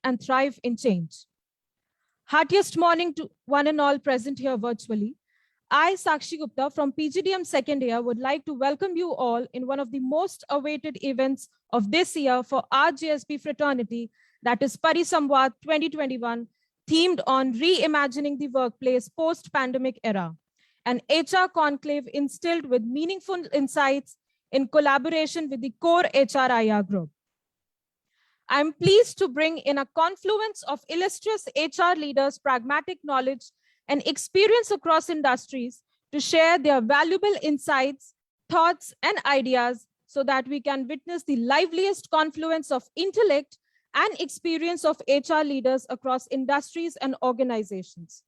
and thrive in change. Heartiest morning to one and all present here virtually. I, Sakshi Gupta from PGDM second year, would like to welcome you all in one of the most awaited events of this year for our JSB fraternity, that is Parisamvad 2021, themed on reimagining the workplace post-pandemic era, an HR conclave instilled with meaningful insights in collaboration with the CORE HRIR group. I'm pleased to bring in a confluence of illustrious HR leaders, pragmatic knowledge, and experience across industries to share their valuable insights, thoughts, and ideas so that we can witness the liveliest confluence of intellect and experience of HR leaders across industries and organizations.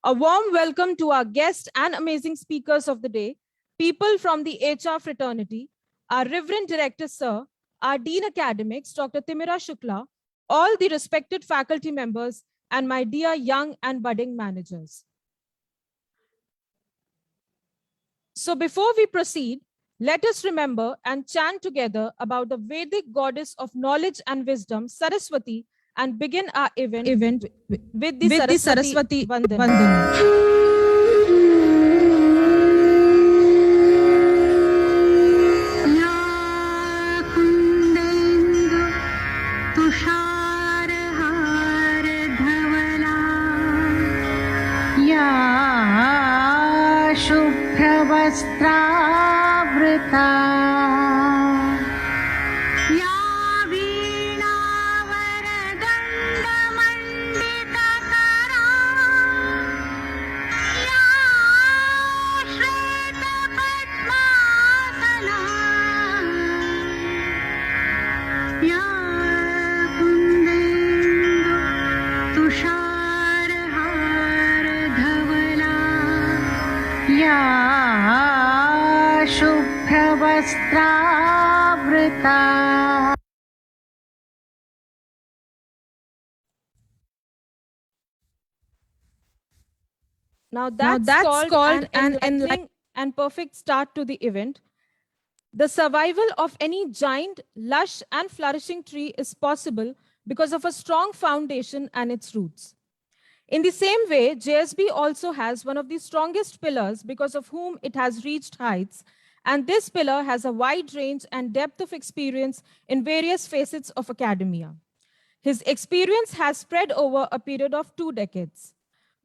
A warm welcome to our guests and amazing speakers of the day, people from the HR fraternity, our Reverend Director, Sir, our Dean Academics, Dr. Timira Shukla, all the respected faculty members, and my dear young and budding managers. So before we proceed, let us remember and chant together about the Vedic goddess of knowledge and wisdom, Saraswati, and begin our event with the Saraswati Vandana. वस्त्रावृता या वीणावरदण्डमण्डितकरा या श्वेतपद्मासना या कुन्देन्दु तुषारहारधवला या शुभ्रवस्त्रावृता. Now that's called an enlightening and perfect start to the event. The survival of any giant, lush, and flourishing tree is possible because of a strong foundation and its roots. In the same way, JSB also has one of the strongest pillars because of whom it has reached heights, and this pillar has a wide range and depth of experience in various facets of academia. His experience has spread over a period of 2 decades.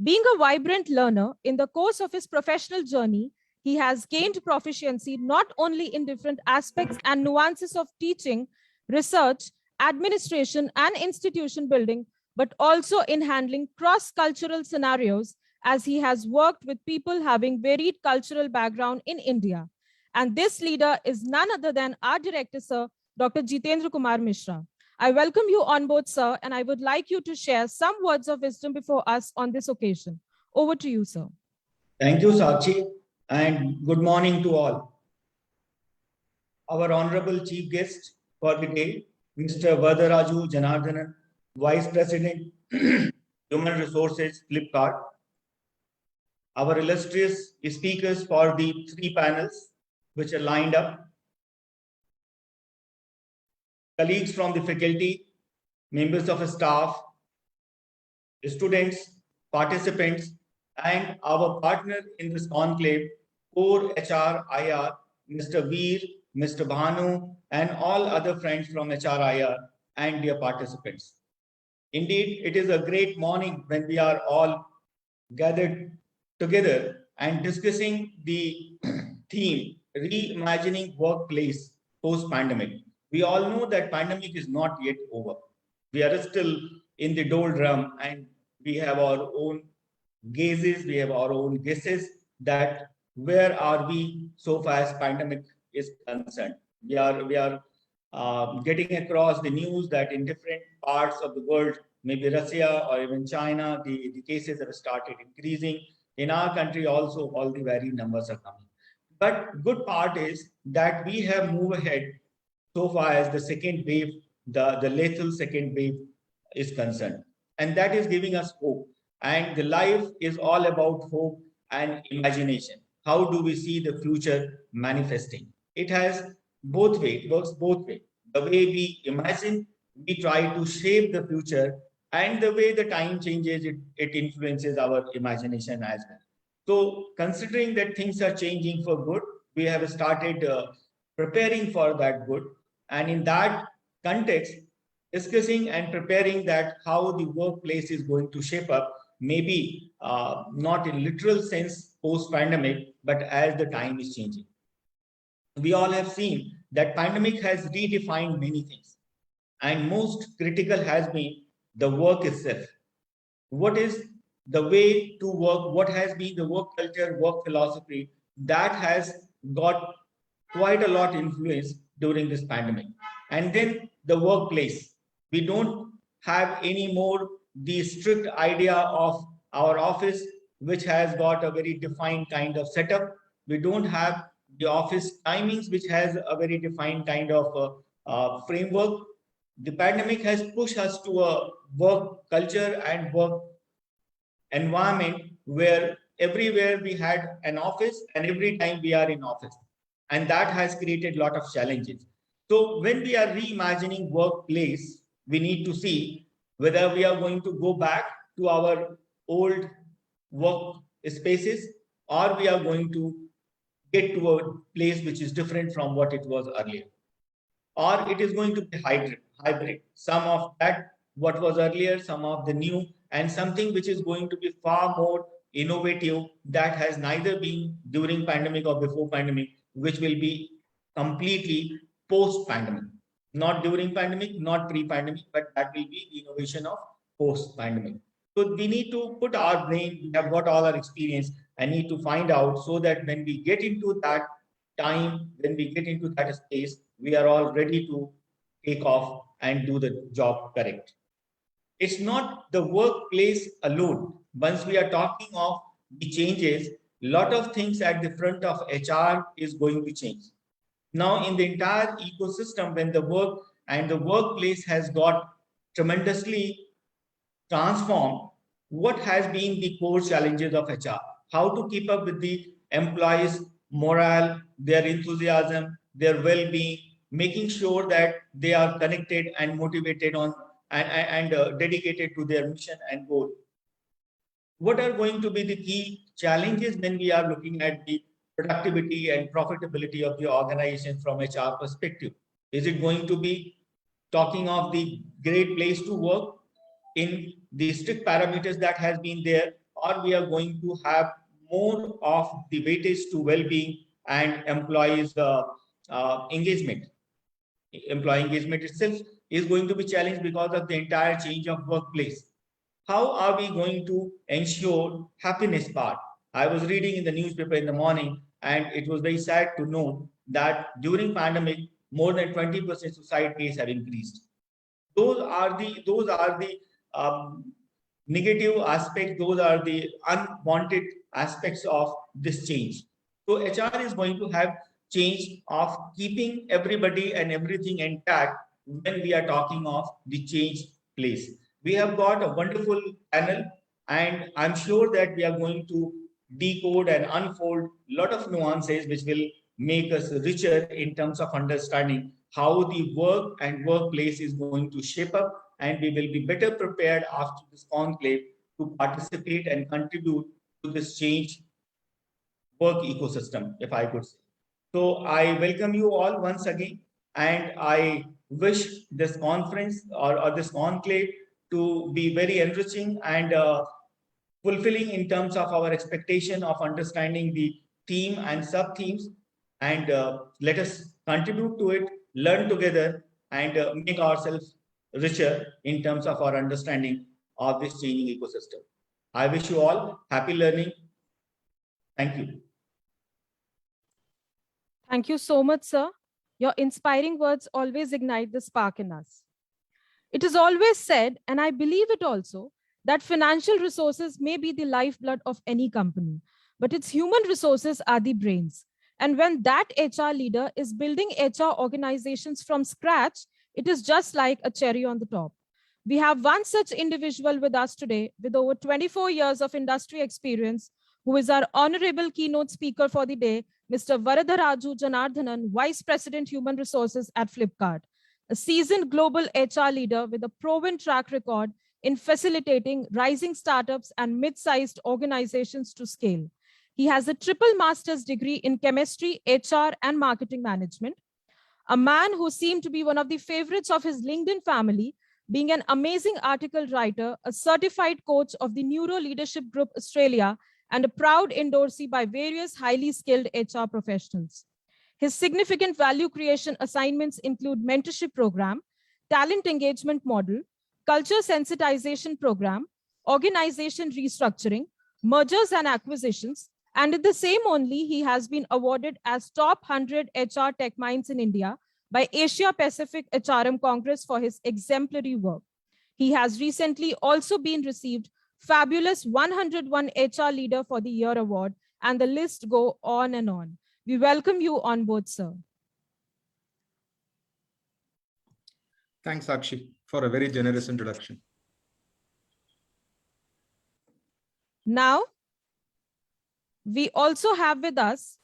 Being a vibrant learner, in the course of his professional journey, he has gained proficiency not only in different aspects and nuances of teaching, research, administration, and institution building, but also in handling cross-cultural scenarios, as he has worked with people having varied cultural background in India. And this leader is none other than our director, Sir, Dr. Jitendra Kumar Mishra. I welcome you on board, sir, and I would like you to share some words of wisdom before us on this occasion. Over to you, sir. Thank you, Sakshi, and good morning to all. Our honorable chief guest for the day, Mr. Vadaraju Janardhanan, Vice President, Human Resources, Flipkart. Our illustrious speakers for the 3 panels which are lined up. Colleagues from the faculty, members of staff, students, participants, and our partner in this conclave, CORE HRIR, Mr. Veer, Mr. Bhanu, and all other friends from HRIR and dear participants. Indeed, it is a great morning when we are all gathered together and discussing the theme, reimagining workplace post-pandemic. We all know that pandemic is not yet over. We are still in the doldrum and we have our own gazes, we have our own guesses that where are we so far as pandemic is concerned. We are getting across the news that in different parts of the world, maybe Russia or even China, the cases have started increasing. In our country also, all the varied numbers are coming. But good part is that we have moved ahead so far as the second wave, the lethal second wave is concerned. And that is giving us hope. And the life is all about hope and imagination. How do we see the future manifesting? It has both ways, it works both ways. The way we imagine, we try to shape the future, and the way the time changes, it influences our imagination as well. So considering that things are changing for good, we have started preparing for that good. And in that context, discussing and preparing that how the workplace is going to shape up, maybe not in literal sense post-pandemic, but as the time is changing. We all have seen that pandemic has redefined many things, and most critical has been the work itself. What is the way to work? What has been the work culture, work philosophy that has got quite a lot influence during this pandemic? And then the workplace. We don't have any more the strict idea of our office, which has got a very defined kind of setup. We don't have the office timings, which has a very defined kind of framework. The pandemic has pushed us to a work culture and work environment where everywhere we had an office and every time we are in office, and that has created a lot of challenges. So when we are reimagining workplace, we need to see whether we are going to go back to our old work spaces, or we are going to get to a place which is different from what it was earlier, or it is going to be hybrid. Some of that what was earlier, some of the new, and something which is going to be far more innovative, that has neither been during pandemic or before pandemic, which will be completely post pandemic, not during pandemic, not pre pandemic, but that will be innovation of post pandemic. So we need to put our brain, we have got all our experience, and need to find out, so that when we get into that time, when we get into that space, we are all ready to take off and do the job correct. It's not the workplace alone. Once we are talking of the changes, a lot of things at the front of HR is going to change. Now, in the entire ecosystem, when the work and the workplace has got tremendously transformed, what has been the core challenges of HR? How to keep up with the employees' morale, their enthusiasm, their well-being, making sure that they are connected and motivated on and dedicated to their mission and goal. What are going to be the key challenges when we are looking at the productivity and profitability of the organization from HR perspective? Is it going to be talking of the great place to work in the strict parameters that has been there, or we are going to have more of the weightage to well-being and employees' engagement? Employee engagement itself is going to be challenged because of the entire change of workplace. How are we going to ensure happiness part? I was reading in the newspaper in the morning, and it was very sad to know that during pandemic, more than 20% suicide rates have increased. Those are the negative aspects. Those are the unwanted aspects of this change. So HR is going to have change of keeping everybody and everything intact when we are talking of the change place. We have got a wonderful panel, and I'm sure that we are going to decode and unfold a lot of nuances which will make us richer in terms of understanding how the work and workplace is going to shape up, and we will be better prepared after this conclave to participate and contribute to this change work ecosystem, if I could say. So I welcome you all once again, and I wish this conference or this conclave to be very enriching and fulfilling in terms of our expectation of understanding the theme and sub-themes, and let us contribute to it, learn together, and make ourselves richer in terms of our understanding of this changing ecosystem. I wish you all happy learning. Thank you. Thank you so much, sir. Your inspiring words always ignite the spark in us. It is always said, and I believe it also, that financial resources may be the lifeblood of any company, but its human resources are the brains. And when that HR leader is building HR organizations from scratch, it is just like a cherry on the top. We have one such individual with us today with over 24 years of industry experience, who is our honorable keynote speaker for the day, Mr. Varadharaju Janardhanan, Vice President Human Resources at Flipkart. a seasoned global HR leader with a proven track record in facilitating rising startups and mid-sized organizations to scale. He has a triple master's degree in chemistry, HR, and marketing management. A man who seemed to be one of the favorites of his LinkedIn family, being an amazing article writer, a certified coach of the Neuro Leadership Group Australia, and a proud endorsee by various highly skilled HR professionals. His significant value creation assignments include mentorship program, talent engagement model, culture sensitization program, organization restructuring, mergers and acquisitions, and in the same only, he has been awarded as top 100 HR tech minds in India by Asia Pacific HRM Congress for his exemplary work. He has recently also been received Fabulous 101 HR Leader for the Year Award, and the list go on and on. We welcome you on board, sir. Thanks, Sakshi, for a very generous introduction. Now, we also have with us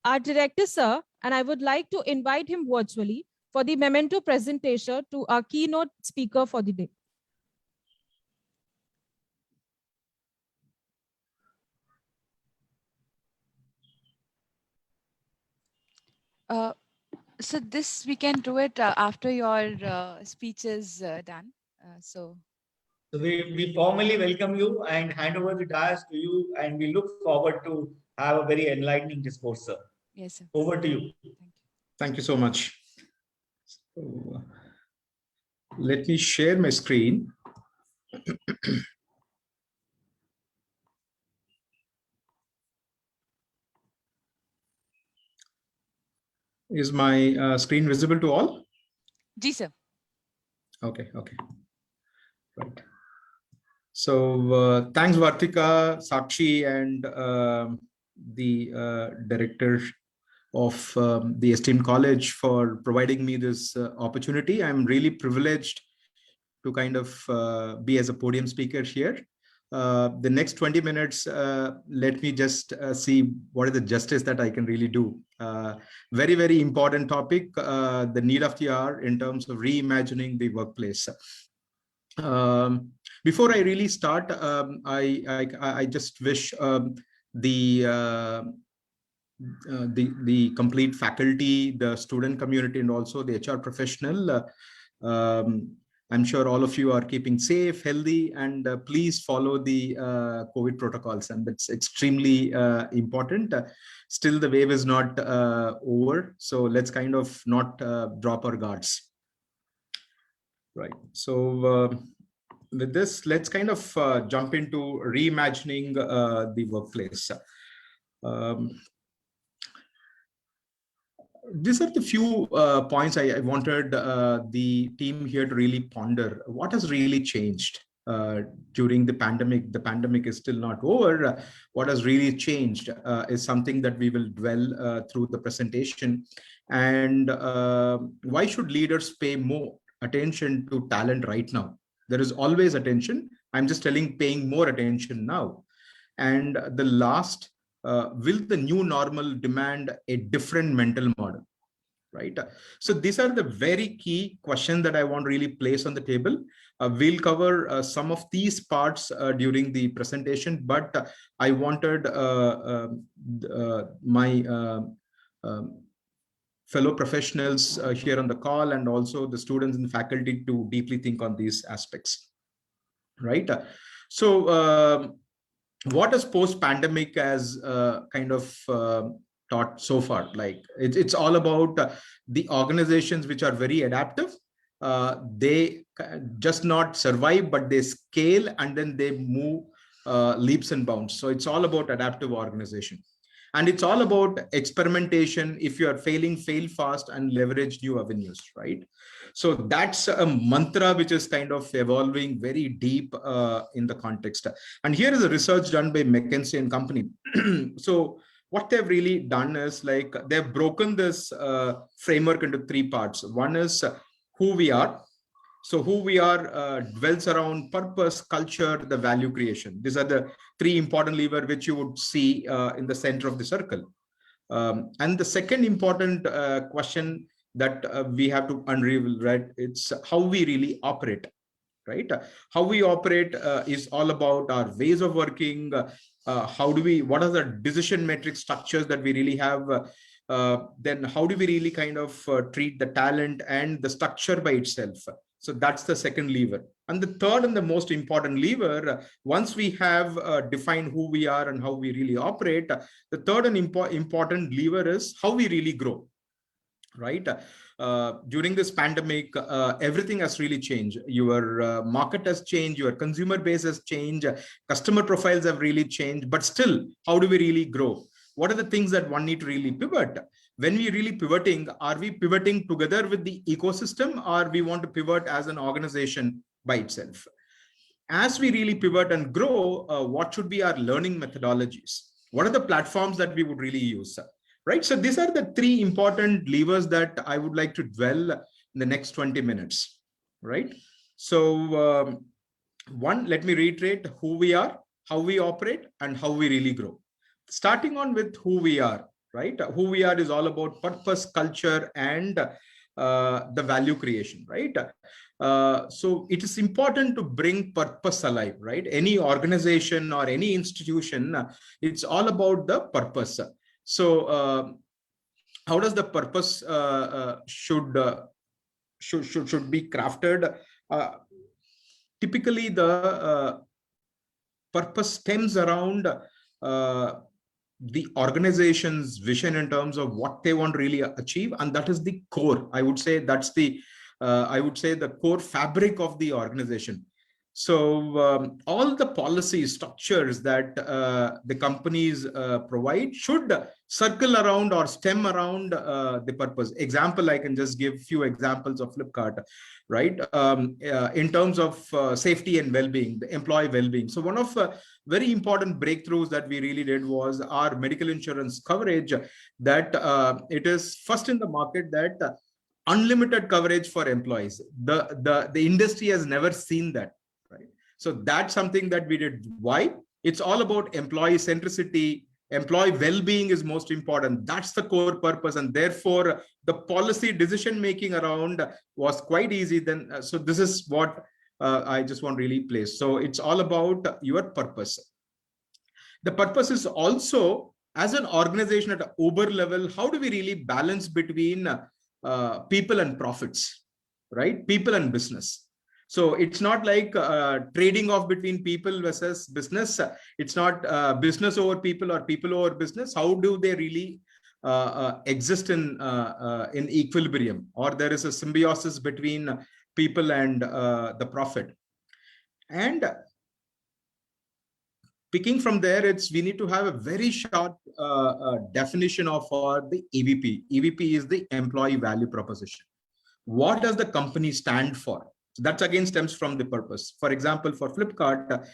our director, sir, and I would like to invite him virtually for the memento presentation to our keynote speaker for the day. So this we can do it after your speech is done. So we formally welcome you and hand over the dais to you, and we look forward to have a very enlightening discourse, sir. yes, sir. Over to you. Thank you. Thank you so much. So, let me share my screen. Is my screen visible to all? Ji, sir. Okay, okay. Right. So thanks, Vartika, Sakshi, and the director of the esteemed college for providing me this opportunity. I'm really privileged to kind of be as a podium speaker here. The next 20 minutes, let me just see what is the justice that I can really do. Very, very important topic, the need of the hour in terms of reimagining the workplace. Before I really start, I just wish the complete faculty, the student community, and also the HR professional. I'm sure all of you are keeping safe, healthy, and please follow the COVID protocols, and that's extremely important. Still, the wave is not over, so let's kind of not drop our guards. Right. So with this, let's kind of jump into reimagining the workplace. These are the few points I wanted the team here to really ponder. What has really changed during the pandemic? The pandemic is still not over. What has really changed is something that we will dwell through the presentation. And why should leaders pay more attention to talent right now? There is always attention. I'm just paying more attention now. And the last, will the new normal demand a different mental model, right? So these are the very key questions that I want to really place on the table. We'll cover some of these parts during the presentation, but I wanted my fellow professionals here on the call and also the students and faculty to deeply think on these aspects, right? So what has post-pandemic as kind of taught so far? Like it's all about the organizations which are very adaptive. They just not survive, but they scale and then they move leaps and bounds. So it's all about adaptive organization. And it's all about experimentation. If you are failing, fail fast and leverage new avenues, right? So that's a mantra which is kind of evolving very deep in the context. And here is a research done by McKinsey and Company. So what they've really done is like they've broken this framework into three parts. One is who we are. So who we are dwells around purpose, culture, the value creation. These are the three important levers which you would see in the center of the circle. And the second important question that we have to unravel, right? It's how we really operate, right? How we operate is all about our ways of working. What are the decision matrix structures that we really have? Then how do we really kind of treat the talent and the structure by itself? So that's the second lever. And the third and the most important lever, once we have defined who we are and how we really operate, the third and important lever is how we really grow, right? During this pandemic, everything has really changed. Your market has changed, your consumer base has changed, customer profiles have really changed, but still, how do we really grow? What are the things that one need to really pivot? When we really pivoting, are we pivoting together with the ecosystem, or we want to pivot as an organization by itself? As we really pivot and grow, what should be our learning methodologies? What are the platforms that we would really use? Right. So these are the three important levers that I would like to dwell in the next 20 minutes. Right. So one, let me reiterate who we are, how we operate, and how we really grow. Starting on with who we are, right? Who we are is all about purpose, culture, and the value creation, right? So it is important to bring purpose alive, right? Any organization or any institution, it's all about the purpose. So how does the purpose should be crafted? Typically, the purpose stems around the organization's vision in terms of what they want to really achieve, and that is the core. I would say that's the the core fabric of the organization. So all the policy structures that the companies provide should circle around or stem around the purpose. Example, I can just give few examples of Flipkart, right? In terms of safety and well-being, the employee well-being. So one of very important breakthroughs that we really did was our medical insurance coverage, that it is first in the market that unlimited coverage for employees. The industry has never seen that. Right. So that's something that we did. Why? It's all about employee centricity. Employee well-being is most important. That's the core purpose, and therefore the policy decision making around was quite easy. Then, so this is what I just want to really place. So it's all about your purpose. The purpose is also, as an organization at an Uber level, how do we really balance between people and profits, right? People and business. So it's not like trading off between people versus business. It's not business over people or people over business. How do they really exist in equilibrium, or there is a symbiosis between people and the profit? And picking from there, we need to have a very short definition of the EVP. EVP is the employee value proposition. What does the company stand for? So that again stems from the purpose. For example, for Flipkart,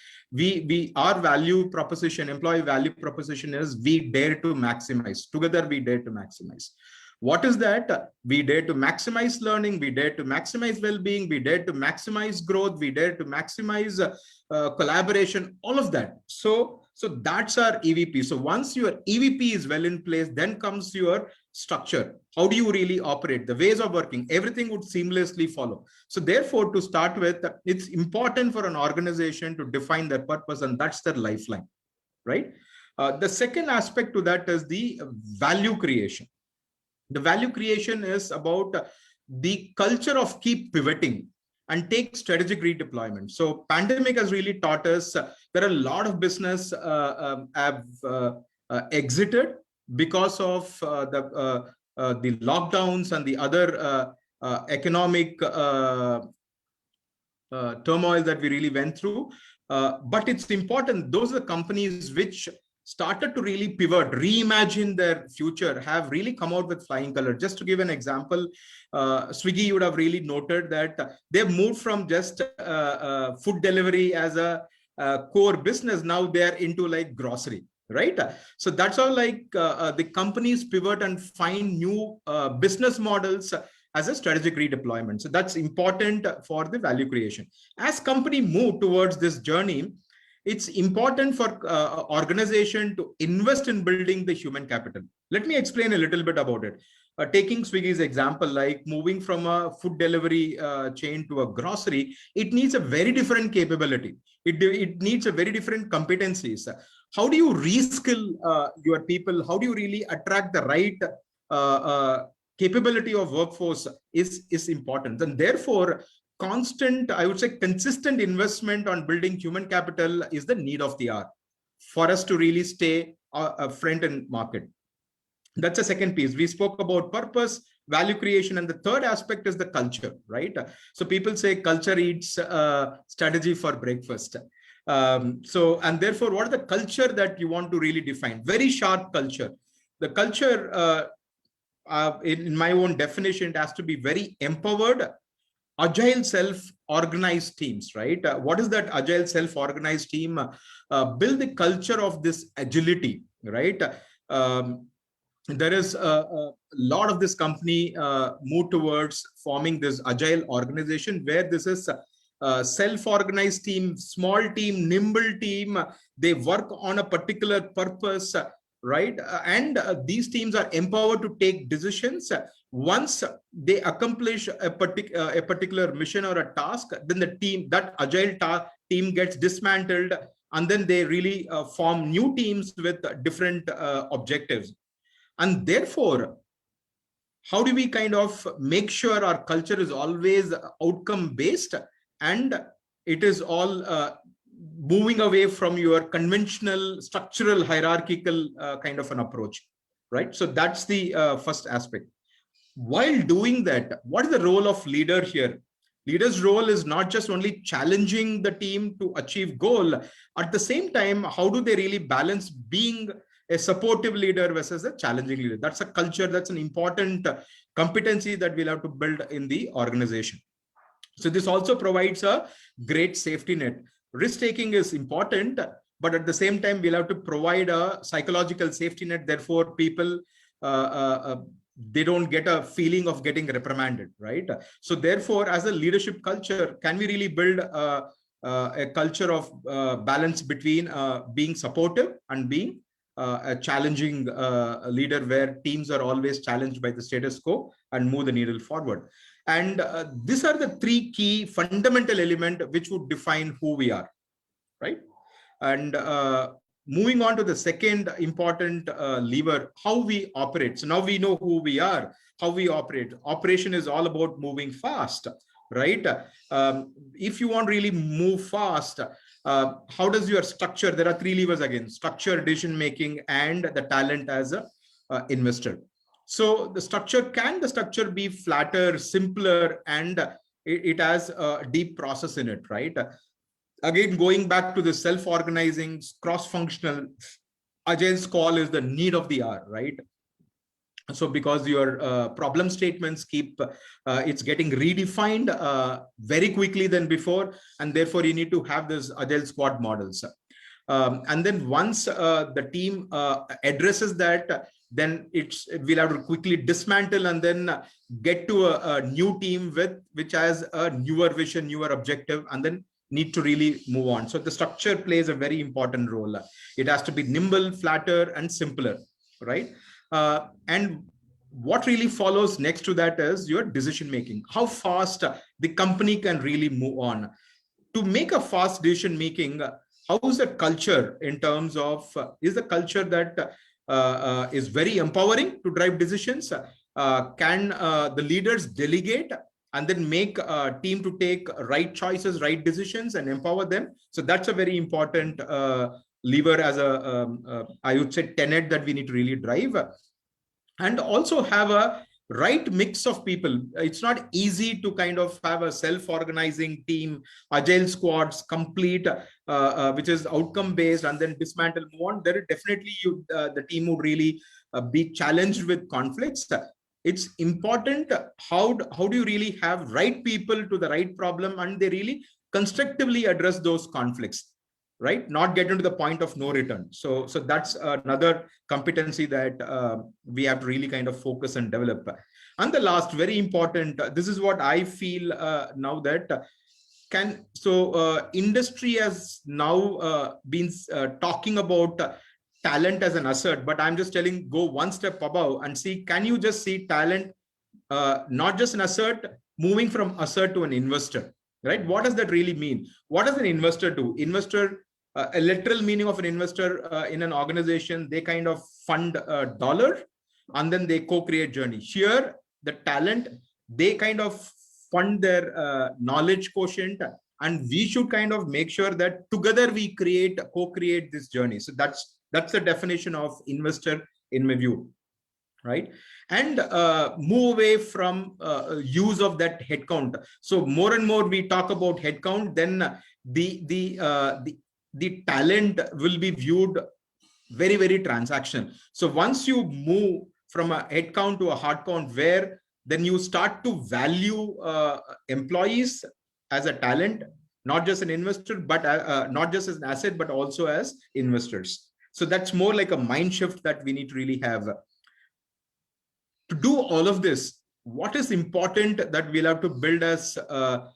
our value proposition, employee value proposition is we dare to maximize. Together, we dare to maximize. What is that? We dare to maximize learning. We dare to maximize well-being. We dare to maximize growth. We dare to maximize collaboration. All of that. So that's our EVP. So once your EVP is well in place, then comes your structure. How do you really operate? The ways of working, everything would seamlessly follow. So therefore, to start with, it's important for an organization to define their purpose, and that's their lifeline, right? The second aspect to that is the value creation. The value creation is about the culture of keep pivoting and take strategic redeployment. So pandemic has really taught us there are a lot of business have exited because of the lockdowns and the other economic turmoil that we really went through. But it's important, those are the companies which started to really pivot, reimagine their future, have really come out with flying color. Just to give an example, Swiggy, you would have really noted that they've moved from just food delivery as a core business. Now they're into like grocery, right? So that's how like the companies pivot and find new business models as a strategic redeployment. So that's important for the value creation. As company move towards this journey, it's important for organization to invest in building the human capital. Let me explain a little bit about it. taking Swiggy's example, like moving from a food delivery chain to a grocery, it needs a very different capability. It needs a very different competencies. How do you reskill your people? How do you really attract the right capability of workforce is important. And therefore, constant, I would say consistent investment on building human capital is the need of the hour for us to really stay front in market. That's a second piece. We spoke about purpose, value creation, and the third aspect is the culture, right? So people say culture eats strategy for breakfast. And therefore, what are the culture that you want to really define? Very sharp culture. The culture, in my own definition, it has to be very empowered, agile, self-organized teams, right? What is that agile, self-organized team? Build the culture of this agility, right? There is a lot of this company move towards forming this agile organization where this is self-organized team, small team, nimble team. They work on a particular purpose, right? And these teams are empowered to take decisions. Once they accomplish a particular mission or a task, then the team, that agile team gets dismantled, and then they really form new teams with different objectives. And therefore, how do we kind of make sure our culture is always outcome based and it is all moving away from your conventional structural hierarchical kind of an approach, right? So that's the first aspect. While doing that, what is the role of leader here? Leader's role is not just only challenging the team to achieve goal. At the same time, how do they really balance being a supportive leader versus a challenging leader? That's a culture, that's an important competency that we'll have to build in the organization. So this also provides a great safety net. Risk-taking is important, but at the same time, we'll have to provide a psychological safety net. Therefore, people, they don't get a feeling of getting reprimanded, right? So therefore, as a leadership culture, can we really build a culture of balance between being supportive and being a challenging leader, where teams are always challenged by the status quo and move the needle forward? And these are the three key fundamental elements which would define who we are, right? And moving on to the second important lever, how we operate. So now we know who we are, how we operate. Operation is all about moving fast, right? If you want to really move fast, how does your structure? There are three levers again: structure, decision making, and the talent as a investor. So the structure, can the structure be flatter, simpler, and it has a deep process in it, right? Again, going back to the self-organizing, cross-functional, agile's call is the need of the hour, right? So because your problem statements keep, it's getting redefined very quickly than before, and therefore you need to have this agile squad models. And then once the team addresses that, then we'll have to quickly dismantle and then get to a new team which has a newer vision, newer objective, and then need to really move on. So the structure plays a very important role. It has to be nimble, flatter, and simpler, right? And what really follows next to that is your decision making. How fast the company can really move on. To make a fast decision making, how is the culture in terms of, is the culture that is very empowering to drive decisions? Can the leaders delegate and then make a team to take right choices, right decisions, and empower them? So that's a very important lever as a, I would say, tenet that we need to really drive. And also have a right mix of people. It's not easy to kind of have a self-organizing team, agile squads, complete, which is outcome-based, and then dismantle, move on. There definitely the team would really be challenged with conflicts. It's important how do you really have right people to the right problem, and they really constructively address those conflicts, right? Not get into the point of no return. So that's another competency that we have to really kind of focus and develop. And the last, very important, this is what I feel now that industry has now been talking about talent as an asset, but I'm just telling, go one step above and see, can you just see talent, not just an asset, moving from asset to an investor, right? What does that really mean? What does an investor do? Investor, a literal meaning of an investor in an organization, they kind of fund a dollar and then they co-create journey. Here, the talent, they kind of fund their knowledge quotient, and we should kind of make sure that together we co-create this journey. So that's the definition of investor in my view, right? And move away from use of that headcount. So more and more we talk about headcount, then the talent will be viewed very, very transactional. So once you move from a headcount to a hard count, where then you start to value employees as a talent, not just an investor, but not just as an asset, but also as investors. So that's more like a mind shift that we need to really have. To do all of this, what is important that we'll have to build as a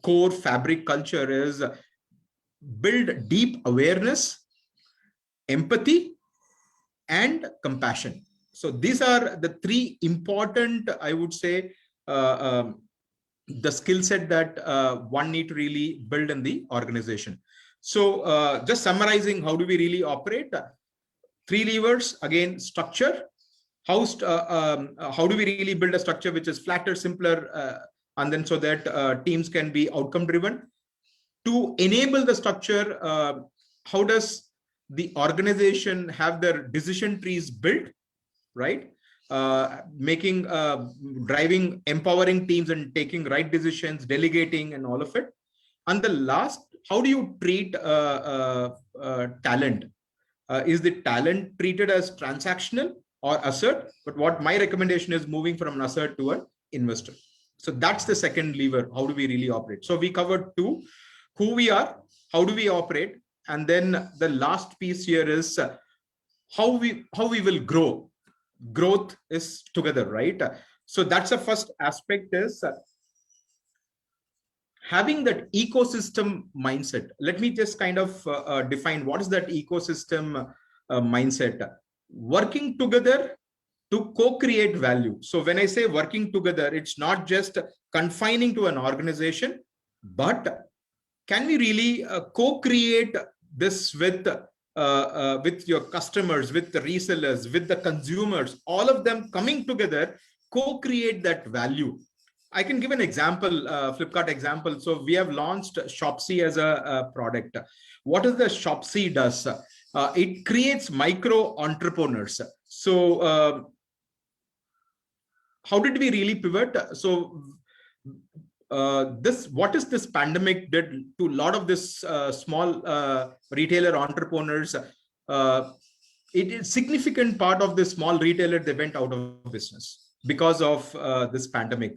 core fabric culture is build deep awareness, empathy, and compassion. So these are the three important, I would say, the skill set that one need to really build in the organization. So just summarizing, how do we really operate? 3 levers, again, structure. How do we really build a structure which is flatter, simpler, and then so that teams can be outcome driven? To enable the structure, how does the organization have their decision trees built, right? Making, driving, empowering teams and taking right decisions, delegating and all of it. And the last, how do you treat talent? Is the talent treated as transactional or asset? But what my recommendation is moving from an asset to an investor. So that's the second lever. How do we really operate? So we covered 2, who we are, how do we operate? And then the last piece here is how we will grow. Growth is together, right? So that's the first aspect, is having that ecosystem mindset. Let me just kind of define what is that ecosystem mindset. Working together to co-create value. So when I say working together, it's not just confining to an organization, but can we really co-create this with your customers, with the resellers, with the consumers, all of them coming together, co-create that value. I can give an example, Flipkart example. So we have launched Shopsy as a product. What is the Shopsy does? It creates micro entrepreneurs. So how did we really pivot? So what is this pandemic did to a lot of this small retailer entrepreneurs? It is significant part of the small retailer, they went out of business because of this pandemic.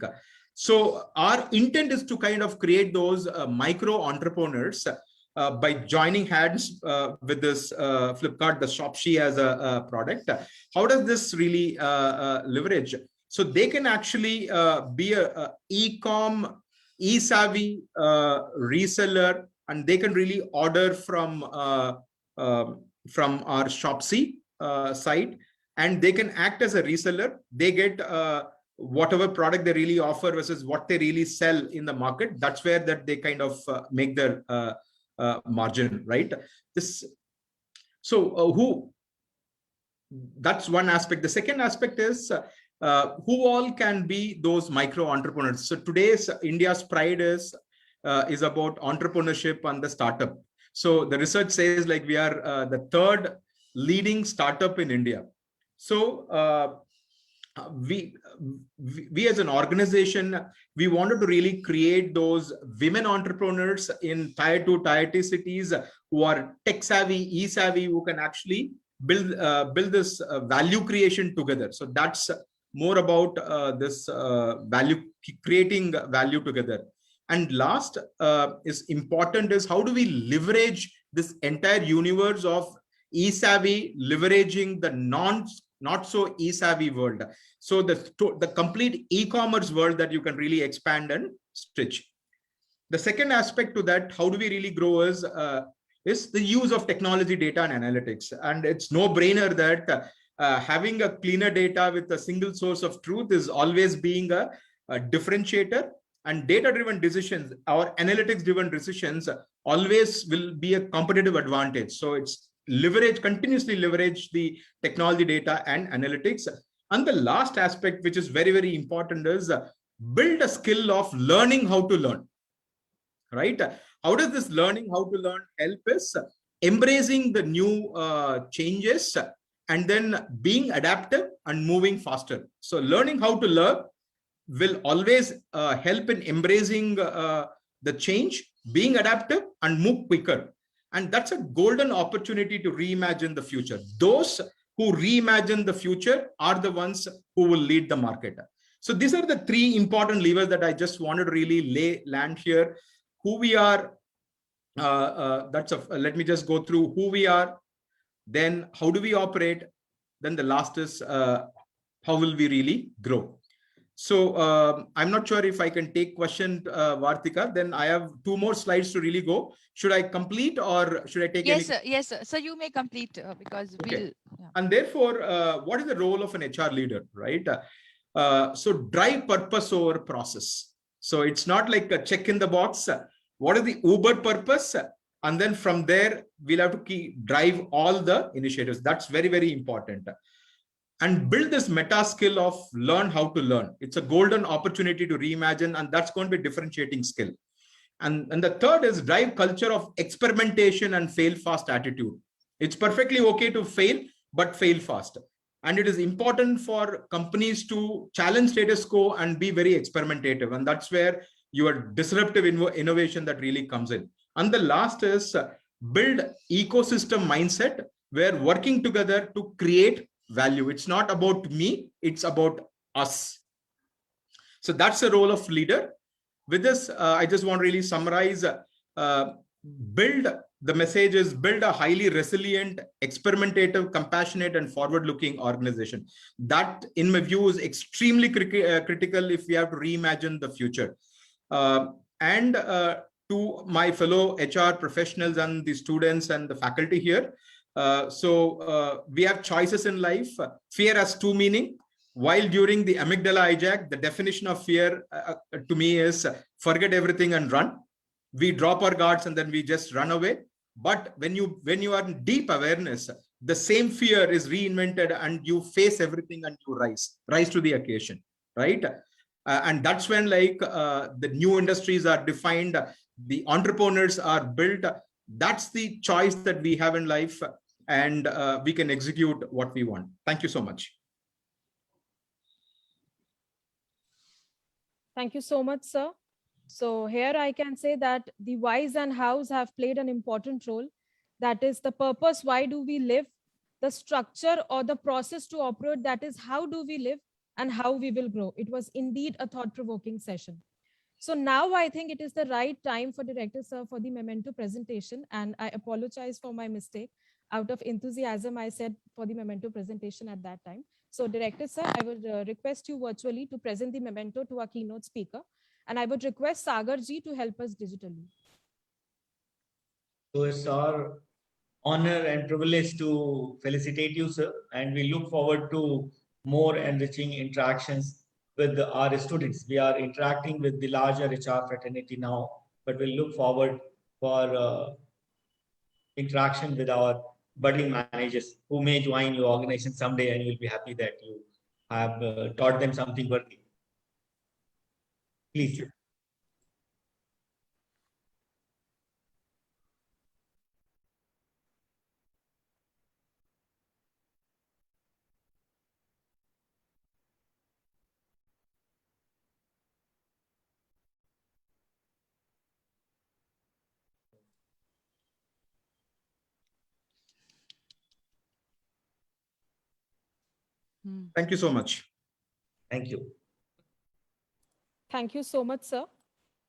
So our intent is to kind of create those micro entrepreneurs by joining hands with this Flipkart, the Shopsy as a product. How does this really leverage? So they can actually be a e-com, e-savvy reseller, and they can really order from our Shopsy site, and they can act as a reseller. They get whatever product they really offer versus what they really sell in the market. That's where that they kind of make their margin, right? That's one aspect. The second aspect is who all can be those micro entrepreneurs. So today's India's pride is about entrepreneurship and the startup. So the research says like we are the 3rd leading startup in India. So we as an organization, we wanted to really create those women entrepreneurs in tier 2, tier 3 cities who are tech savvy, e-savvy, who can actually build this value creation together. So that's more about this creating value together. And last is important is how do we leverage this entire universe of e-savvy, leveraging the not so e-savvy world. So the complete e-commerce world that you can really expand and stitch. The second aspect to that, how do we really grow is is the use of technology, data, and analytics. And it's no brainer that having a cleaner data with a single source of truth is always being a differentiator. And data-driven decisions, our analytics-driven decisions, always will be a competitive advantage. So it's continuously leverage the technology, data, and analytics. And the last aspect, which is very, very important, is build a skill of learning how to learn. Right? How does this learning how to learn help us? Embracing the new changes and then being adaptive and moving faster. So learning how to learn will always help in embracing the change, being adaptive, and move quicker. And that's a golden opportunity to reimagine the future. Those who reimagine the future are the ones who will lead the market. So these are the three important levers that I just wanted to really land here. Who we are, let me just go through who we are, then how do we operate, then the last is how will we really grow. So I'm not sure if I can take question, Vartika. Then I have 2 more slides to really go. Should I complete or should I take? Yes, sir. Yes, sir. So you may complete because okay. we'll. Yeah. And therefore, what is the role of an HR leader, right? So drive purpose over process. So it's not like a check in the box. What is the Uber purpose? And then from there, we'll have to drive all the initiatives. That's very, very important. And build this meta skill of learn how to learn. It's a golden opportunity to reimagine, and that's going to be a differentiating skill. And the third is drive culture of experimentation and fail fast attitude. It's perfectly okay to fail, but fail fast. And it is important for companies to challenge status quo and be very experimentative. And that's where your disruptive innovation that really comes in. And the last is build ecosystem mindset, where working together to create value. It's not about me, it's about us. So that's the role of leader. With this, I just want to really summarize, build the message is build a highly resilient, experimentative, compassionate, and forward-looking organization. That, in my view, is extremely critical if we have to reimagine the future. To my fellow HR professionals and the students and the faculty here, we have choices in life. Fear has 2 meanings. While during the amygdala hijack, the definition of fear to me is forget everything and run. We drop our guards and then we just run away. But when you are in deep awareness, the same fear is reinvented and you face everything and you rise to the occasion, right? And that's when the new industries are defined, the entrepreneurs are built. That's the choice that we have in life, and we can execute what we want. Thank you so much. Thank you so much, sir. So here I can say that the whys and hows have played an important role. That is the purpose, why do we live? The structure or the process to operate, that is how do we live and how we will grow. It was indeed a thought-provoking session. So now I think it is the right time for Director Sir for the memento presentation. And I apologize for my mistake. Out of enthusiasm, I said for the memento presentation at that time. So Director Sir, I would request you virtually to present the memento to our keynote speaker. And I would request Sagar ji to help us digitally. So it's our honor and privilege to felicitate you, sir. And we look forward to more enriching interactions with our students. We are interacting with the larger HR fraternity now, but we'll look forward for interaction with our budding managers who may join your organization someday, and you'll be happy that you have taught them something worthy. Please. Thank you so much. Thank you. Thank you so much, sir.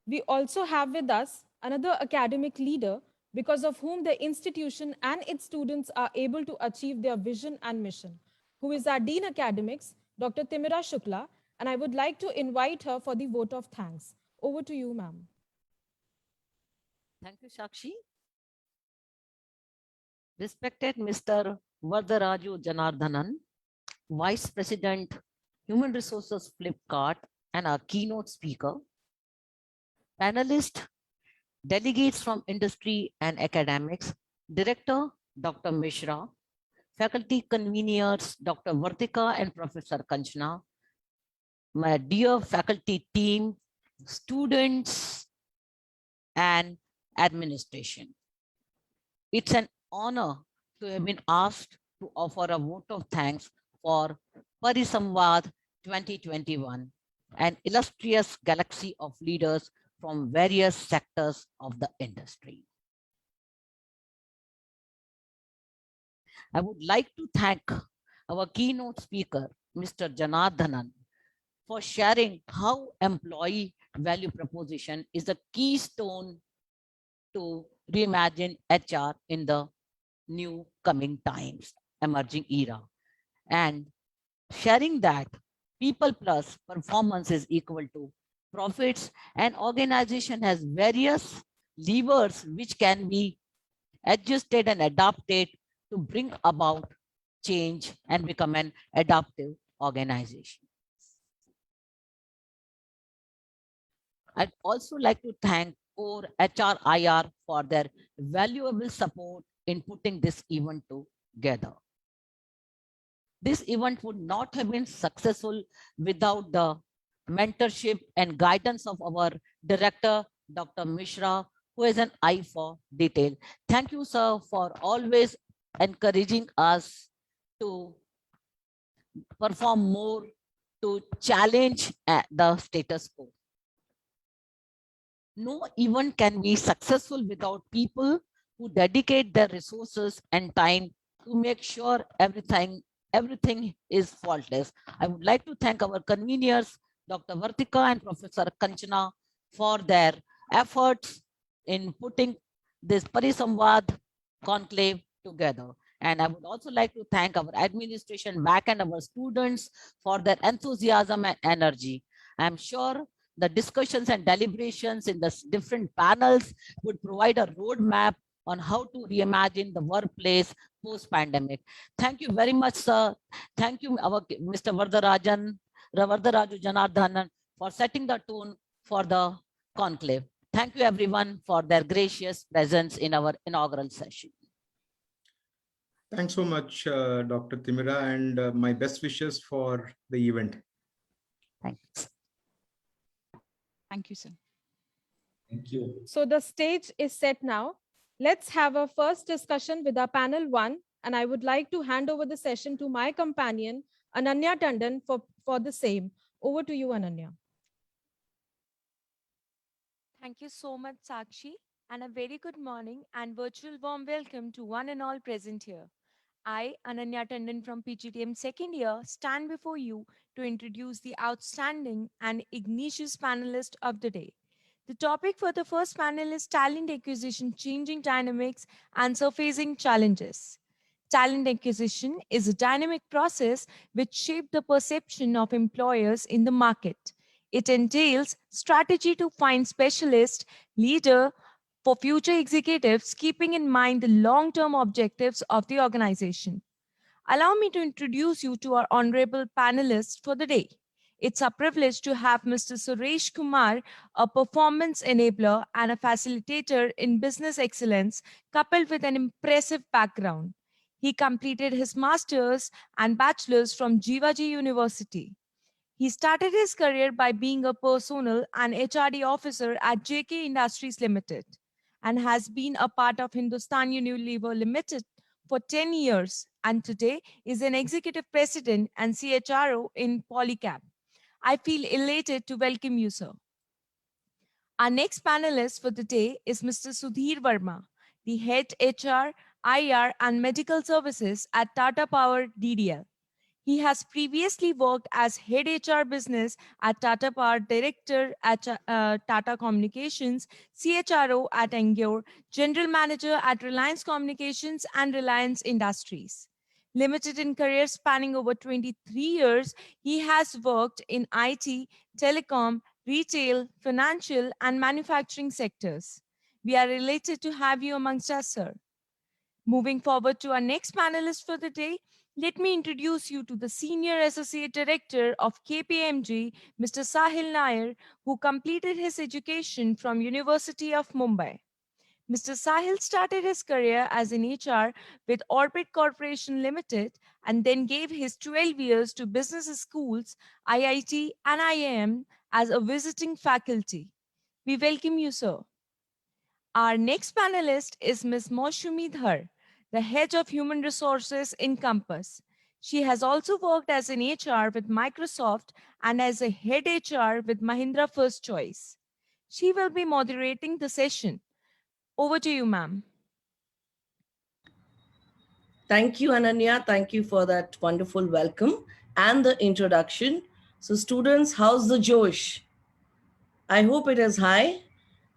We also have with us another academic leader because of whom the institution and its students are able to achieve their vision and mission, who is our Dean Academics, Dr. Timira Shukla, and I would like to invite her for the vote of thanks. Over to you, ma'am. Thank you, Sakshi. Respected Mr. Varadaraju Janardhanan, Vice President, Human Resources Flipkart, and our keynote speaker, panelists, delegates from industry and academics, Director Dr. Mishra, faculty conveners Dr. Vartika and Professor Kanchana, my dear faculty team, students, and administration. It's an honor to have been asked to offer a vote of thanks for Parisamvad 2021, an illustrious galaxy of leaders from various sectors of the industry. I would like to thank our keynote speaker, Mr. Janardhanan, for sharing how employee value proposition is the keystone to reimagine HR in the new coming times, emerging era, and sharing that people plus performance is equal to profits, and organization has various levers which can be adjusted and adapted to bring about change and become an adaptive organization. I'd also like to thank CORE HR IR for their valuable support in putting this event together. This event would not have been successful without the mentorship and guidance of our director, Dr. Mishra, who has an eye for detail. Thank you, sir, for always encouraging us to perform more, to challenge the status quo. No event can be successful without people who dedicate their resources and time to make sure everything is faultless. I would like to thank our conveners, Dr. Vartika and Professor Kanchana, for their efforts in putting this Parisamvad conclave together. And I would also like to thank our administration back and our students for their enthusiasm and energy. I'm sure the discussions and deliberations in the different panels would provide a roadmap on how to reimagine the workplace post-pandemic. Thank you very much, sir. Thank you, our Mr. Varadaraju Janardhanan, for setting the tone for the conclave. Thank you, everyone, for their gracious presence in our inaugural session. Thanks so much, Dr. Timira, and my best wishes for the event. Thanks. Thank you, sir. Thank you. So the stage is set now. Let's have a first discussion with our panel one, and I would like to hand over the session to my companion, Ananya Tandon, for the same. Over to you, Ananya. Thank you so much, Sakshi, and a very good morning and virtual warm welcome to one and all present here. I, Ananya Tandon from PGTM second year, stand before you to introduce the outstanding and igneous panelist of the day. The topic for the first panel is talent acquisition, changing dynamics and surfacing challenges. Talent acquisition is a dynamic process which shapes the perception of employers in the market. It entails strategy to find specialist leader for future executives, keeping in mind the long-term objectives of the organization. Allow me to introduce you to our honorable panelists for the day. It's a privilege to have Mr. Suresh Kumar, a performance enabler and a facilitator in business excellence, coupled with an impressive background. He completed his master's and bachelor's from Jivaji University. He started his career by being a personnel and HRD officer at JK Industries Limited and has been a part of Hindustan Unilever Limited for 10 years and today is an executive president and CHRO in Polycab. I feel elated to welcome you, sir. Our next panelist for the day is Mr. Sudhir Verma, the head HR, IR and medical services at Tata Power DDL. He has previously worked as head HR business at Tata Power, director at Tata Communications, CHRO at Endure, general manager at Reliance Communications and Reliance Industries. Limited in career spanning over 23 years, he has worked in IT, telecom, retail, financial, and manufacturing sectors. We are elated to have you amongst us, sir. Moving forward to our next panelist for the day, let me introduce you to the Senior Associate Director of KPMG, Mr. Sahil Nair, who completed his education from University of Mumbai. Mr. Sahil started his career as an HR with Orbit Corporation Limited and then gave his 12 years to business schools, IIT and IIM as a visiting faculty. We welcome you, sir. Our next panelist is Ms. Moshumi Dhar, the head of human resources in Compass. She has also worked as an HR with Microsoft and as a head HR with Mahindra First Choice. She will be moderating the session. Over to you, ma'am. Thank you, Ananya. Thank you for that wonderful welcome and the introduction. So students, how's the Josh? I hope it is high.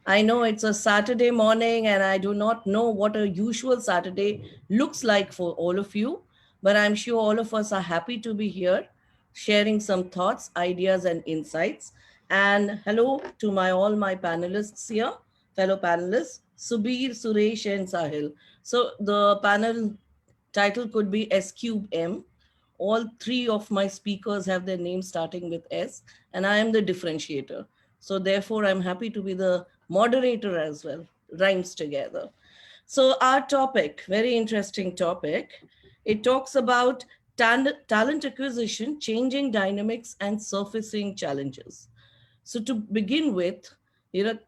I know it's a Saturday morning and I do not know what a usual Saturday looks like for all of you, but I'm sure all of us are happy to be here, sharing some thoughts, ideas, and insights. And hello to all my panelists here, fellow panelists, Subir, Suresh, and Sahil. So the panel title could be S Cube M. All three of my speakers have their names starting with S, and I am the differentiator. So therefore, I'm happy to be the moderator as well, rhymes together. So our topic, very interesting topic. It talks about talent acquisition, changing dynamics, and surfacing challenges. So to begin with,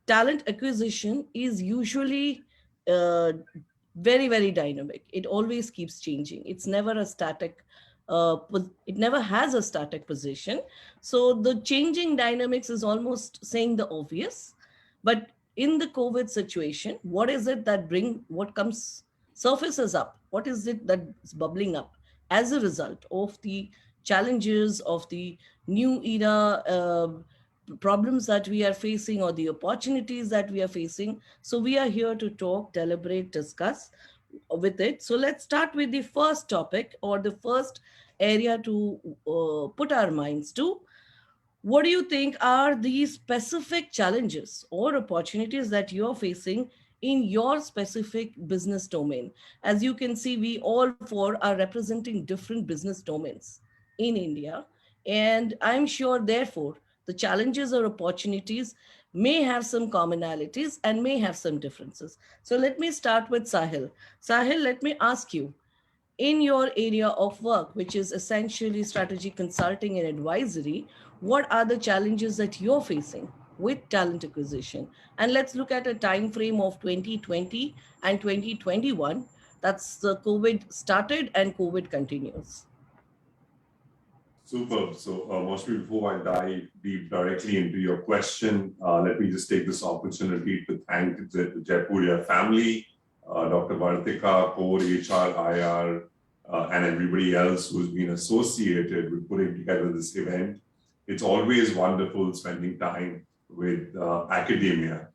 talent acquisition is usually very, very dynamic. It always keeps changing. It's never a static, it never has a static position. So the changing dynamics is almost saying the obvious, but in the COVID situation, what is it that surfaces up? What is it that's bubbling up as a result of the challenges of the new era, problems that we are facing or the opportunities that we are facing? So we are here to talk, deliberate, discuss with it. So let's start with the first topic or the first area to put our minds to. What do you think are these specific challenges or opportunities that you're facing in your specific business domain? As you can see, we all four are representing different business domains in India. And I'm sure, therefore, the challenges or opportunities may have some commonalities and may have some differences. So let me start with Sahil. Sahil, let me ask you, in your area of work, which is essentially strategy consulting and advisory, what are the challenges that you're facing with talent acquisition? And let's look at a time frame of 2020 and 2021. That's the COVID started and COVID continues. Superb. So, Moshmi, before I dive deep directly into your question, let me just take this opportunity to thank the Jaipuria family, Dr. Vartika, CORE HR, IR, and everybody else who's been associated with putting together this event. It's always wonderful spending time with academia.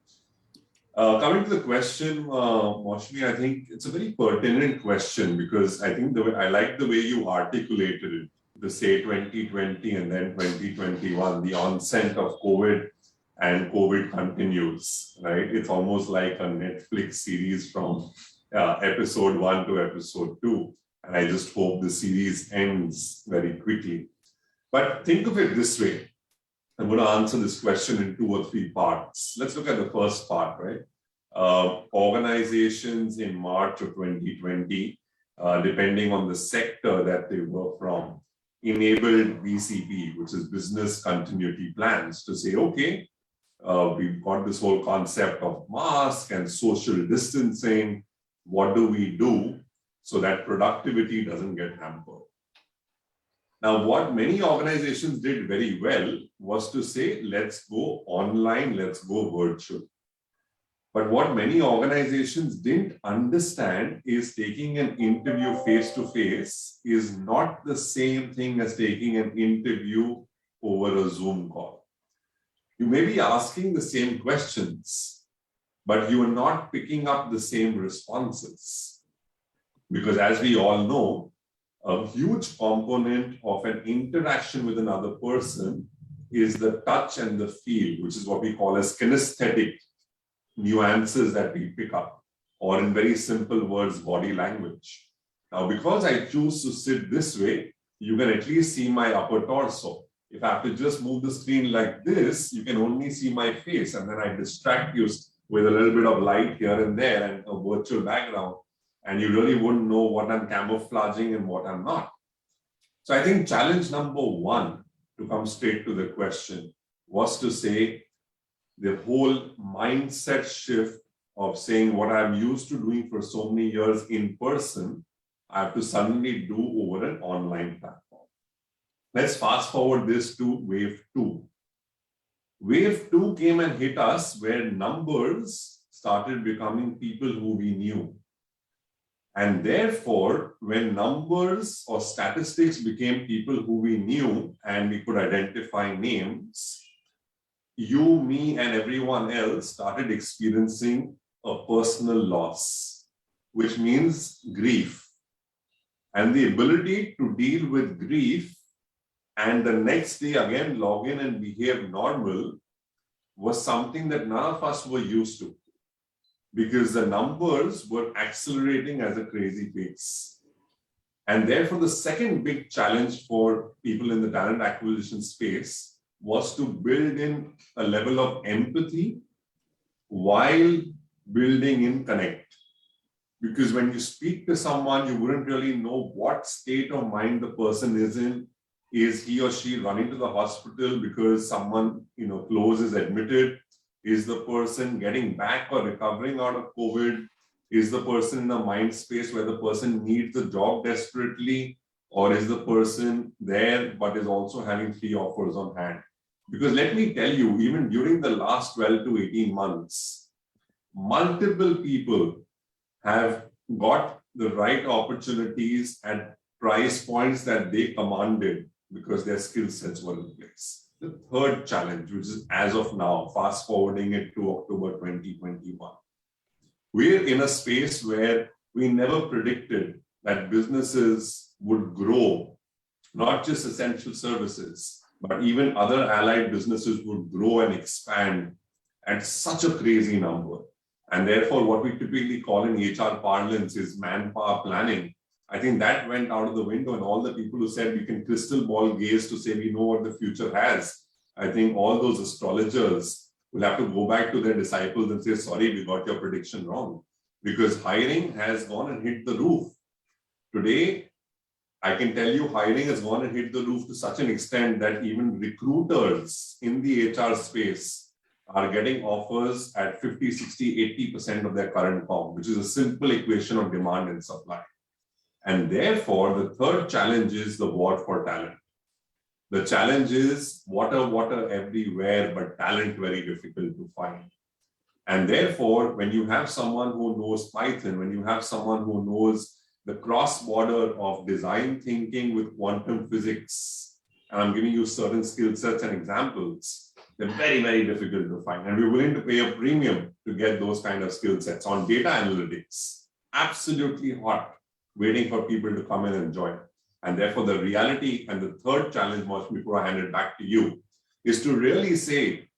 Coming to the question, Moshmi, I think it's a very pertinent question because I think I like the way you articulated it. To say 2020 and then 2021, the onset of COVID and COVID continues, right? It's almost like a Netflix series from episode 1 to episode 2. And I just hope the series ends very quickly. But think of it this way. I'm going to answer this question in 2 or 3 parts. Let's look at the first part, right? Organizations in March of 2020, depending on the sector that they were from, enabled BCP, which is business continuity plans, to say, okay, we've got this whole concept of mask and social distancing. What do we do so that productivity doesn't get hampered? Now, what many organizations did very well was to say, let's go online, let's go virtual. But what many organizations didn't understand is taking an interview face-to-face is not the same thing as taking an interview over a Zoom call. You may be asking the same questions, but you are not picking up the same responses. Because as we all know, a huge component of an interaction with another person is the touch and the feel, which is what we call as kinesthetic nuances that we pick up. or in very simple words, body language. Now, because I choose to sit this way, you can at least see my upper torso. If I have to just move the screen like this, you can only see my face, and then I distract you with a little bit of light here and there and a virtual background, and you really wouldn't know what I'm camouflaging and what I'm not. So I think challenge number one, to come straight to the question, was to say the whole mindset shift of saying what I'm used to doing for so many years in person, I have to suddenly do over an online platform. Let's fast forward this to wave two. Wave two came and hit us where numbers started becoming people who we knew. And therefore, when numbers or statistics became people who we knew and we could identify names, you, me, and everyone else started experiencing a personal loss, which means grief. And the ability to deal with grief and the next day again log in and behave normal was something that none of us were used to, because the numbers were accelerating at a crazy pace. And therefore, the second big challenge for people in the talent acquisition space was to build in a level of empathy while building in connect. Because when you speak to someone, you wouldn't really know what state of mind the person is in. Is he or she running to the hospital because someone, close is admitted? Is the person getting back or recovering out of COVID? Is the person in a mind space where the person needs a job desperately? Or is the person there but is also having 3 offers on hand? Because let me tell you, even during the last 12 to 18 months, multiple people have got the right opportunities at price points that they commanded because their skill sets were in place. The third challenge, which is as of now, fast forwarding it to October 2021. We're in a space where we never predicted that businesses would grow, not just essential services, but even other allied businesses would grow and expand at such a crazy number. And therefore, what we typically call in HR parlance is manpower planning. I think that went out of the window, and all the people who said we can crystal ball gaze to say we know what the future has, I think all those astrologers will have to go back to their disciples and say, sorry, we got your prediction wrong, because hiring has gone and hit the roof. Today, I can tell you hiring has gone and hit the roof to such an extent that even recruiters in the HR space are getting offers at 50, 60, 80% of their current comp, which is a simple equation of demand and supply. And therefore, the third challenge is the war for talent. The challenge is water everywhere, but talent very difficult to find. And therefore, when you have someone who knows Python, when you have someone who knows the cross-border of design thinking with quantum physics, and I'm giving you certain skill sets and examples, they're very, very difficult to find. And we're willing to pay a premium to get those kind of skill sets. On data analytics, absolutely hot, waiting for people to come in and join. And therefore, the reality and the third challenge, much before I hand it back to you, is to really say,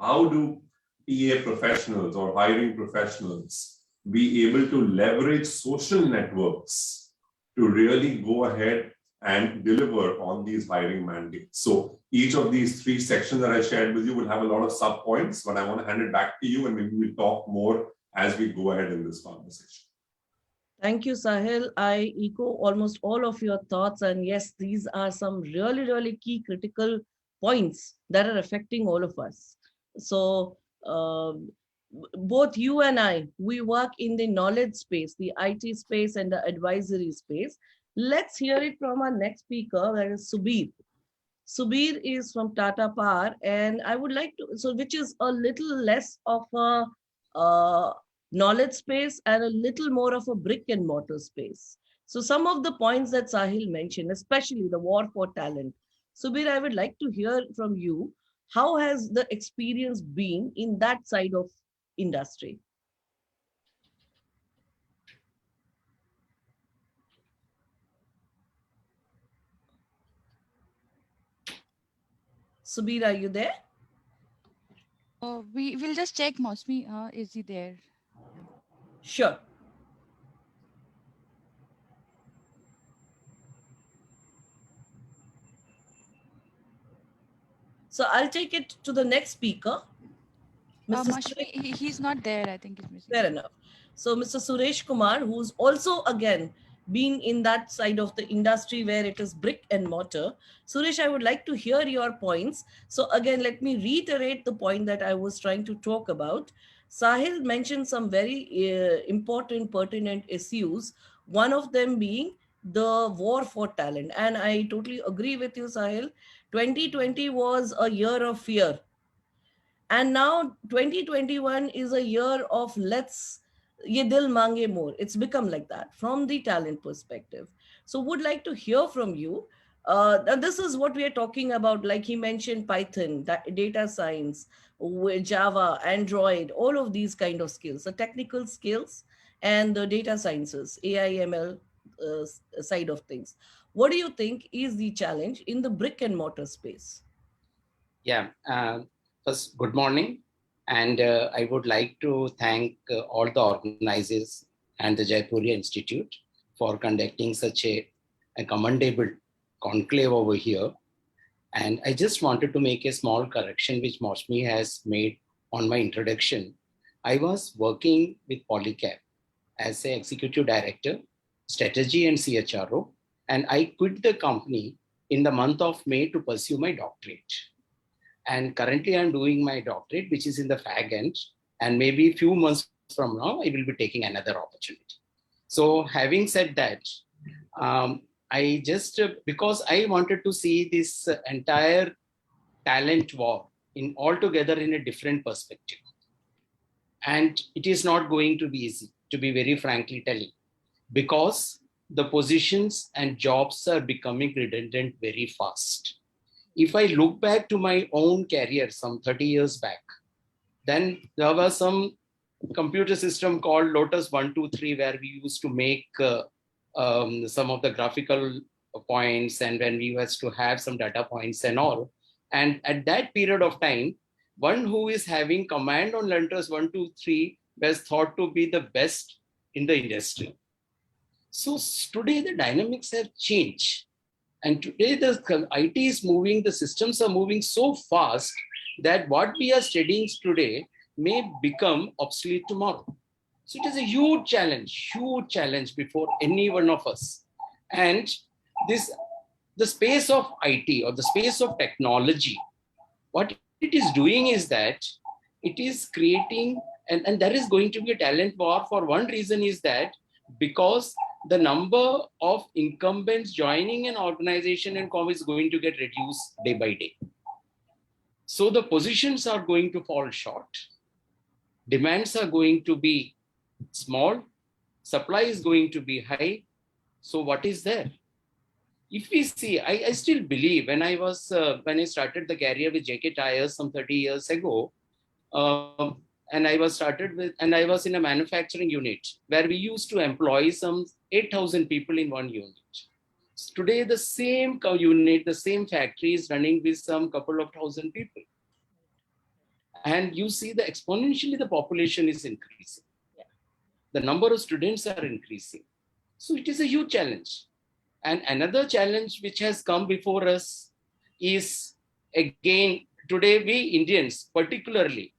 how do PA professionals or hiring professionals be able to leverage social networks to really go ahead and deliver on these hiring mandates? So each of these 3 sections that I shared with you will have a lot of sub points, but I want to hand it back to you, and maybe we'll talk more as we go ahead in this conversation. Thank you, Sahil. I echo almost all of your thoughts. And yes, these are some really, really key critical points that are affecting all of us. So both you and I, we work in the knowledge space, the IT space and the advisory space. Let's hear it from our next speaker, that is Subir. Subir is from Tata Power, and I would like to, so which is a little less of a knowledge space and a little more of a brick and mortar space. So some of the points that Sahil mentioned, especially the war for talent. Subir, I would like to hear from you, how has the experience been in that side of industry? Subir, are you there? We will just check, Mosmi. Is he there? Sure. So I'll take it to the next speaker. Mr. Mashmi, he's not there. I think he's missing. Fair enough. So Mr. Suresh Kumar, who's also again been in that side of the industry where it is brick and mortar. Suresh, I would like to hear your points. So again, let me reiterate the point that I was trying to talk about. Sahil mentioned some very important, pertinent issues. One of them being the war for talent. And I totally agree with you, Sahil. 2020 was a year of fear. And now 2021 is a year of let's ye dil mange more. It's become like that from the talent perspective. So would like to hear from you. And this is what we are talking about. Like he mentioned, Python, data science, Java, Android, all of these kind of skills, the technical skills and the data sciences, AI, ML side of things. What do you think is the challenge in the brick and mortar space? Yeah. First, good morning. And I would like to thank all the organizers and the Jaipuria Institute for conducting such a commendable conclave over here. And I just wanted to make a small correction which Mashmi has made on my introduction. I was working with Polycab as an executive director, strategy and CHRO, and I quit the company in the month of May to pursue my doctorate. And currently I'm doing my doctorate, which is in the fag end, and maybe a few months from now, I will be taking another opportunity. So having said that, I just, because I wanted to see this entire talent war altogether in a different perspective. And it is not going to be easy, to be very frankly telling, because the positions and jobs are becoming redundant very fast. If I look back to my own career some 30 years back, then there was some computer system called Lotus 123 where we used to make some of the graphical points, and when we used to have some data points and all. And at that period of time, one who is having command on Lotus 123 was thought to be the best in the industry. So today the dynamics have changed. And today the IT is moving, the systems are moving so fast that what we are studying today may become obsolete tomorrow. So it is a huge challenge before any one of us. And the space of IT or the space of technology, what it is doing is that it is creating, and there is going to be a talent war for one reason is that because the number of incumbents joining an organization and com is going to get reduced day by day. So the positions are going to fall short. Demands are going to be small. Supply is going to be high. So what is there? If we see, I still believe when I started the career with JK Tires some 30 years ago, and I was in a manufacturing unit where we used to employ some 8,000 people in one unit. Today, the same unit, the same factory is running with some couple of thousand people. And you see the exponentially the population is increasing. The number of students are increasing. So it is a huge challenge. And another challenge which has come before us is, again, today we Indians particularly,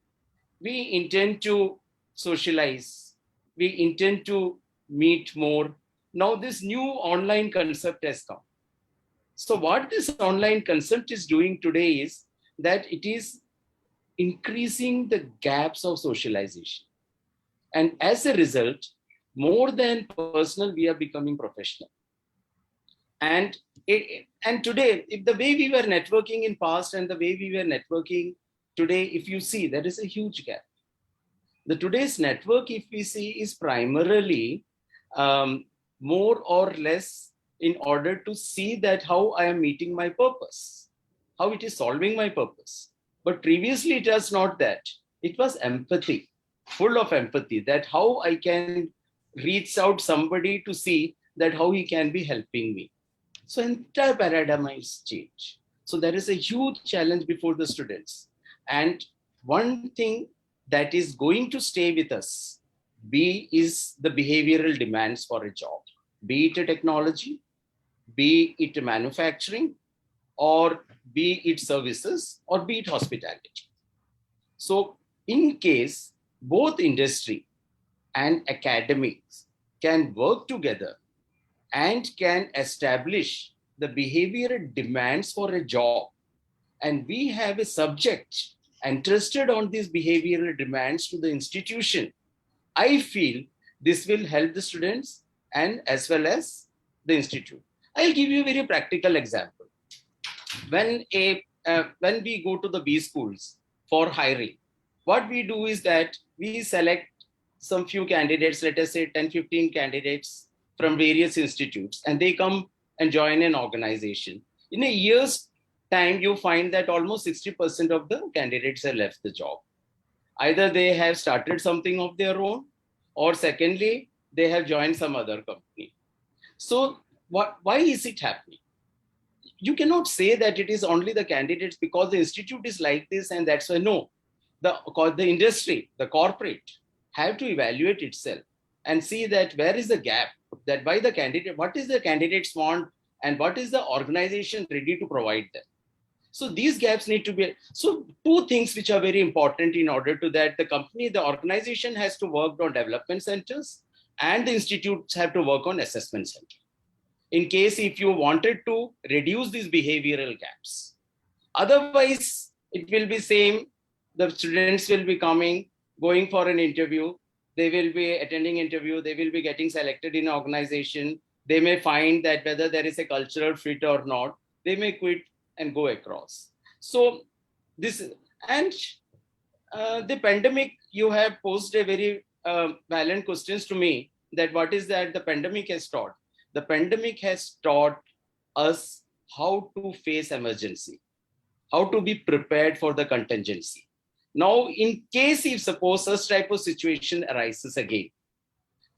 we intend to socialize, we intend to meet more. Now this new online concept has come. So what this online concept is doing today is that it is increasing the gaps of socialization. And as a result, more than personal, we are becoming professional. And today, if the way we were networking in past and the way we were networking today, if you see, there is a huge gap. The today's network, if we see, is primarily more or less in order to see that how I am meeting my purpose, how it is solving my purpose. But previously, it was not that. It was empathy, full of empathy, that how I can reach out somebody to see that how he can be helping me. So entire paradigm is changed. So there is a huge challenge before the students. And one thing that is going to stay with us B is the behavioral demands for a job, be it a technology, be it manufacturing, or be it services, or be it hospitality. So in case both industry and academics can work together and can establish the behavioral demands for a job, and we have a subject entrusted on these behavioral demands to the institution, I feel this will help the students and as well as the institute. I'll give you a very practical example. When we go to the B schools for hiring, what we do is that we select some few candidates, let us say 10, 15 candidates from various institutes, and they come and join an organization. In a year's time, you find that almost 60% of the candidates have left the job. Either they have started something of their own, or secondly, they have joined some other company. So why is it happening? You cannot say that it is only the candidates because the institute is like this and that's why. No, the industry, the corporate have to evaluate itself and see that where is the gap, that why the candidate, what is the candidates want and what is the organization ready to provide them. So these gaps need to be, so two things which are very important in order to that the company, the organization has to work on development centers and the institutes have to work on assessment centers. In case if you wanted to reduce these behavioral gaps. Otherwise, it will be same. The students will be coming, going for an interview. They will be attending interview. They will be getting selected in an organization. They may find that whether there is a cultural fit or not, they may quit and go across. So this, and the pandemic, you have posed a very valid questions to me that what is that the pandemic has taught. The pandemic has taught us how to face emergency, how to be prepared for the contingency. Now, in case if suppose such type of situation arises again,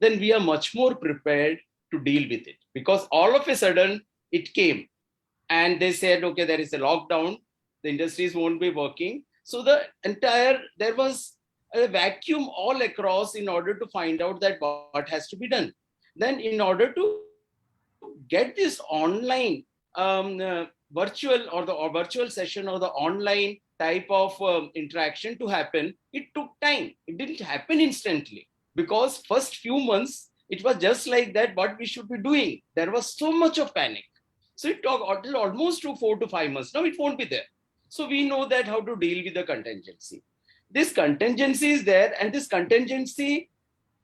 then we are much more prepared to deal with it, because all of a sudden it came and they said, okay, there is a lockdown, the industries won't be working. So there was a vacuum all across in order to find out that what has to be done. Then in order to get this online virtual or virtual session or the online type of interaction to happen, it took time. It didn't happen instantly because first few months, it was just like that, what we should be doing. There was so much of panic. So it took almost 4 to 5 months. Now it won't be there. So we know that how to deal with the contingency. This contingency is there and this contingency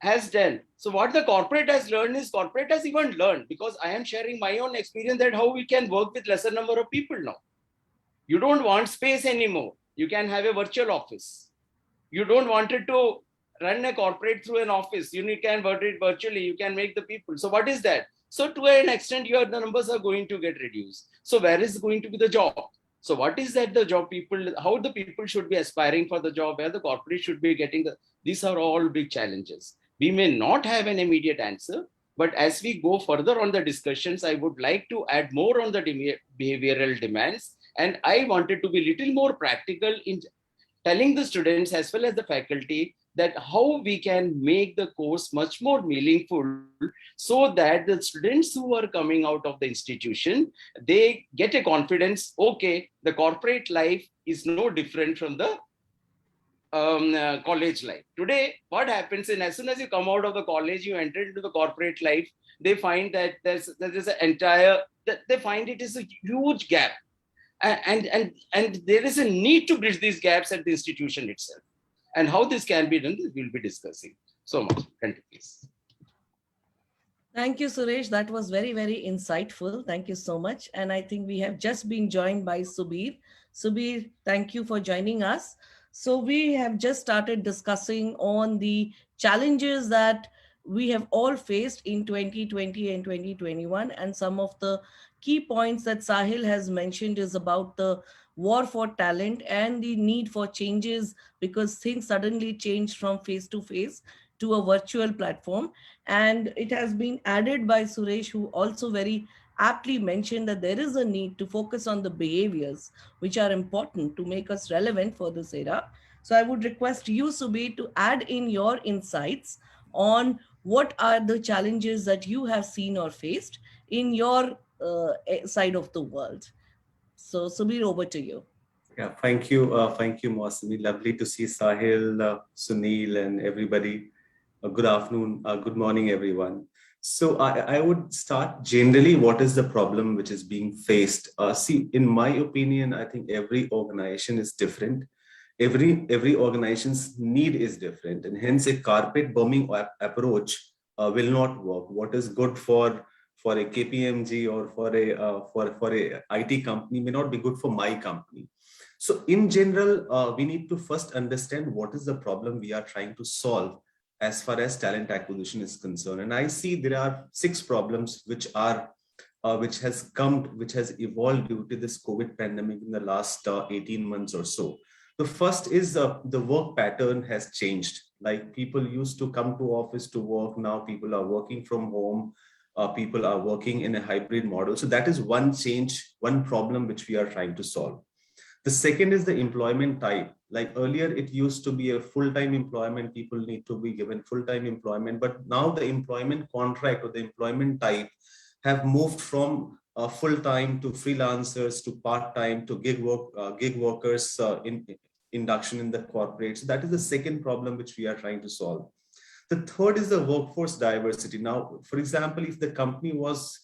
has done. So what the corporate has learned is corporate has even learned, because I am sharing my own experience that how we can work with lesser number of people now. You don't want space anymore. You can have a virtual office. You don't want it to run a corporate through an office. You can work it virtually. You can make the people. So what is that? So to an extent, the numbers are going to get reduced. So where is going to be the job? So what is that the job people, how the people should be aspiring for the job, where the corporate should be getting the, these are all big challenges. We may not have an immediate answer, but as we go further on the discussions, I would like to add more on the behavioral demands. And I wanted to be a little more practical in telling the students as well as the faculty that how we can make the course much more meaningful so that the students who are coming out of the institution, they get a confidence, okay, the corporate life is no different from the college life. Today, what happens is as soon as you come out of the college, you enter into the corporate life, they find that there's an entire, they find it is a huge gap. And there is a need to bridge these gaps at the institution itself. And how this can be done, we'll be discussing. So much. Continue, please. Thank you, Suresh. That was very, very insightful. Thank you so much. And I think we have just been joined by Subir. Subir, thank you for joining us. So we have just started discussing on the challenges that we have all faced in 2020 and 2021. And some of the key points that Sahil has mentioned is about the war for talent and the need for changes because things suddenly changed from face to face to a virtual platform. And it has been added by Suresh, who also very aptly mentioned that there is a need to focus on the behaviors which are important to make us relevant for this era. So I would request you, Subir, to add in your insights on what are the challenges that you have seen or faced in your side of the world. So, Subir, over to you. Yeah, thank you, Mosmi. Lovely to see Sahil, Sunil, and everybody. Good afternoon, good morning, everyone. So I would start generally. What is the problem which is being faced? See, in my opinion, I think every organization is different. Every organization's need is different, and hence a carpet bombing approach will not work. What is good for a KPMG or for a IT company may not be good for my company. So in general, we need to first understand what is the problem we are trying to solve as far as talent acquisition is concerned. And I see there are 6 problems which has evolved due to this COVID pandemic in the last 18 months or so. The first is the work pattern has changed. Like people used to come to office to work. Now people are working from home. People are working in a hybrid model. So that is one change, one problem which we are trying to solve. The second is the employment type. Like earlier, it used to be a full-time employment. People need to be given full-time employment, but now the employment contract or the employment type have moved from full-time to freelancers to part-time to gig workers in induction in the corporate. So that is the second problem which we are trying to solve. The third is the workforce diversity. Now, for example, if the company was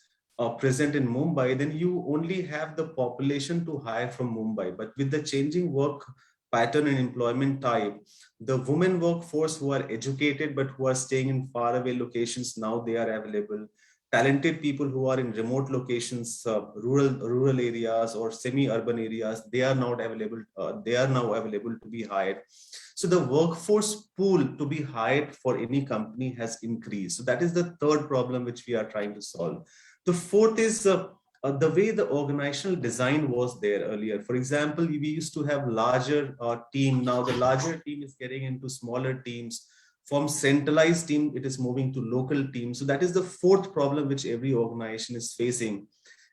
present in Mumbai, then you only have the population to hire from Mumbai. But with the changing work pattern and employment type, the women workforce who are educated but who are staying in faraway locations, now they are available. Talented people who are in remote locations, rural areas or semi-urban areas, they are now available. They are now available to be hired. So the workforce pool to be hired for any company has increased. So that is the third problem which we are trying to solve. The fourth is the way the organizational design was there earlier. For example, we used to have larger team. Now the larger team is getting into smaller teams. From centralized team, it is moving to local teams. So that is the fourth problem which every organization is facing.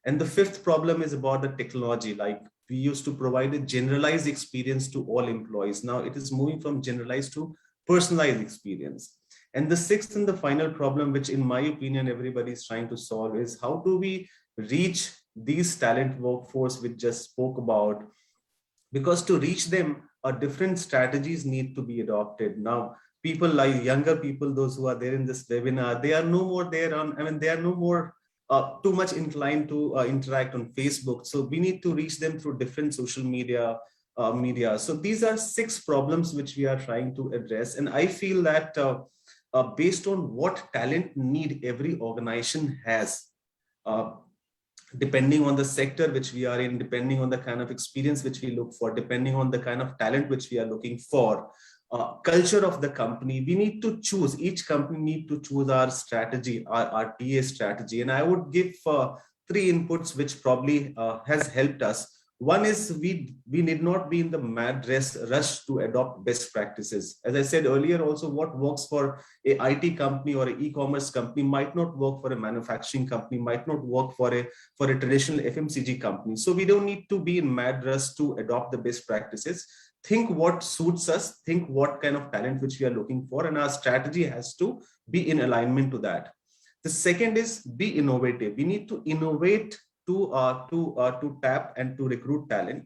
And the fifth problem is about the technology. Like we used to provide a generalized experience to all employees. Now it is moving from generalized to personalized experience. And the sixth and the final problem, which in my opinion, everybody is trying to solve, is how do we reach these talent workforce which just spoke about? Because to reach them, different strategies need to be adopted. Now, people like younger people, those who are there in this webinar, they are no more there on, they are no more too much inclined to interact on Facebook. So we need to reach them through different social media. So these are 6 problems which we are trying to address. And I feel that based on what talent need every organization has, depending on the sector which we are in, depending on the kind of experience which we look for, depending on the kind of talent which we are looking for, culture of the company, we need to choose, each company need to choose our strategy, our TA strategy. And I would give 3 inputs which probably has helped us. One is we need not be in the mad rush to adopt best practices. As I said earlier, also what works for a IT company or an e-commerce company might not work for a manufacturing company, might not work for a traditional FMCG company. So we don't need to be in mad rush to adopt the best practices. Think what suits us, think what kind of talent which we are looking for, and our strategy has to be in alignment to that. The second is be innovative. We need to innovate to tap and to recruit talent.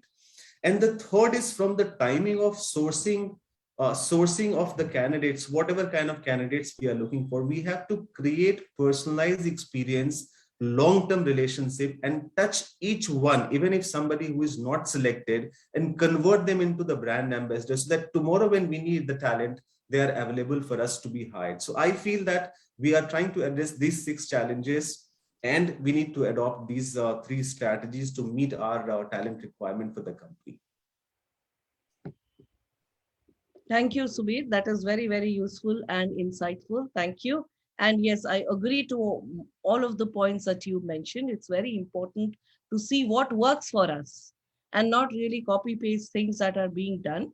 And the third is from the timing of sourcing of the candidates, whatever kind of candidates we are looking for, we have to create personalized experience, long-term relationship, and touch each one, even if somebody who is not selected, and convert them into the brand ambassador, so that tomorrow when we need the talent, they are available for us to be hired. So I feel that we are trying to address these 6 challenges, and we need to adopt these 3 strategies to meet our talent requirement for the company. Thank you, Subir. That is very, very useful and insightful. Thank you. And yes, I agree to all of the points that you mentioned. It's very important to see what works for us and not really copy paste things that are being done.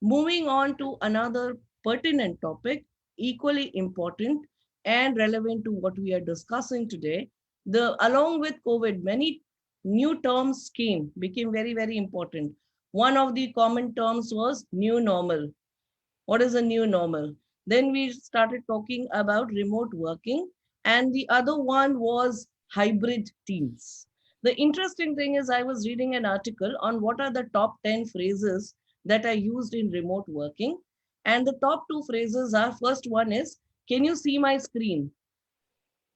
Moving on to another pertinent topic, equally important and relevant to what we are discussing today. Along with COVID, many new terms became very, very important. One of the common terms was new normal. What is a new normal? Then we started talking about remote working. And the other one was hybrid teams. The interesting thing is I was reading an article on what are the top 10 phrases that are used in remote working. And the top two phrases are, first one is, can you see my screen?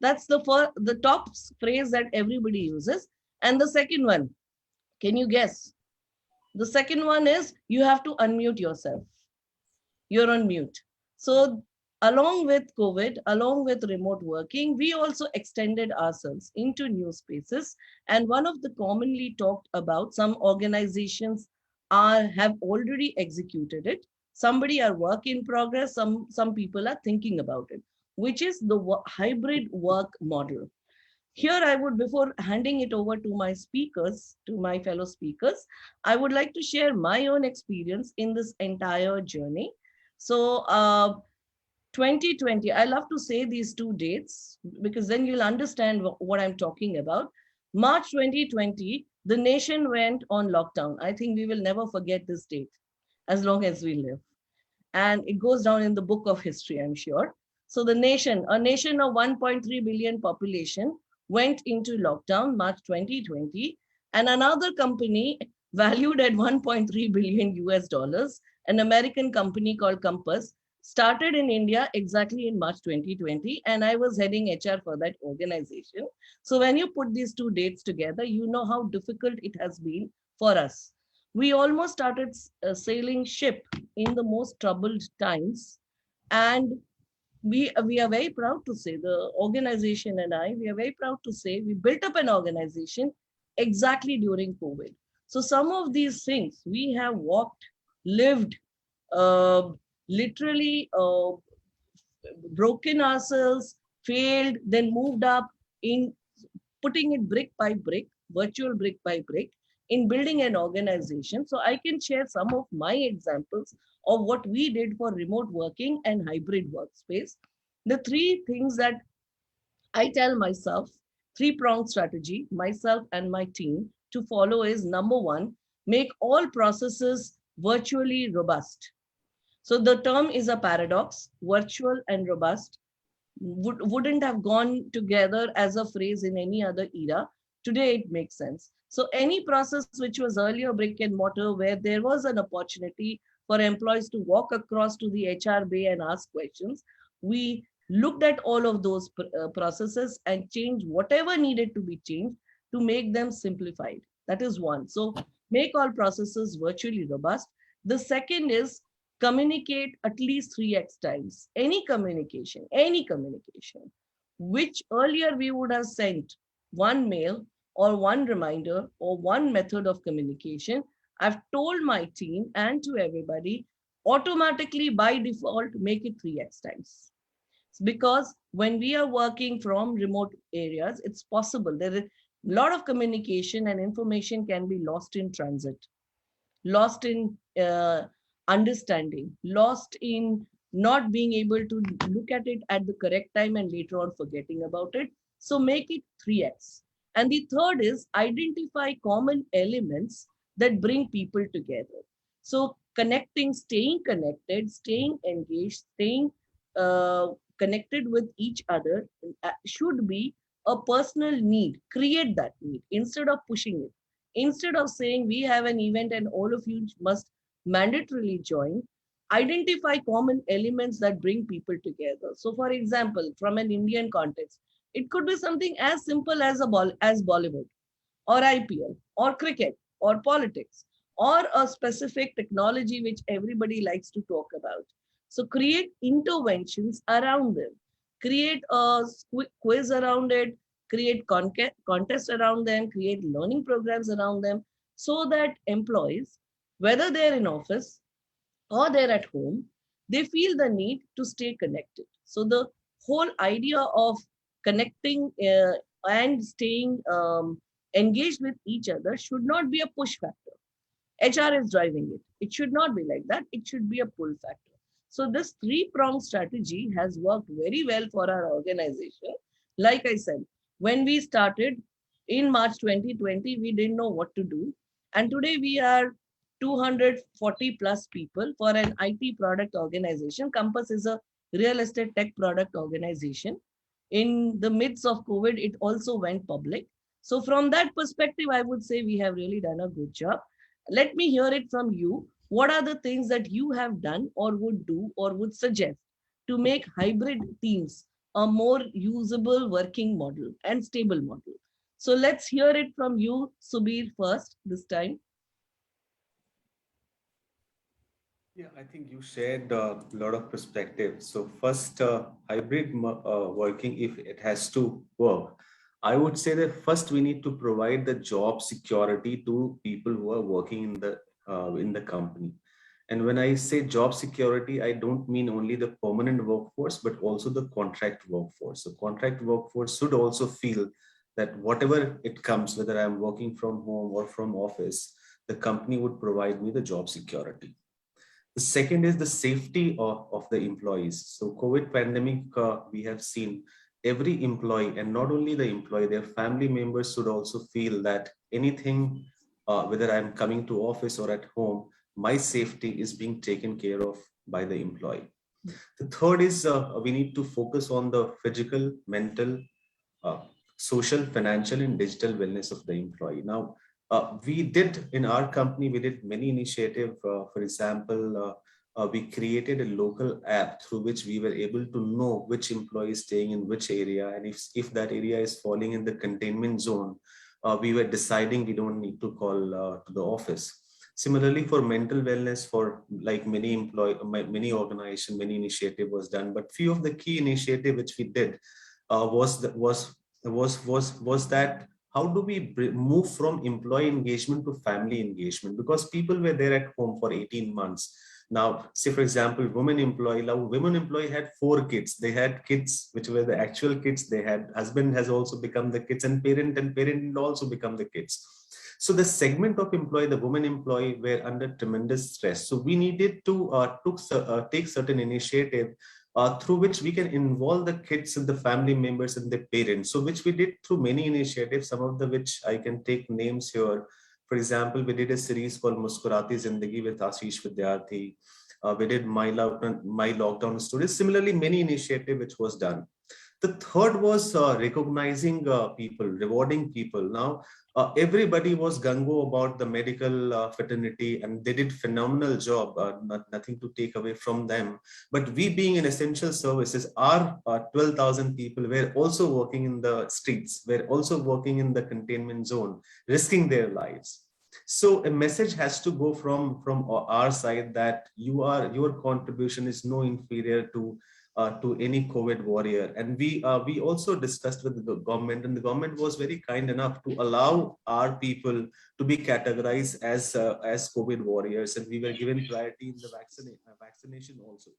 That's the top phrase that everybody uses. And the second one, can you guess? The second one is, you have to unmute yourself. You're on mute. So along with COVID, along with remote working, we also extended ourselves into new spaces. And one of the commonly talked about, some organizations have already executed it. Somebody are work in progress. Some people are thinking about it, which is the hybrid work model. Here I would, before handing it over to my speakers, to my fellow speakers, I would like to share my own experience in this entire journey. So 2020, I love to say these two dates because then you'll understand what I'm talking about. March 2020, the nation went on lockdown. I think we will never forget this date as long as we live. And it goes down in the book of history, I'm sure. So a nation of 1.3 billion population went into lockdown March 2020. And another company valued at 1.3 billion US dollars, an American company called Compass, started in India exactly in March 2020. And I was heading HR for that organization. So when you put these two dates together, you know how difficult it has been for us. We almost started sailing ship in the most troubled times. And we are very proud to say, the organization and I, we are very proud to say we built up an organization exactly during COVID. So some of these things we have walked, lived, literally broken ourselves, failed, then moved up in putting it brick by brick, virtual brick by brick, in building an organization. So I can share some of my examples of what we did for remote working and hybrid workspace. The three things that I tell myself, three-pronged strategy, myself and my team to follow is, number one, make all processes virtually robust. So the term is a paradox, virtual and robust. Wouldn't have gone together as a phrase in any other era. Today it makes sense. So any process which was earlier brick and mortar, where there was an opportunity for employees to walk across to the HR bay and ask questions, we looked at all of those processes and changed whatever needed to be changed to make them simplified. That is one. So make all processes virtually robust. The second is communicate at least 3x times. Any communication, which earlier we would have sent one mail or one reminder or one method of communication. I've told my team and to everybody, automatically by default, make it 3x times. Because when we are working from remote areas, it's possible there is a lot of communication and information can be lost in transit, lost in understanding, lost in not being able to look at it at the correct time and later on forgetting about it. So make it 3x. And the third is identify common elements that bring people together. So connecting, staying connected, staying engaged, staying connected with each other should be a personal need. Create that need instead of pushing it. Instead of saying we have an event and all of you must mandatorily join, identify common elements that bring people together. So for example, from an Indian context, it could be something as simple as Bollywood or IPL or cricket or politics or a specific technology which everybody likes to talk about. So create interventions around them, create a quiz around it, create contests around them, create learning programs around them, so that employees, whether they're in office or they're at home, they feel the need to stay connected. So the whole idea of connecting and staying engaged with each other should not be a push factor. HR is driving it. It should not be like that. It should be a pull factor. So this three-pronged strategy has worked very well for our organization. Like I said, when we started in March 2020, we didn't know what to do. And today we are 240 plus people for an IT product organization. Compass is a real estate tech product organization. In the midst of COVID, it also went public. So from that perspective, I would say we have really done a good job. Let me hear it from you. What are the things that you have done or would do or would suggest to make hybrid teams a more usable working model and stable model? So let's hear it from you, Subir, first this time. Yeah, I think you shared a lot of perspective. So first, hybrid working, if it has to work, I would say that first we need to provide the job security to people who are working in the company. And when I say job security, I don't mean only the permanent workforce, but also the contract workforce. So contract workforce should also feel that whatever it comes, whether I'm working from home or from office, the company would provide me the job security. The second is the safety of the employees. So COVID pandemic, we have seen every employee, and not only the employee, their family members should also feel that anything, whether I'm coming to office or at home, my safety is being taken care of by the employee. The third is we need to focus on the physical, mental, social, financial, and digital wellness of the employee. Now, we did in our company, we did many initiatives. For example, we created a local app through which we were able to know which employee is staying in which area, and if that area is falling in the containment zone, we were deciding we don't need to call to the office. Similarly, for mental wellness, for like many organization, many initiative was done, but few of the key initiative which we did was that how do we move from employee engagement to family engagement? Because people were there at home for 18 months. Now, say for example, women employee had 4 kids. They had kids, which were the actual kids. They had husband has also become the kids, and parent also become the kids. So the segment of employee, the women employee, were under tremendous stress. So we needed to take certain initiative through which we can involve the kids and the family members and the parents. So which we did through many initiatives, some of the which I can take names here. For example, we did a series called Muskurati Zindagi with Ashish Vidyarthi. We did My Lockdown Stories. Similarly, many initiatives which was done. The third was recognizing people, rewarding people. Now, everybody was gung-ho about the medical fraternity, and they did phenomenal job, nothing to take away from them. But we being in essential services, our 12,000 people were also working in the streets, were also working in the containment zone, risking their lives. So a message has to go from our side that your contribution is no inferior to any COVID warrior. And we also discussed with the government, and the government was very kind enough to allow our people to be categorized as COVID warriors, and we were given priority in the vaccination also.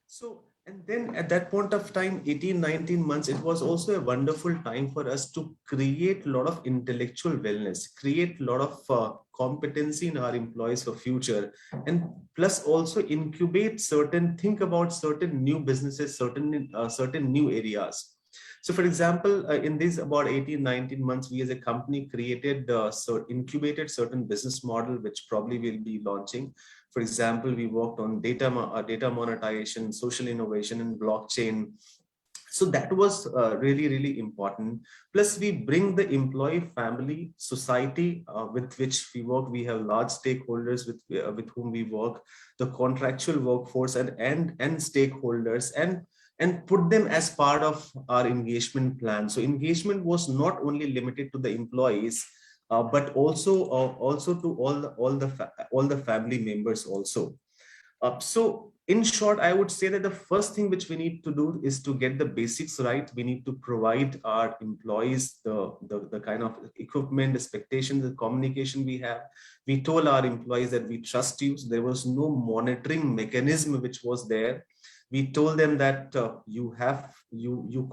So, and then at that point of time, 18, 19 months, it was also a wonderful time for us to create a lot of intellectual wellness, create a lot of competency in our employees for future, and plus also think about certain new businesses, certain new areas. So for example, in these about 18, 19 months, we as a company incubated certain business model, which probably will be launching. For example, we worked on data monetization, social innovation, and blockchain. So that was really, really important. Plus, we bring the employee, family, society with which we work. We have large stakeholders with whom we work, the contractual workforce and stakeholders, and put them as part of our engagement plan. So engagement was not only limited to the employees, but also to all the family members also. So in short, I would say that the first thing which we need to do is to get the basics right. We need to provide our employees the kind of equipment, expectations, the communication we have. We told our employees that we trust you. So there was no monitoring mechanism which was there. We told them that you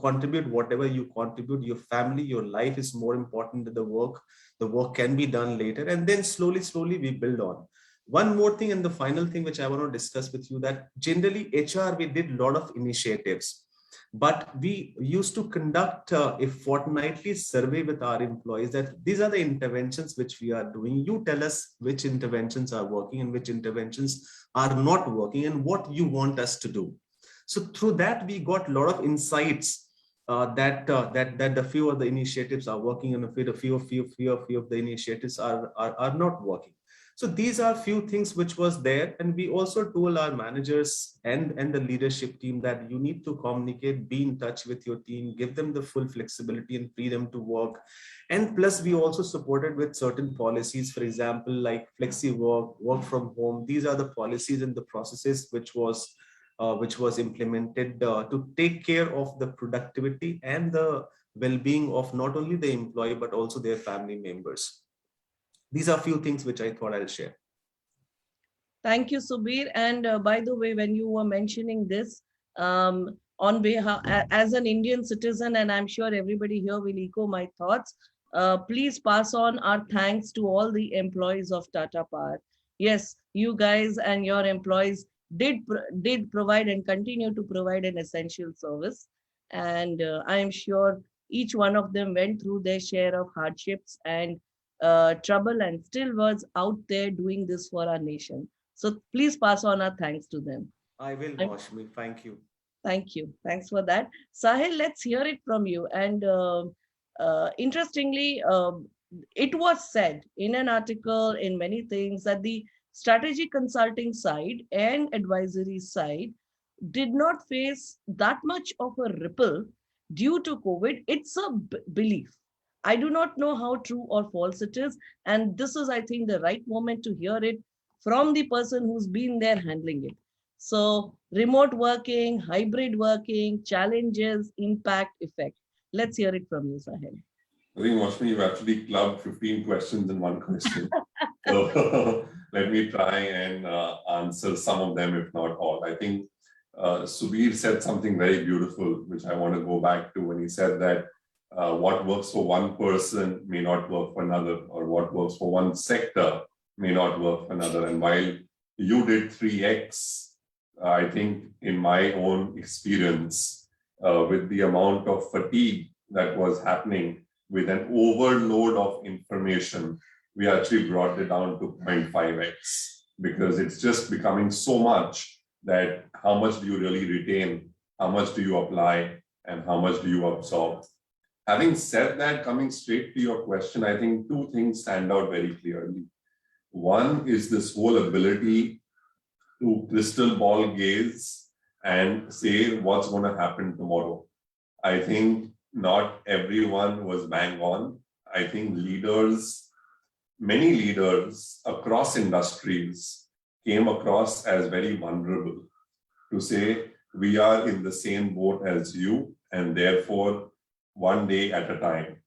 contribute whatever you contribute. Your family, your life is more important than the work. The work can be done later, and then slowly we build on. One more thing, and the final thing which I want to discuss with you, that generally HR, we did a lot of initiatives, but we used to conduct a fortnightly survey with our employees that these are the interventions which we are doing. You tell us which interventions are working and which interventions are not working and what you want us to do. So through that, we got a lot of insights that the few of the initiatives are working and a few of the initiatives are not working. So these are few things which was there, and we also told our managers and the leadership team that you need to communicate, be in touch with your team, give them the full flexibility and freedom to work. And plus, we also supported with certain policies, for example, like flexi work, work from home. These are the policies and the processes which was implemented to take care of the productivity and the well-being of not only the employee but also their family members. These are few things which I thought I'll share. Thank you, Subir. And by the way, when you were mentioning this, on behalf, as an Indian citizen, and I'm sure everybody here will echo my thoughts, please pass on our thanks to all the employees of Tata Power. Yes, you guys and your employees did provide and continue to provide an essential service. And I am sure each one of them went through their share of hardships and trouble and still was out there doing this for our nation. So please pass on our thanks to them. I will, Maushmi. Thank you. Thank you. Thanks for that. Sahil, let's hear it from you. And interestingly, it was said in an article, in many things, that the strategy consulting side and advisory side did not face that much of a ripple due to COVID. It's a belief. I do not know how true or false it is. And this is, I think, the right moment to hear it from the person who's been there handling it. So remote working, hybrid working, challenges, impact, effect. Let's hear it from you, Sahil. I think, Maushmi, you've actually clubbed 15 questions in one question. So let me try and answer some of them, if not all. I think Subir said something very beautiful, which I want to go back to when he said that what works for one person may not work for another, or what works for one sector may not work for another. And while you did 3x, I think in my own experience, with the amount of fatigue that was happening with an overload of information, we actually brought it down to 0.5x, because it's just becoming so much that how much do you really retain, how much do you apply, and how much do you absorb. Having said that, coming straight to your question, I think two things stand out very clearly. One is this whole ability to crystal ball gaze and say what's going to happen tomorrow. I think not everyone was bang on. I think leaders, many leaders across industries came across as very vulnerable to say, we are in the same boat as you, and therefore one day at a time.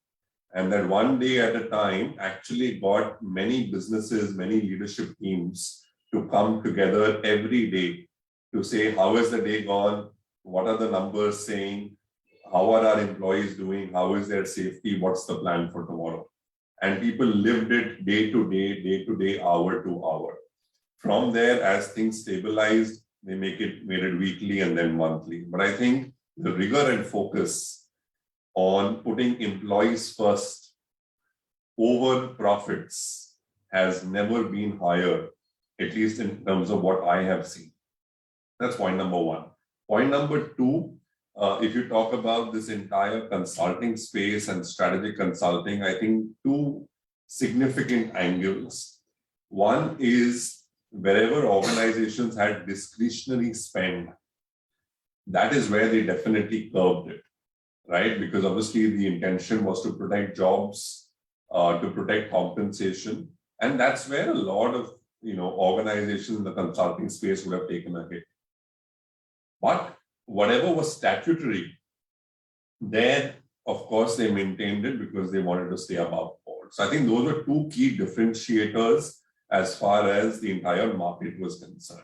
And that one day at a time actually got many businesses, many leadership teams to come together every day to say, how is the day gone? What are the numbers saying? How are our employees doing? How is their safety? What's the plan for tomorrow? And people lived it day to day, hour to hour. From there, as things stabilized, they made it weekly and then monthly. But I think the rigor and focus on putting employees first over profits has never been higher, at least in terms of what I have seen. That's point number one. Point number two, if you talk about this entire consulting space and strategic consulting, I think two significant angles. One is wherever organizations had discretionary spend, that is where they definitely curbed it, right? Because obviously the intention was to protect jobs, to protect compensation. And that's where a lot of organizations in the consulting space would have taken a hit. But whatever was statutory, there, of course, they maintained it because they wanted to stay above board. So I think those were two key differentiators as far as the entire market was concerned.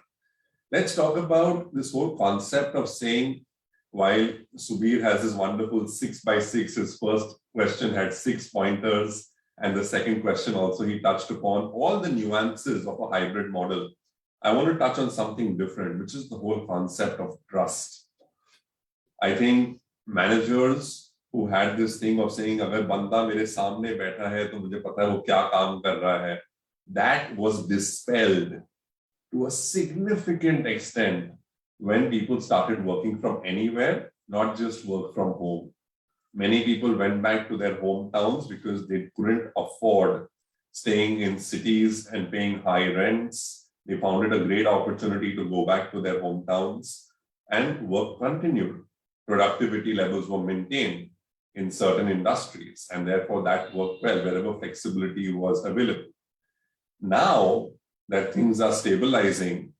Let's talk about this whole concept of saying, while Subir has this wonderful 6x6, his first question had 6 pointers, and the second question also he touched upon all the nuances of a hybrid model. I want to touch on something different, which is the whole concept of trust. I think managers who had this thing of saying, "Agar banda mere samne baitha hai, to mujhe pata hai wo kya kaam kar raha hai," that was dispelled to a significant extent when people started working from anywhere, not just work from home. Many people went back to their hometowns because they couldn't afford staying in cities and paying high rents. They found it a great opportunity to go back to their hometowns, and work continued. Productivity levels were maintained in certain industries, and therefore that worked well wherever flexibility was available. Now that things are stabilizing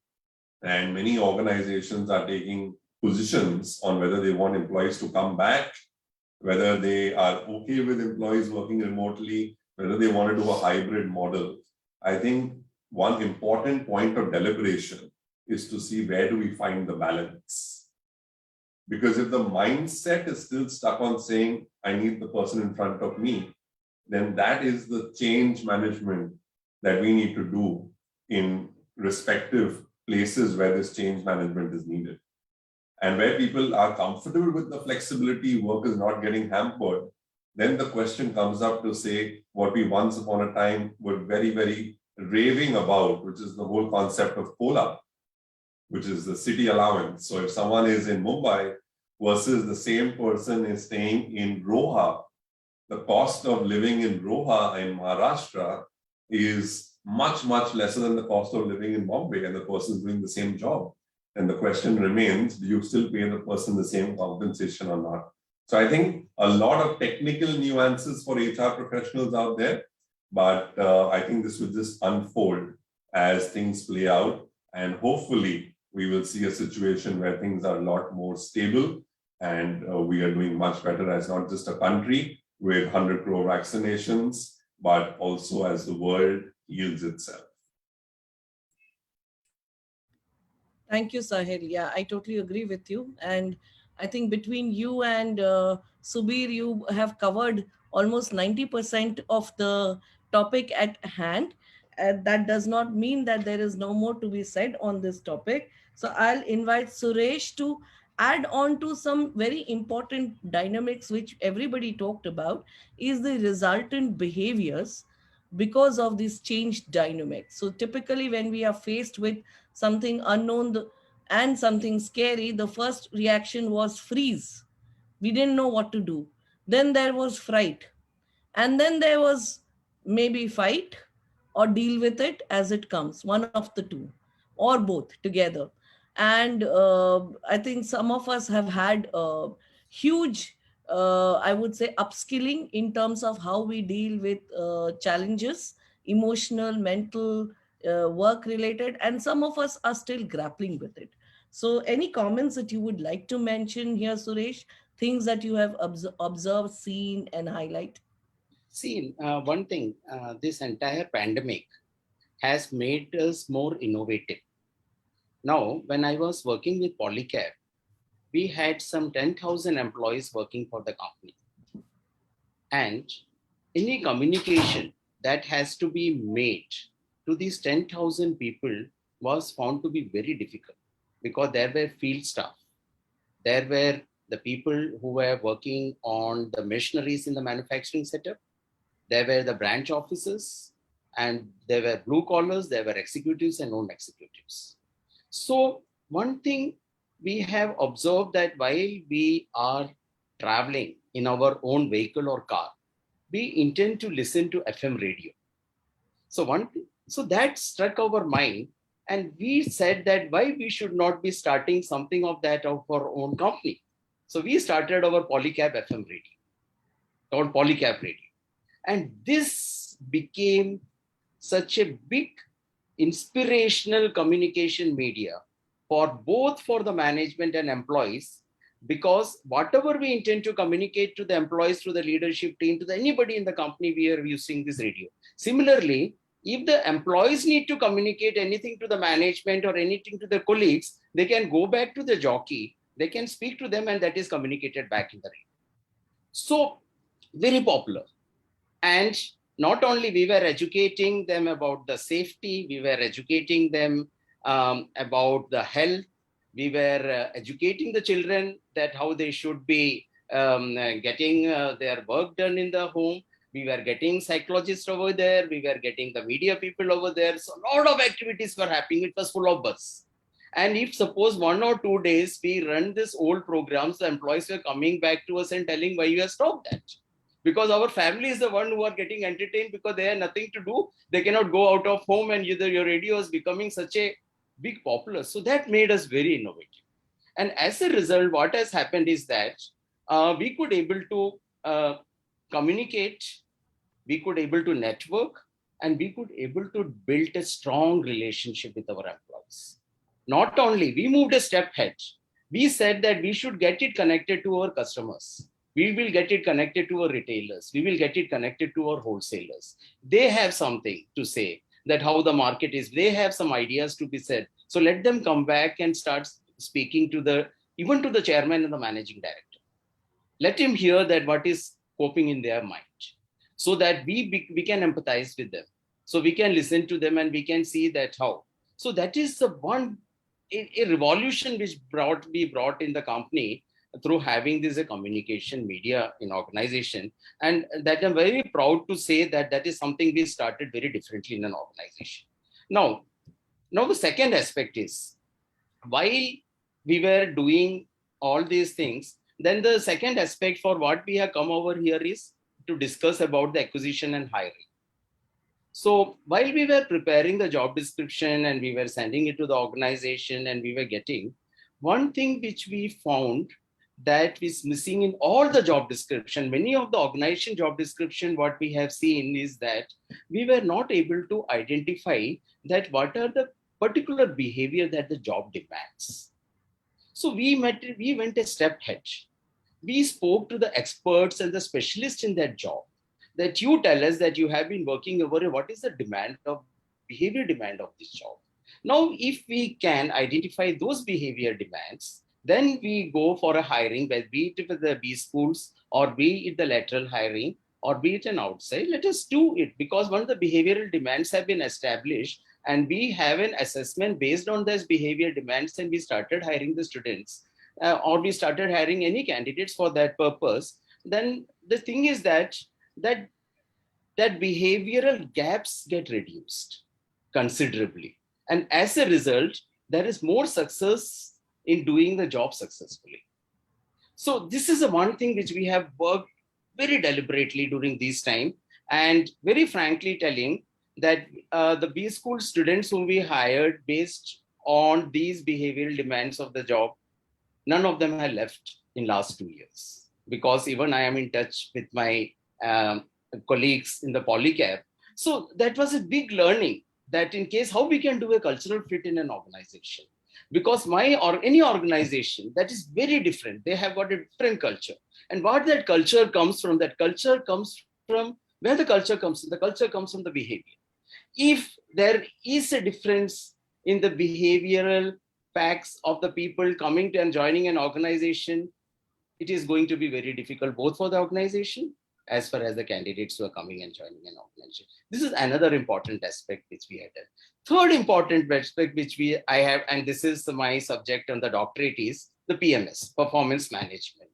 and many organizations are taking positions on whether they want employees to come back, whether they are okay with employees working remotely, whether they want to do a hybrid model, I think one important point of deliberation is to see where do we find the balance. Because if the mindset is still stuck on saying, I need the person in front of me, then that is the change management that we need to do in respective places where this change management is needed. And where people are comfortable with the flexibility, work is not getting hampered, then the question comes up to say what we once upon a time were very, very raving about, which is the whole concept of COLA, which is the city allowance. So if someone is in Mumbai versus the same person is staying in Roha, the cost of living in Roha in Maharashtra is much, much lesser than the cost of living in Bombay, and the person is doing the same job. And the question remains, do you still pay the person the same compensation or not? So I think a lot of technical nuances for HR professionals out there, but I think this will just unfold as things play out. And hopefully we will see a situation where things are a lot more stable, and we are doing much better as not just a country with 100 crore vaccinations, but also as the world heals itself. Thank you, Sahil. Yeah, I totally agree with you. And I think between you and Subir, you have covered almost 90% of the topic at hand. And that does not mean that there is no more to be said on this topic. So I'll invite Suresh to add on to some very important dynamics which everybody talked about, is the resultant behaviors because of this changed dynamic. So typically when we are faced with something unknown and something scary, the first reaction was freeze. We didn't know what to do. Then there was fright. And then there was maybe fight or deal with it as it comes, one of the two, or both together. And I think some of us have had huge, I would say, upskilling in terms of how we deal with challenges, emotional, mental, work related, and some of us are still grappling with it. So, any comments that you would like to mention here, Suresh? Things that you have observed, seen, and highlight? See, one thing, this entire pandemic has made us more innovative. Now, when I was working with Polycab, we had some 10,000 employees working for the company. And any communication that has to be made to these 10,000 people was found to be very difficult, because there were field staff. There were the people who were working on the machineries in the manufacturing setup. There were the branch officers, and there were blue collars, there were executives and non-executives. So one thing we have observed, that while we are traveling in our own vehicle or car, we intend to listen to FM radio. So that struck our mind, and we said that why we should not be starting something of that of our own company. So we started our Polycab FM radio, called Polycab radio. And this became such a big inspirational communication media for both for the management and employees, because whatever we intend to communicate to the employees, to the leadership team, to anybody in the company, we are using this radio. Similarly, if the employees need to communicate anything to the management or anything to their colleagues, they can go back to the jockey, they can speak to them, and that is communicated back in the radio. So very popular. And not only we were educating them about the safety, we were educating them about the health, we were educating the children that how they should be getting their work done in the home. We were getting psychologists over there, we were getting the media people over there. So a lot of activities were happening. It was full of buzz. And if suppose 1 or 2 days we run this old programs, the employees were coming back to us and telling why you have stopped that. Because our family is the one who are getting entertained because they have nothing to do. They cannot go out of home and your radio is becoming such a big popular. So that made us very innovative. And as a result, what has happened is that we could able to communicate, we could able to network, and we could able to build a strong relationship with our employees. Not only, we moved a step ahead. We said that we should get it connected to our customers. We will get it connected to our retailers. We will get it connected to our wholesalers. They have something to say that how the market is. They have some ideas to be said. So let them come back and start speaking to even to the chairman and the managing director. Let him hear that what is coping in their mind, so that we can empathize with them. So we can listen to them and we can see that how. So that is the one, a revolution which we brought in the company through having this a communication media in organization. And that I'm very proud to say that that is something we started very differently in an organization. Now the second aspect is, while we were doing all these things, then the second aspect for what we have come over here is to discuss about the acquisition and hiring. So while we were preparing the job description and we were sending it to the organization and we were getting, one thing which we found that is missing in all the job description, many of the organization job description, what we have seen is that we were not able to identify that what are the particular behavior that the job demands. So we went a step ahead. We spoke to the experts and the specialists in that job, that you tell us that you have been working over what is the behavior demand of this job. Now, if we can identify those behavior demands, then we go for a hiring, be it with the B schools or be it the lateral hiring or be it an outside. Let us do it, because one of the behavioral demands have been established and we have an assessment based on those behavior demands, and we started hiring the students or we started hiring any candidates for that purpose. Then the thing is that behavioral gaps get reduced considerably. And as a result, there is more success in doing the job successfully. So this is the one thing which we have worked very deliberately during this time, and very frankly telling that the B school students whom we hired based on these behavioral demands of the job, none of them have left in last 2 years, because even I am in touch with my colleagues in the Polycab. So that was a big learning, that in case how we can do a cultural fit in an organization. Because any organization that is very different, they have got a different culture. And what that culture comes from, where the culture comes from? The culture comes from the behavior. If there is a difference in the behavioral facts of the people coming to and joining an organization, it is going to be very difficult both for the organization as far as the candidates who are coming and joining an organization. This is another important aspect which we had done. Third important aspect which I have, and this is my subject on the doctorate, is the PMS, performance management.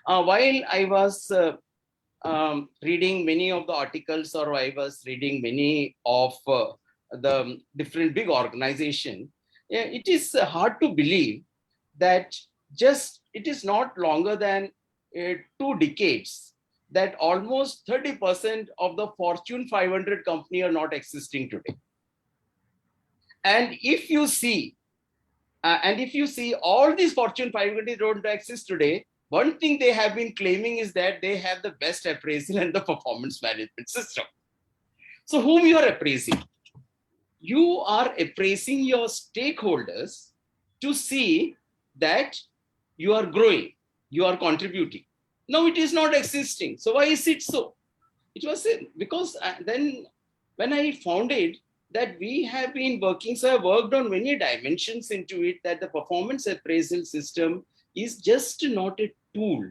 While I was reading many of the articles, or I was reading many of the different big organizations, it is hard to believe that it is not longer than 2 decades that almost 30% of the Fortune 500 company are not existing today. And if you see all these Fortune 500 don't exist today, one thing they have been claiming is that they have the best appraisal and the performance management system. So whom you are appraising? You are appraising your stakeholders to see that you are growing, you are contributing. Now it is not existing. So why is it so? It was because then when I found it, that we have been working, so I worked on many dimensions into it, that the performance appraisal system is just not a tool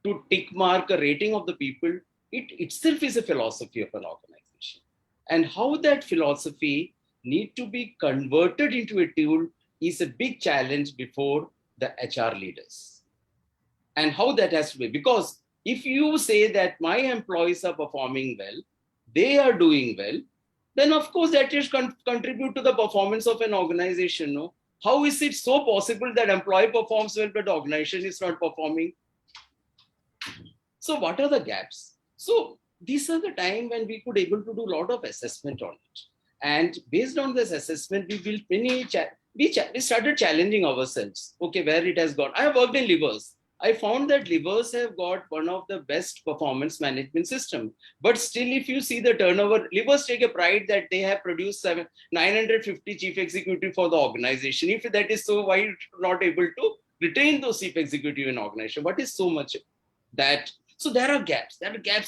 to tick mark a rating of the people. It itself is a philosophy of an organization. And how that philosophy need to be converted into a tool is a big challenge before the HR leaders. And how that has to be, because if you say that my employees are performing well, they are doing well, then of course that is contribute to the performance of an organization. No? How is it so possible that employee performs well, but the organization is not performing? So what are the gaps? So these are the time when we could able to do a lot of assessment on it. And based on this assessment, we built many, we started challenging ourselves. Okay, where it has gone. I have worked in Livers. I found that Livers have got one of the best performance management system. But still, if you see the turnover, Livers take a pride that they have produced 950 chief executive for the organization. If that is so, why not able to retain those chief executive in organization? What is so much that? So there are gaps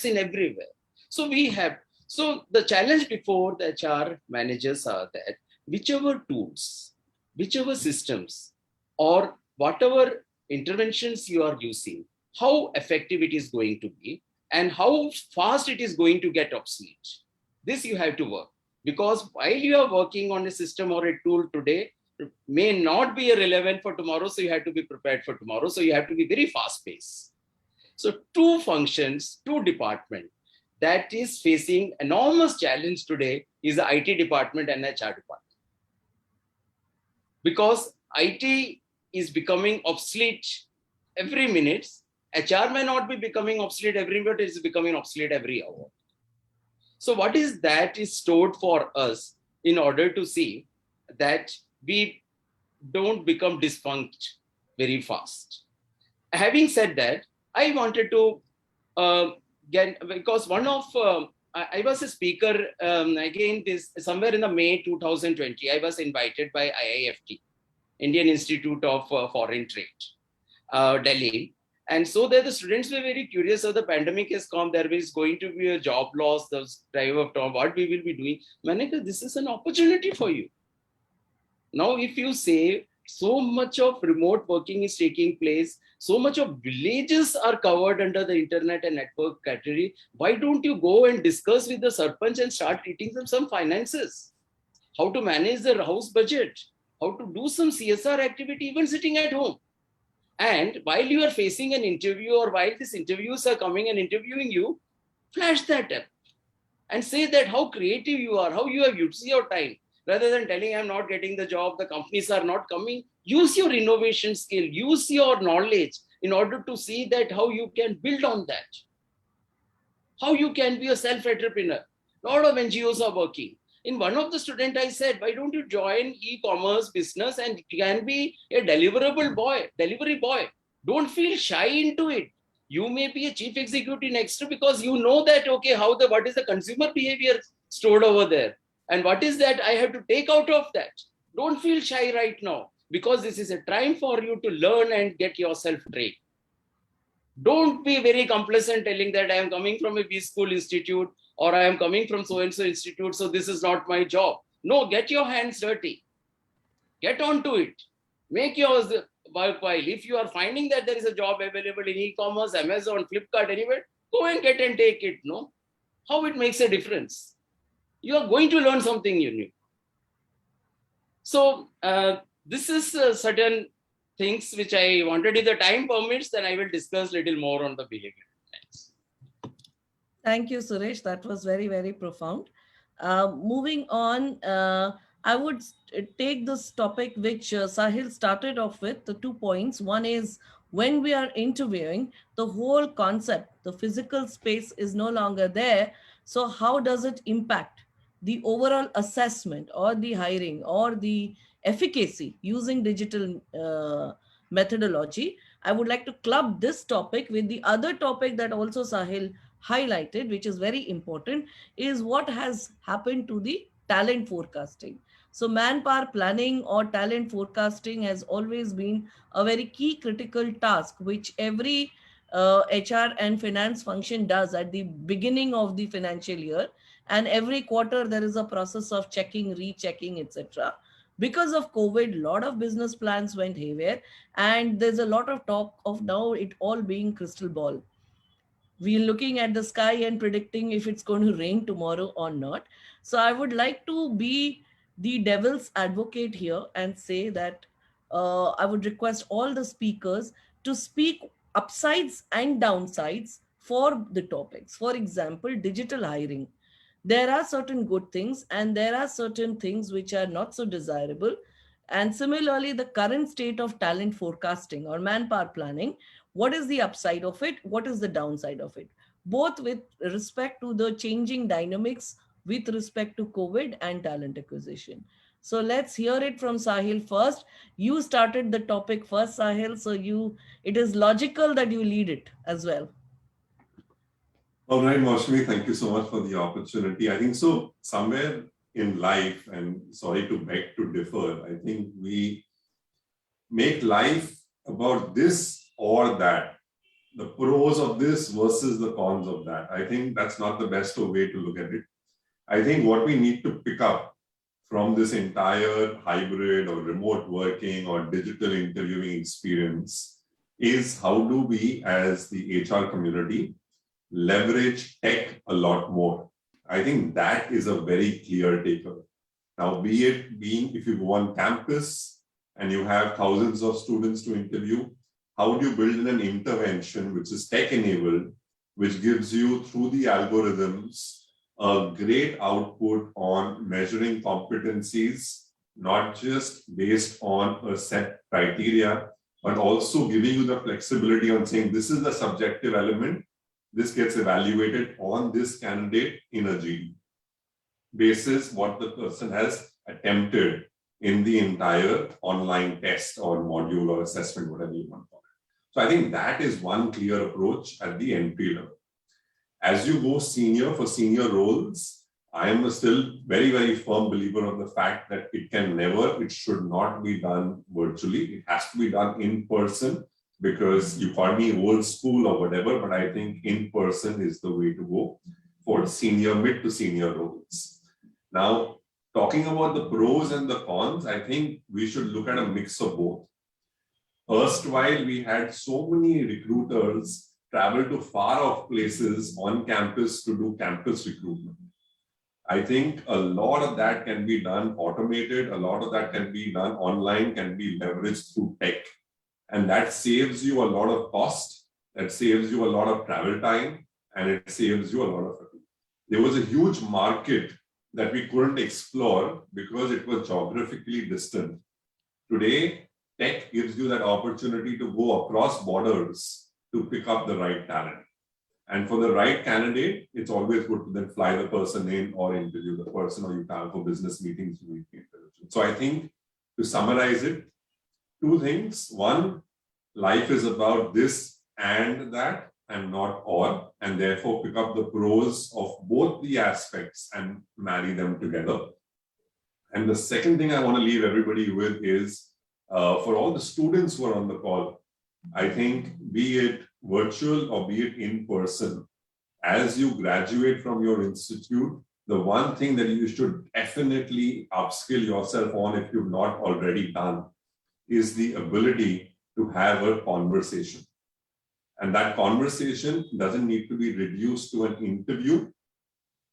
in everywhere. So we have, so the challenge before the HR managers are that whichever tools, whichever systems, or whatever interventions you are using, how effective it is going to be and how fast it is going to get obsolete. This you have to work, because while you are working on a system or a tool today, may not be relevant for tomorrow. So you have to be prepared for tomorrow. So you have to be very fast paced. So two functions, two departments that is facing enormous challenge today is the IT department and HR department. Because IT is becoming obsolete every minute. HR may not be becoming obsolete every minute, it's becoming obsolete every hour. So what is that is stored for us in order to see that we don't become defunct very fast. Having said that, I wanted to get, because one of, I was a speaker again, this somewhere in the May 2020, I was invited by IIFT, Indian Institute of Foreign Trade, Delhi. And so there the students were very curious. So the pandemic has come, there is going to be a job loss, the drive of time, what we will be doing. Manika, this is an opportunity for you. Now, if you say so much of remote working is taking place, so much of villages are covered under the internet and network category, why don't you go and discuss with the sarpanch and start teaching them some finances, how to manage their house budget, how to do some CSR activity even sitting at home. And while you are facing an interview or while these interviews are coming and interviewing you, flash that up and say that how creative you are, how you have used your time. Rather than telling I'm not getting the job, the companies are not coming, use your innovation skill, use your knowledge in order to see that how you can build on that. How you can be a self-entrepreneur. A lot of NGOs are working. In one of the students, I said, why don't you join e-commerce business and can be a delivery boy. Don't feel shy into it. You may be a chief executive next because you know that, okay, what is the consumer behavior stored over there? And what is that I have to take out of that? Don't feel shy right now, because this is a time for you to learn and get yourself trained. Don't be very complacent telling that I am coming from a B school institute or I am coming from so-and-so institute, so this is not my job. No, get your hands dirty. Get onto it. Make yours worthwhile. If you are finding that there is a job available in e-commerce, Amazon, Flipkart, anywhere, go and get and take it. No, how it makes a difference. You are going to learn something new. So this is certain things which I wanted. If the time permits, then I will discuss a little more on the behavior. Thanks. Thank you, Suresh. That was very, very profound. Moving on, I would take this topic which Sahil started off with, the 2 points. One is when we are interviewing, the whole concept, the physical space is no longer there. So how does it impact the overall assessment or the hiring or the efficacy using digital methodology? I would like to club this topic with the other topic that also Sahil highlighted, which is very important, is what has happened to the talent forecasting. So manpower planning or talent forecasting has always been a very key critical task, which every HR and finance function does at the beginning of the financial year. And every quarter there is a process of checking, rechecking, etc. Because of COVID, a lot of business plans went haywire, and there's a lot of talk of now it all being crystal ball. We're looking at the sky and predicting if it's going to rain tomorrow or not. So I would like to be the devil's advocate here and say that I would request all the speakers to speak upsides and downsides for the topics. For example, digital hiring. There are certain good things and there are certain things which are not so desirable. And similarly, the current state of talent forecasting or manpower planning, what is the upside of it? What is the downside of it? Both with respect to the changing dynamics with respect to COVID and talent acquisition. So let's hear it from Sahil first. You started the topic first, Sahil. So it is logical that you lead it as well. All right, Maushami, thank you so much for the opportunity. I think so somewhere in life, and sorry to beg to differ, I think we make life about this or that, the pros of this versus the cons of that. I think that's not the best way to look at it. I think what we need to pick up from this entire hybrid or remote working or digital interviewing experience is how do we as the HR community leverage tech a lot more. I think that is a very clear takeaway. Now, if you go on campus and you have thousands of students to interview, how do you build in an intervention which is tech enabled, which gives you through the algorithms a great output on measuring competencies, not just based on a set criteria, but also giving you the flexibility on saying this is the subjective element. This gets evaluated on this candidate in a GD basis what the person has attempted in the entire online test or module or assessment, whatever you want to call it. So I think that is one clear approach at the entry level. As you go senior for senior roles, I am still very, very firm believer of the fact that it should not be done virtually. It has to be done in person. Because you call me old school or whatever, but I think in person is the way to go for senior, mid to senior roles. Now, talking about the pros and the cons, I think we should look at a mix of both. Erstwhile, we had so many recruiters travel to far off places on campus to do campus recruitment. I think a lot of that can be done automated, a lot of that can be done online, can be leveraged through tech. And that saves you a lot of cost, that saves you a lot of travel time, and it saves you a lot of fatigue. There was a huge market that we couldn't explore because it was geographically distant. Today, tech gives you that opportunity to go across borders to pick up the right talent. And for the right candidate, it's always good to then fly the person in or interview the person, or you travel for business meetings. So I think to summarize it, two things. One, life is about this and that and not or, and therefore pick up the pros of both the aspects and marry them together. And the second thing I want to leave everybody with is for all the students who are on the call, I think be it virtual or be it in person, as you graduate from your institute, the one thing that you should definitely upskill yourself on, if you've not already done, is the ability to have a conversation. And that conversation doesn't need to be reduced to an interview,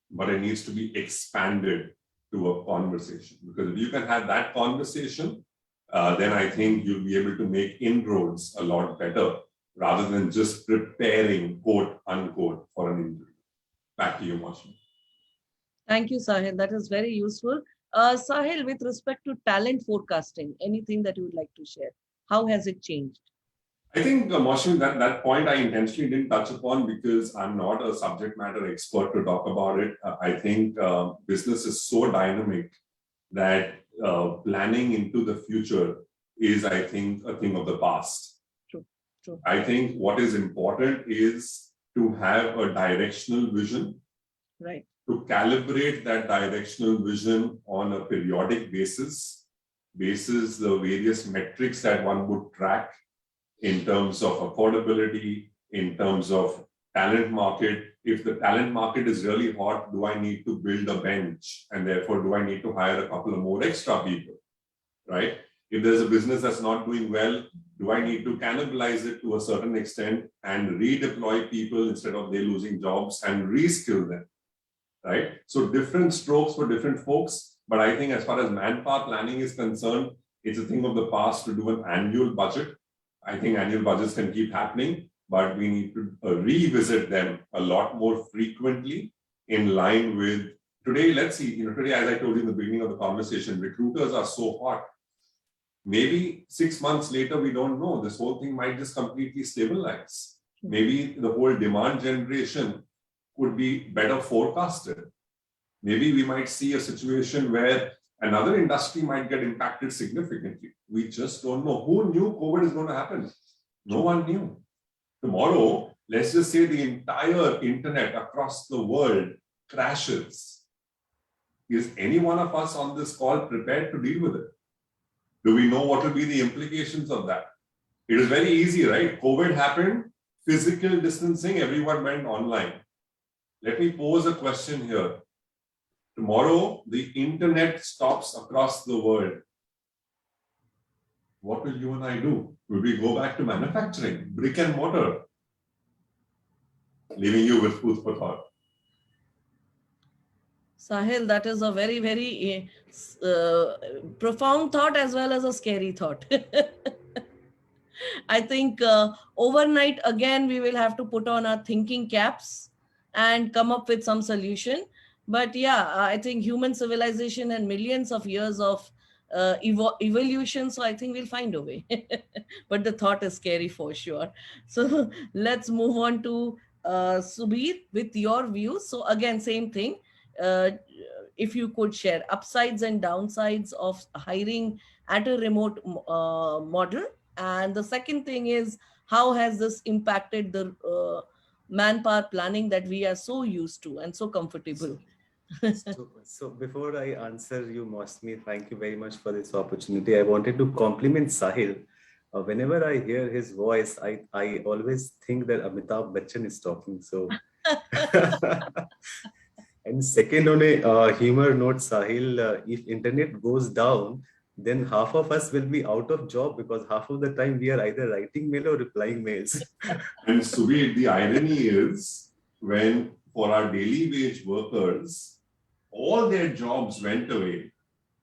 but it needs to be expanded to a conversation. Because if you can have that conversation, then I think you'll be able to make inroads a lot better rather than just preparing, quote, unquote, for an interview. Back to you, Maushami. Thank you, Sahil. That is very useful. Sahil, with respect to talent forecasting, anything that you would like to share? How has it changed? I think, Maushami, that point I intentionally didn't touch upon because I'm not a subject matter expert to talk about it. I think business is so dynamic that planning into the future is, I think, a thing of the past. True. I think what is important is to have a directional vision. Right. To calibrate that directional vision on a periodic basis the various metrics that one would track in terms of affordability, in terms of talent market. If the talent market is really hot, do I need to build a bench? And therefore, do I need to hire a couple of more extra people, right? If there's a business that's not doing well, do I need to cannibalize it to a certain extent and redeploy people instead of they losing jobs and reskill them? Right? So different strokes for different folks. But I think as far as manpower planning is concerned, it's a thing of the past to do an annual budget. I think annual budgets can keep happening, but we need to revisit them a lot more frequently in line with today. Let's see, today, as I told you in the beginning of the conversation, recruiters are so hot. Maybe 6 months later, we don't know. This whole thing might just completely stabilize. Maybe the whole demand generation could be better forecasted. Maybe we might see a situation where another industry might get impacted significantly. We just don't know. Who knew COVID is going to happen? No one knew. Tomorrow, let's just say the entire internet across the world crashes. Is any one of us on this call prepared to deal with it? Do we know what will be the implications of that? It is very easy, right? COVID happened, physical distancing, everyone went online. Let me pose a question here. Tomorrow, the internet stops across the world. What will you and I do? Will we go back to manufacturing, brick and mortar? Leaving you with food for thought. Sahil, that is a very, very profound thought as well as a scary thought. I think overnight, again, we will have to put on our thinking caps and come up with some solution. But yeah, I think human civilization and millions of years of evolution. So I think we'll find a way. But the thought is scary for sure. So let's move on to Subir with your views. So again, same thing. If you could share upsides and downsides of hiring at a remote model. And the second thing is, how has this impacted the manpower planning that we are so used to and so comfortable? So before I answer you, Mosmi, thank you very much for this opportunity. I wanted to compliment Sahil. Whenever I hear his voice, I always think that Amitabh Bachchan is talking. So, and second, on a humor note, Sahil, if internet goes down, then half of us will be out of job because half of the time we are either writing mail or replying mails. And Subir, the irony is when for our daily wage workers, all their jobs went away.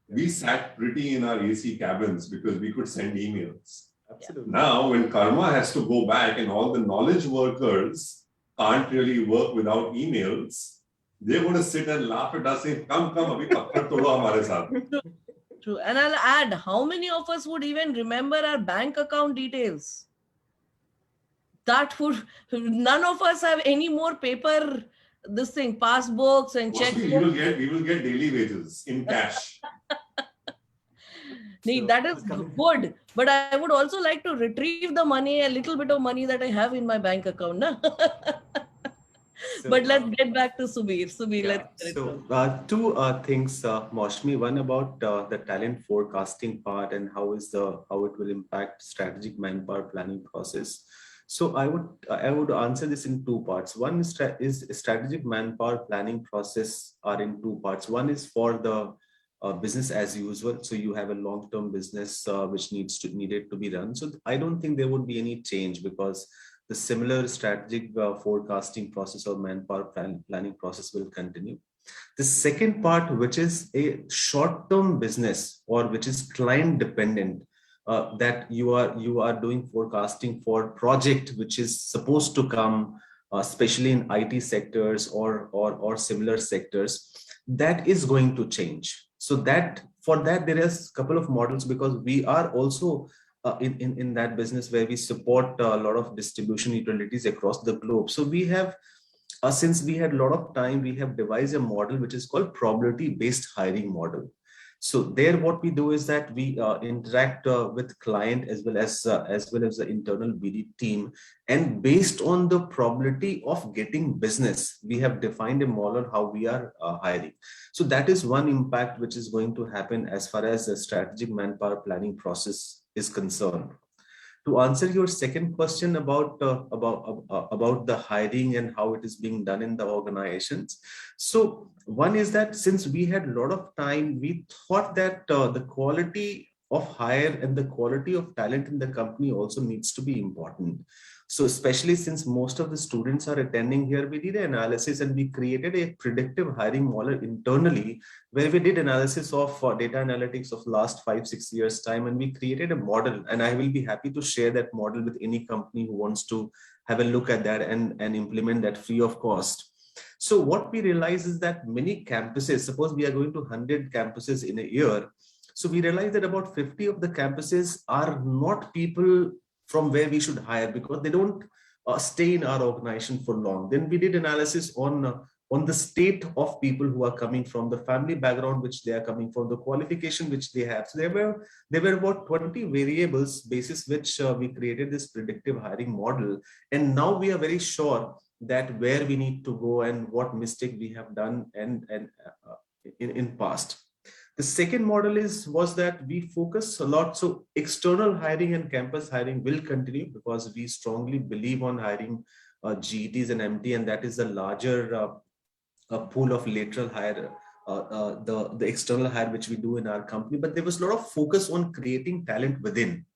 We sat pretty in our AC cabins because we could send emails. Absolutely. Now, when Karma has to go back and all the knowledge workers can't really work without emails, they're going to sit and laugh at us saying, come, abhi pathar todo hamare saath. True. And I'll add, how many of us would even remember our bank account details? That would, none of us have any more paper, this thing, passbooks and checkbooks. We will get daily wages in cash. That is good. But I would also like to retrieve the money, a little bit of money that I have in my bank account. But let's get back to Subir. Two things, Mosmi. One about the talent forecasting part and how it will impact strategic manpower planning process. So I would answer this in two parts. One is strategic manpower planning process are in two parts. One is for the business as usual. So you have a long-term business which needed to be run. So I don't think there would be any change because the similar strategic forecasting process or manpower planning process will continue. The second part, which is a short-term business or which is client dependent, that you are doing forecasting for project which is supposed to come, especially in IT sectors or similar sectors, that is going to change. So for that there is a couple of models because we are also in that business where we support a lot of distribution utilities across the globe. So we have, since we had a lot of time, we have devised a model which is called probability-based hiring model. So there, what we do is that we interact with client as well as the internal BD team, and based on the probability of getting business, we have defined a model how we are hiring. So that is one impact which is going to happen as far as the strategic manpower planning process is concerned. To answer your second question about the hiring and how it is being done in the organizations. So one is that since we had a lot of time, we thought that the quality of hire and the quality of talent in the company also needs to be important. So especially since most of the students are attending here, we did an analysis and we created a predictive hiring model internally where we did analysis of data analytics of last 5-6 years time, and we created a model, and I will be happy to share that model with any company who wants to have a look at that and implement that free of cost. So what we realize is that many campuses, suppose we are going to 100 campuses in a year, So we realized that about 50 of the campuses are not people from where we should hire because they don't stay in our organization for long. Then we did analysis on the state of people who are coming from, the family background which they are coming from, the qualification which they have. So there were about 20 variables basis which we created this predictive hiring model. And now we are very sure that where we need to go and what mistake we have done in past. The second model was that we focus a lot. So external hiring and campus hiring will continue because we strongly believe on hiring GETs and MT, and that is a larger pool of lateral hire, the external hire which we do in our company. But there was a lot of focus on creating talent within.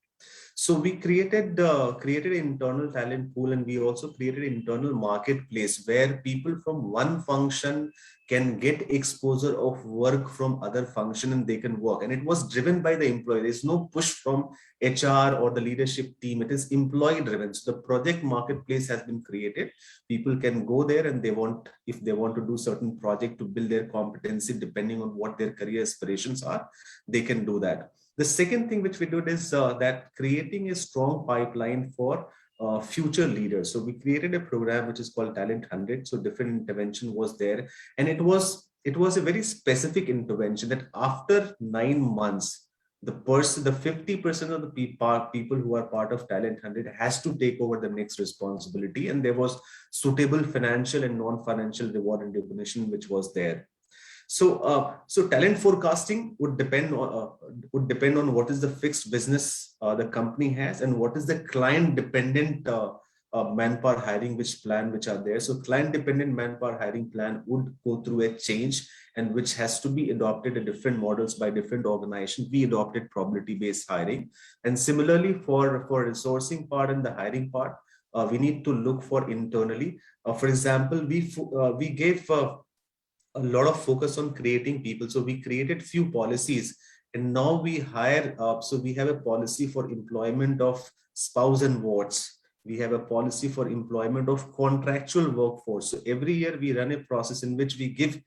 So we created an internal talent pool, and we also created an internal marketplace where people from one function can get exposure of work from other function and they can work. And it was driven by the employee. There's no push from HR or the leadership team. It is employee driven. So the project marketplace has been created. People can go there and if they want to do certain project to build their competency depending on what their career aspirations are, they can do that. The second thing which we did is that creating a strong pipeline for future leaders. So we created a program which is called Talent 100. So different intervention was there, and it was a very specific intervention that after 9 months, the 50% of the people who are part of Talent 100 has to take over the next responsibility, and there was suitable financial and non-financial reward and recognition which was there. So, talent forecasting would depend on what is the fixed business the company has and what is the client dependent manpower hiring which are there. So client dependent manpower hiring plan would go through a change, and which has to be adopted in different models by different organizations. We adopted probability based hiring, and similarly for resourcing part and the hiring part, we need to look for internally. For example, we gave a lot of focus on creating people. So we created few policies, and now we hire so we have a policy for employment of spouse and wards. We have a policy for employment of contractual workforce. So every year we run a process in which we give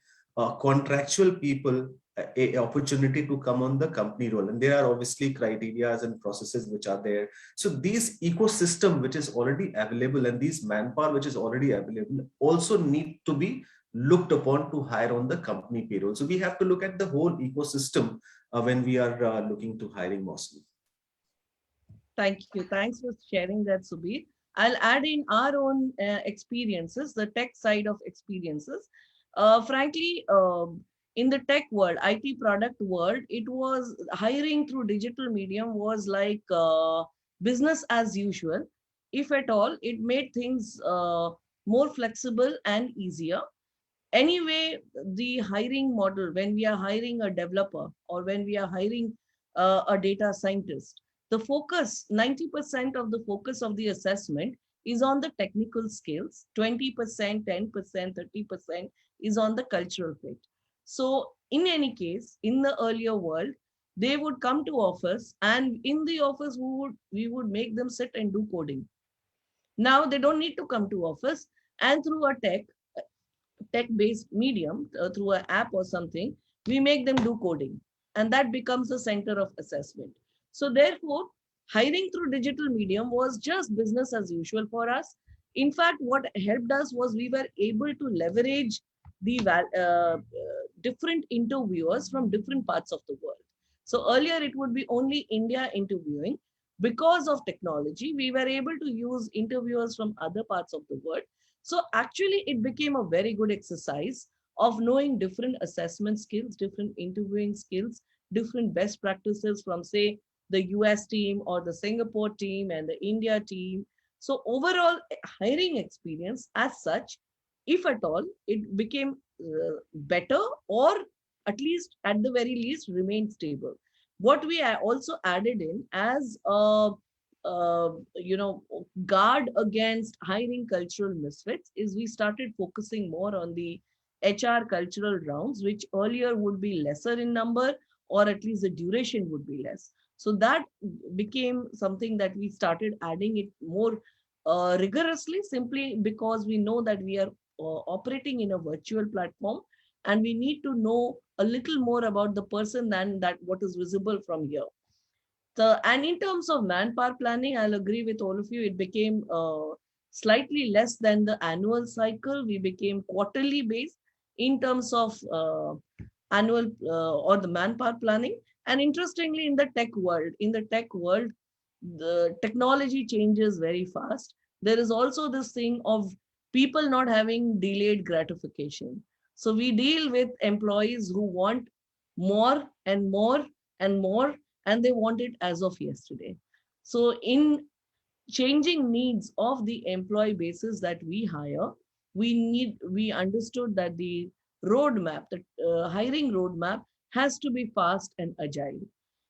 contractual people a opportunity to come on the company role, and there are obviously criteria and processes which are there. So these ecosystem which is already available and these manpower which is already available also need to be looked upon to hire on the company payroll. So we have to look at the whole ecosystem when we are looking to hiring mostly. Thank you. Thanks for sharing that, Subir. I'll add in our own experiences, the tech side of experiences. Frankly, in the tech world, IT product world, it was hiring through digital medium was like business as usual. If at all, it made things more flexible and easier. Anyway, the hiring model, when we are hiring a developer or when we are hiring a data scientist, the focus, 90% of the focus of the assessment is on the technical skills, 20%, 10%, 30% is on the cultural fit. So in any case, in the earlier world, they would come to office, and in the office, we would make them sit and do coding. Now they don't need to come to office, and through a tech-based medium, through an app or something, we make them do coding, and that becomes the center of assessment. So therefore, hiring through digital medium was just business as usual for us. In fact, what helped us was we were able to leverage the different interviewers from different parts of the world. So earlier it would be only India interviewing. Because of technology, we were able to use interviewers from other parts of the world. So actually it became a very good exercise of knowing different assessment skills, different interviewing skills, different best practices from, say, the US team or the Singapore team and the India team. So overall hiring experience as such, if at all, it became better, or at least at the very least remained stable. What we also added in as a guard against hiring cultural misfits is we started focusing more on the HR cultural rounds, which earlier would be lesser in number, or at least the duration would be less. So that became something that we started adding it more rigorously, simply because we know that we are operating in a virtual platform, and we need to know a little more about the person than that what is visible from here. And in terms of manpower planning, I'll agree with all of you. It became slightly less than the annual cycle. We became quarterly based in terms of annual or the manpower planning. And interestingly, in the tech world, the technology changes very fast. There is also this thing of people not having delayed gratification. So we deal with employees who want more and more and more, and they want it as of yesterday. So in changing needs of the employee bases that we hire, we understood that the roadmap, the hiring roadmap has to be fast and agile.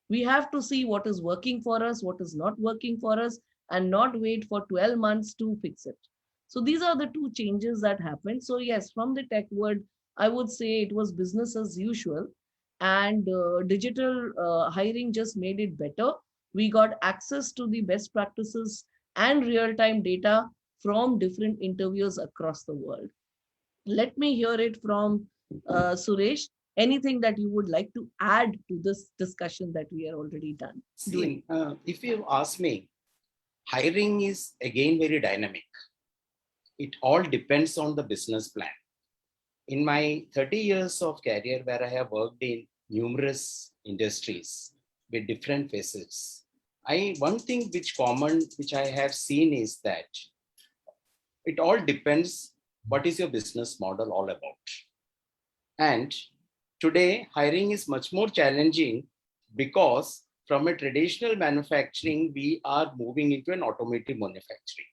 We have to see what is working for us, what is not working for us, and not wait for 12 months to fix it. So these are the two changes that happened. So yes, from the tech world, I would say it was business as usual, and digital hiring just made it better. We got access to the best practices and real-time data from different interviews across the world. Let me hear it from Suresh. Anything that you would like to add to this discussion that we are already done? See, if you ask me, hiring is again very dynamic. It all depends on the business plan. In my 30 years of career, where I have worked in numerous industries with different phases, one thing which I have seen is that it all depends what is your business model all about. And today, hiring is much more challenging because from a traditional manufacturing, we are moving into an automotive manufacturing.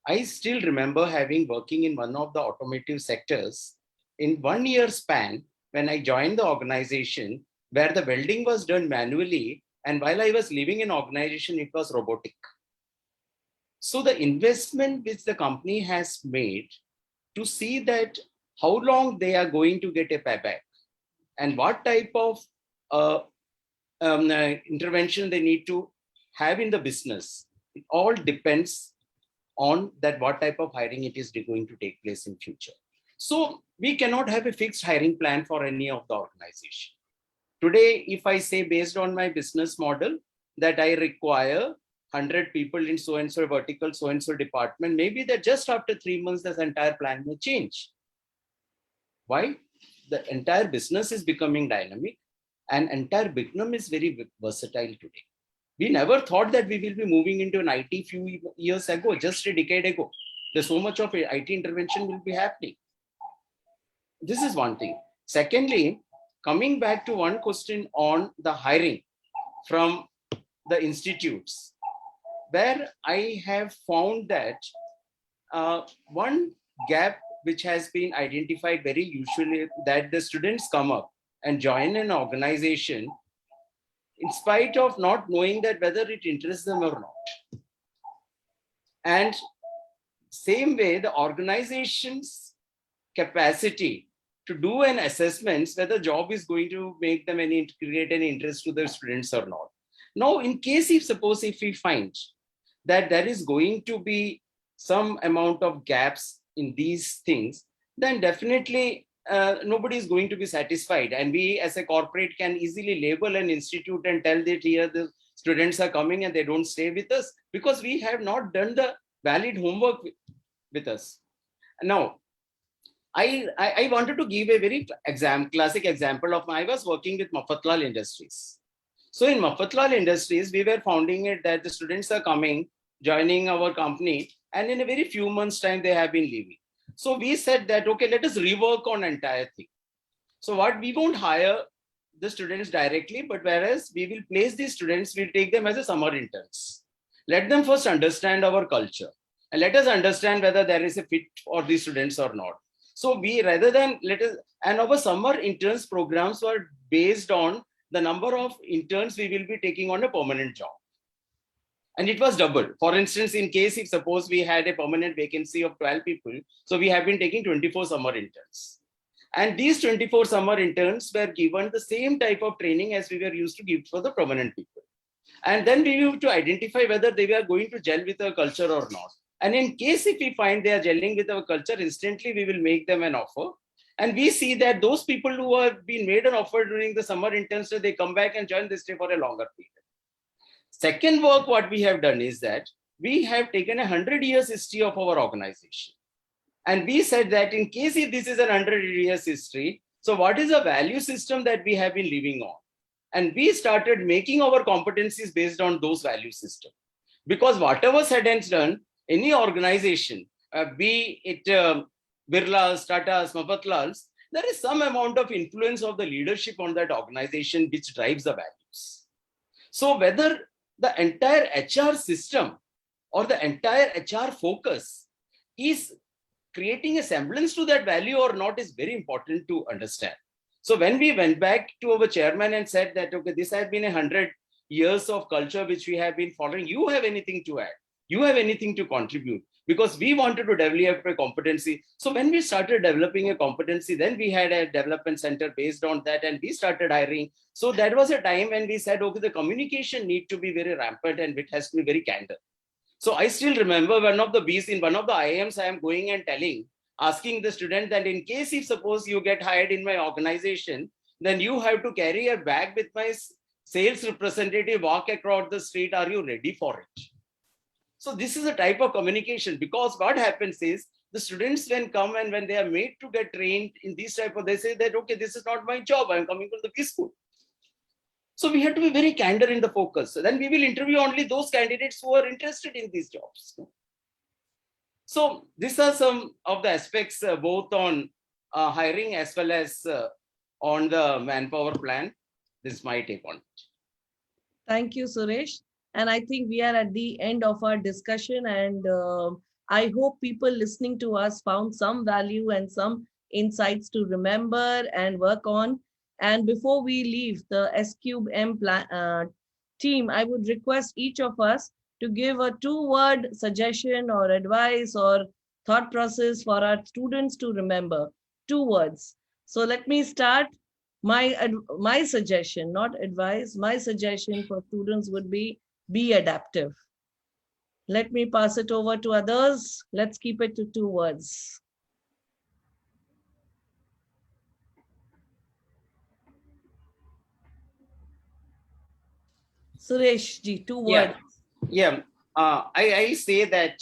I still remember working in one of the automotive sectors in 1 year span when I joined the organization, where the welding was done manually, and while I was leaving an organization, it was robotic. So the investment which the company has made to see that how long they are going to get a payback and what type of intervention they need to have in the business, it all depends on that what type of hiring it is going to take place in future. So we cannot have a fixed hiring plan for any of the organization. Today, if I say based on my business model that I require 100 people in so-and-so vertical, so-and-so department, maybe that just after 3 months, this entire plan may change. Why? The entire business is becoming dynamic and entire Bignum is very versatile today. We never thought that we will be moving into an IT few years ago, just a decade ago. There's so much of IT intervention will be happening. This is one thing. Secondly, coming back to one question on the hiring from the institutes, where I have found that one gap which has been identified very usually, that the students come up and join an organization in spite of not knowing that whether it interests them or not. And same way, the organization's capacity to do an assessment whether job is going to make them create any interest to the students or not. Now, in case if we find that there is going to be some amount of gaps in these things, then definitely nobody is going to be satisfied. And we as a corporate can easily label an institute and tell that here the students are coming and they don't stay with us because we have not done the valid homework with us. Now, I wanted to give a very classic example of I was working with Mafatlal Industries. So in Mafatlal Industries, we were finding it that the students are coming, joining our company, and in a very few months' time, they have been leaving. So we said that, okay, let us rework on entire thing. So we won't hire the students directly, but whereas we will place these students, we'll take them as a summer interns. Let them first understand our culture and let us understand whether there is a fit for these students or not. So and our summer interns programs were based on the number of interns we will be taking on a permanent job. And it was double. For instance, in case if suppose we had a permanent vacancy of 12 people, so we have been taking 24 summer interns. And these 24 summer interns were given the same type of training as we were used to give for the permanent people. And then we have to identify whether they were going to gel with our culture or not. And in case if we find they are gelling with our culture, instantly we will make them an offer. And we see that those people who have been made an offer during the summer internship, they come back and join, they stay for a longer period. Second work, what we have done is that we have taken 100 years history of our organization. And we said that in case if this is an 100 years history, so what is the value system that we have been living on? And we started making our competencies based on those value systems. Because whatever said and done, any organization, be it Birlas, Tatas, Mapatlals, there is some amount of influence of the leadership on that organization which drives the values. So whether the entire HR system or the entire HR focus is creating a semblance to that value or not is very important to understand. So when we went back to our chairman and said that, okay, this has been 100 years of culture which we have been following, you have anything to add, you have anything to contribute, because we wanted to develop a competency. So when we started developing a competency, then we had a development center based on that and we started hiring. So that was a time when we said, okay, the communication need to be very rampant and it has to be very candid. So I still remember one of the Bs in one of the IIMs, I am going and asking the student that in case if suppose you get hired in my organization, then you have to carry a bag with my sales representative, walk across the street. Are you ready for it? So this is a type of communication, because what happens is the students when come and when they are made to get trained in this type of, they say that, okay, this is not my job. I'm coming from the B school. So we have to be very candid in the focus. So then we will interview only those candidates who are interested in these jobs. So these are some of the aspects both on hiring as well as on the manpower plan. This is my take on it. Thank you, Suresh. And I think we are at the end of our discussion, and I hope people listening to us found some value and some insights to remember and work on. And before we leave the S3M team, I would request each of us to give a 2-word suggestion or advice or thought process for our students to remember. 2 words. So let me start. My suggestion, not advice, my suggestion for students would be adaptive. Let me pass it over to others. Let's keep it to 2 words. Suresh ji, 2 words. Yeah, I say that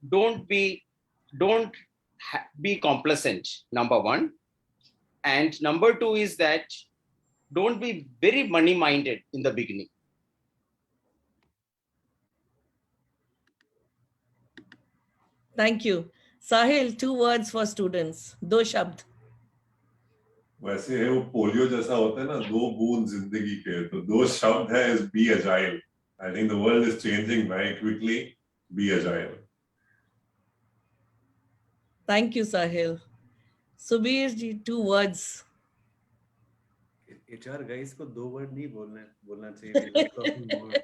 don't be complacent, number 1. And number 2 is that don't be very money-minded in the beginning. Thank you. Sahil, 2 words for students. 2 शब्द. वैसे वो polio जैसा होता है ना, 2 बूंद जिंदगी के, तो 2 शब्द है is be agile. I think the world is changing very quickly. Be agile. Thank you, Sahil. Subir ji, 2 words. HR guys को 2 word नहीं बोलना चाहिए.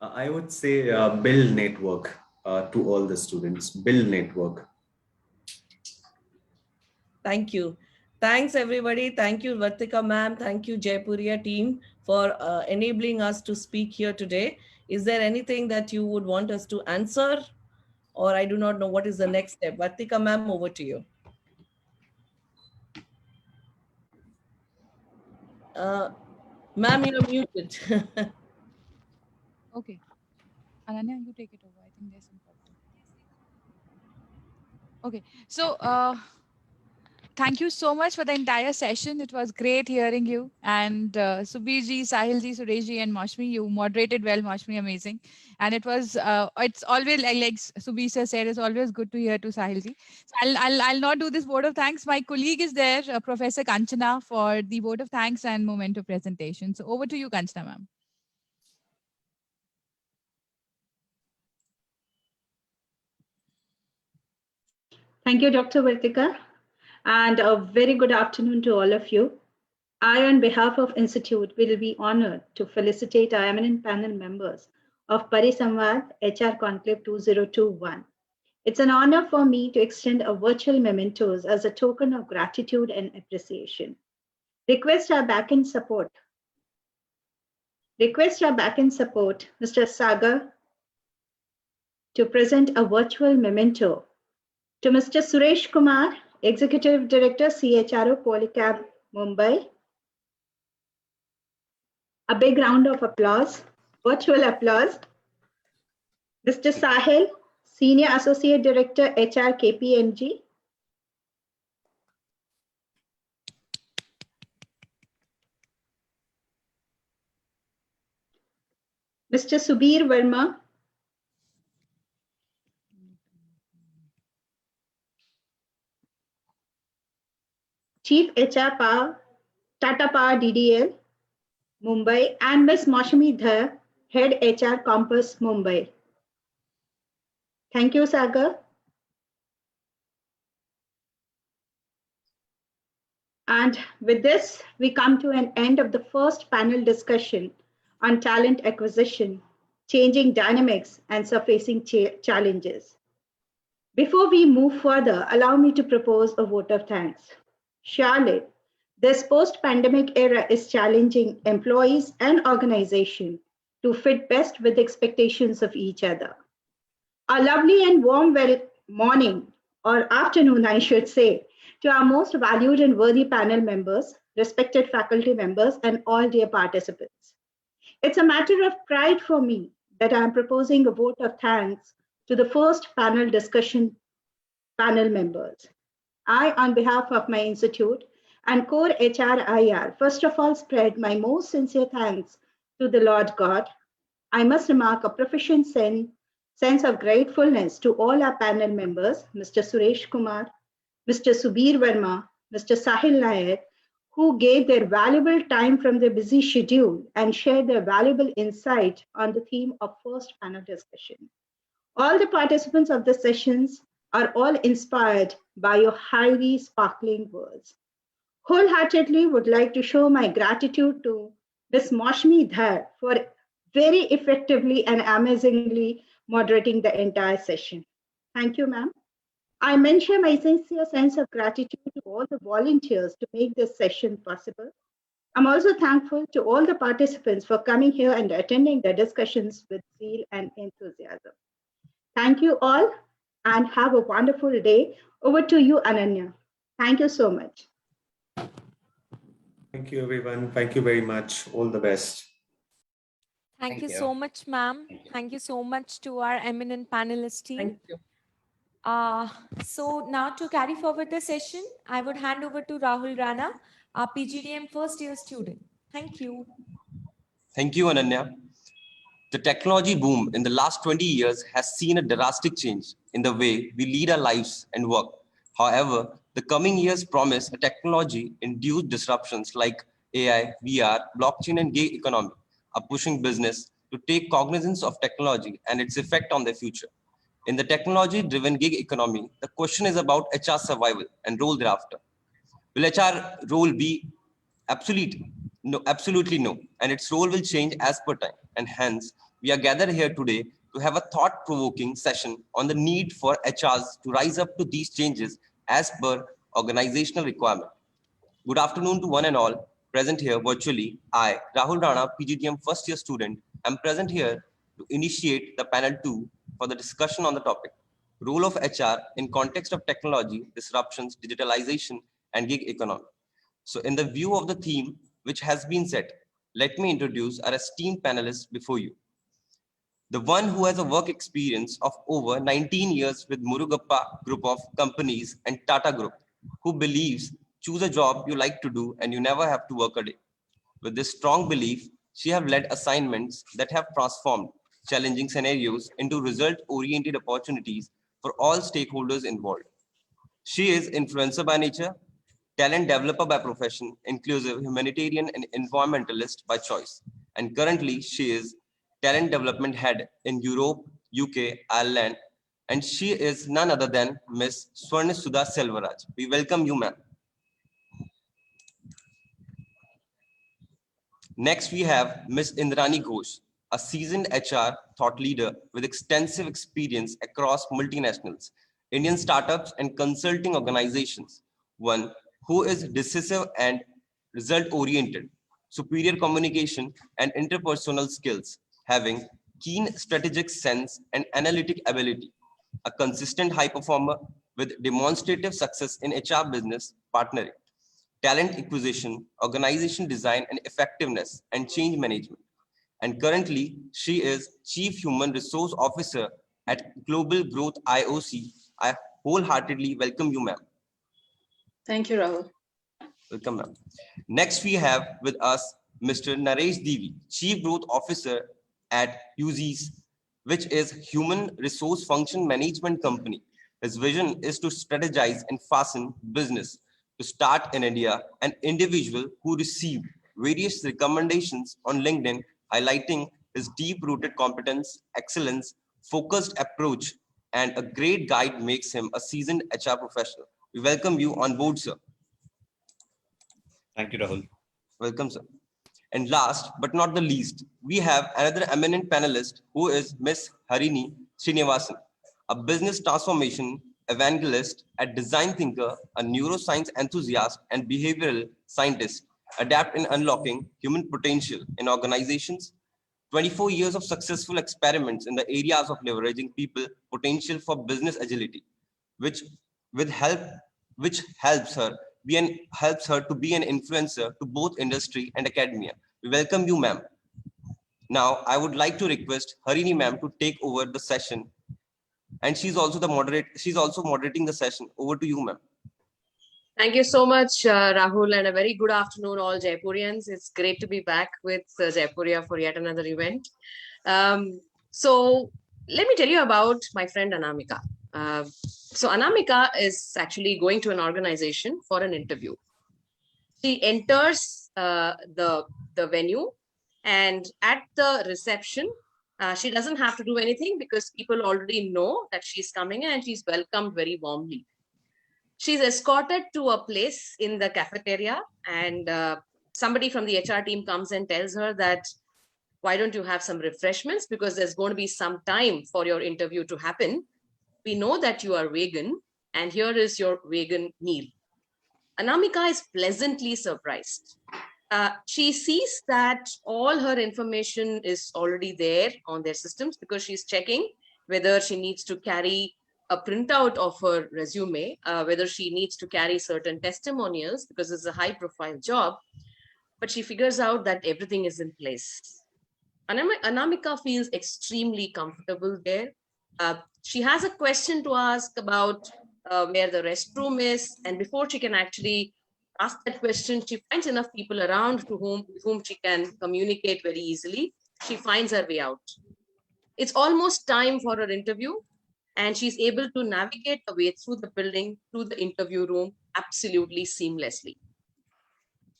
I would say build network to all the students. Build network. Thank you. Thanks, everybody. Thank you, Vartika ma'am. Thank you, Jaipuria team, for enabling us to speak here today. Is there anything that you would want us to answer? Or I do not know what is the next step. Vartika ma'am, over to you. Ma'am, you're muted. Okay. Ananya, you take it over. I think there's some problem. Okay. So, thank you so much for the entire session. It was great hearing you. And Subir ji, Sahil ji, Suresh ji, and Mashmi, you moderated well. Mashmi, amazing. And it was, it's always like Subir sir said, it's always good to hear to Sahil ji. So I'll not do this vote of thanks. My colleague is there, Professor Kanchana, for the vote of thanks and memento presentation. So over to you, Kanchana ma'am. Thank you, Dr. Vartika. And a very good afternoon to all of you. I, on behalf of Institute, will be honored to felicitate our eminent panel members of Parisamvad HR Conclave 2021. It's an honor for me to extend a virtual mementos as a token of gratitude and appreciation. Request our back-end support, Mr. Sagar, to present a virtual memento To Mr. Suresh Kumar, Executive Director, CHRO, Polycab, Mumbai. A big round of applause, virtual applause. Mr. Sahil, Senior Associate Director, HR, KPMG. Mr. Subir Verma, Chief HR Power, Tata Power DDL, Mumbai, and Ms. Maushami Dhar, Head HR Compass, Mumbai. Thank you, Sagar. And with this, we come to an end of the first panel discussion on talent acquisition, changing dynamics, and surfacing challenges. Before we move further, allow me to propose a vote of thanks. Charlotte, this post-pandemic era is challenging employees and organizations to fit best with expectations of each other. A lovely and warm morning, or afternoon, I should say, to our most valued and worthy panel members, respected faculty members, and all dear participants. It's a matter of pride for me that I'm proposing a vote of thanks to the first panel discussion panel members. I, on behalf of my institute and CORE HRIR, first of all spread my most sincere thanks to the Lord God. I must remark a proficient sense of gratefulness to all our panel members, Mr. Suresh Kumar, Mr. Subir Verma, Mr. Sahil Nair, who gave their valuable time from their busy schedule and shared their valuable insight on the theme of first panel discussion. All the participants of the sessions are all inspired by your highly sparkling words. Wholeheartedly would like to show my gratitude to Ms. Maushami Dhar for very effectively and amazingly moderating the entire session. Thank you, ma'am. I mention my sincere sense of gratitude to all the volunteers to make this session possible. I'm also thankful to all the participants for coming here and attending the discussions with zeal and enthusiasm. Thank you all and have a wonderful day. Over to you, Ananya. Thank you so much. Thank you, everyone. Thank you very much. All the best. Thank you so much, ma'am. Thank you so much to our eminent panelist team. Thank you. So now to carry forward the session, I would hand over to Rahul Rana, our PGDM first year student. Thank you. Thank you, Ananya. The technology boom in the last 20 years has seen a drastic change in the way we lead our lives and work. However, the coming years promise a technology-induced disruptions like AI, VR, blockchain, and gig economy are pushing business to take cognizance of technology and its effect on their future. In the technology-driven gig economy, the question is about HR survival and role thereafter. Will HR role be obsolete? No, absolutely no. And its role will change as per time. And hence, we are gathered here today to have a thought-provoking session on the need for HRs to rise up to these changes as per organizational requirement. Good afternoon to one and all present here virtually. I, Rahul Rana, PGDM first year student, am present here to initiate the panel 2 for the discussion on the topic, role of HR in context of technology, disruptions, digitalization, and gig economy. So in the view of the theme which has been set, let me introduce our esteemed panelists before you. The one who has a work experience of over 19 years with Murugappa Group of Companies and Tata Group, who believes choose a job you like to do and you never have to work a day. With this strong belief, she have led assignments that have transformed challenging scenarios into result-oriented opportunities for all stakeholders involved. She is influencer by nature, talent developer by profession, inclusive, humanitarian, and environmentalist by choice. And currently, she is talent development head in Europe, UK, Ireland, and she is none other than Ms. Swarnisudha Selvaraj. We welcome you, ma'am. Next, we have Ms. Indrani Ghosh, a seasoned HR thought leader with extensive experience across multinationals, Indian startups, and consulting organizations. One who is decisive and result-oriented, superior communication and interpersonal skills, having keen strategic sense and analytic ability, a consistent high performer with demonstrative success in HR business partnering, talent acquisition, organization design and effectiveness, and change management. And currently, she is Chief Human Resource Officer at Global Growth IOC. I wholeheartedly welcome you, ma'am. Thank you, Rahul. Welcome, ma'am. Next, we have with us Mr. Naresh Devi, Chief Growth Officer at UZIS, which is Human Resource Function Management Company. His vision is to strategize and fasten business to start in India, an individual who received various recommendations on LinkedIn, highlighting his deep-rooted competence, excellence, focused approach, and a great guide makes him a seasoned HR professional. We welcome you on board, sir. Thank you, Rahul. Welcome, sir. And last but not the least, we have another eminent panelist who is Miss Harini Srinivasan, a business transformation evangelist, a design thinker, a neuroscience enthusiast, and behavioral scientist, adept in unlocking human potential in organizations. 24 years of successful experiments in the areas of leveraging people potential for business agility, which helps her to be an influencer to both industry and academia. We welcome you, ma'am. Now, I would like to request Harini ma'am to take over the session, and she's also moderating the session. Over to you, ma'am. Thank you so much, Rahul, and a very good afternoon, all Jaipurians. It's great to be back with Jaipuria for yet another event. So let me tell you about my friend Anamika. So Anamika is actually going to an organization for an interview. She enters the venue, and at the reception, she doesn't have to do anything because people already know that she's coming in and she's welcomed very warmly. She's escorted to a place in the cafeteria, and somebody from the HR team comes and tells her that, why don't you have some refreshments, because there's going to be some time for your interview to happen. We know that you are vegan, and here is your vegan meal. Anamika is pleasantly surprised. She sees that all her information is already there on their systems because she's checking whether she needs to carry a printout of her resume, whether she needs to carry certain testimonials because it's a high profile job, but she figures out that everything is in place. Anamika feels extremely comfortable there. She has a question to ask about where the restroom is, and before she can actually ask that question, she finds enough people around with whom she can communicate very easily. She finds her way out. It's almost time for her interview, and she's able to navigate her way through the building, through the interview room, absolutely seamlessly.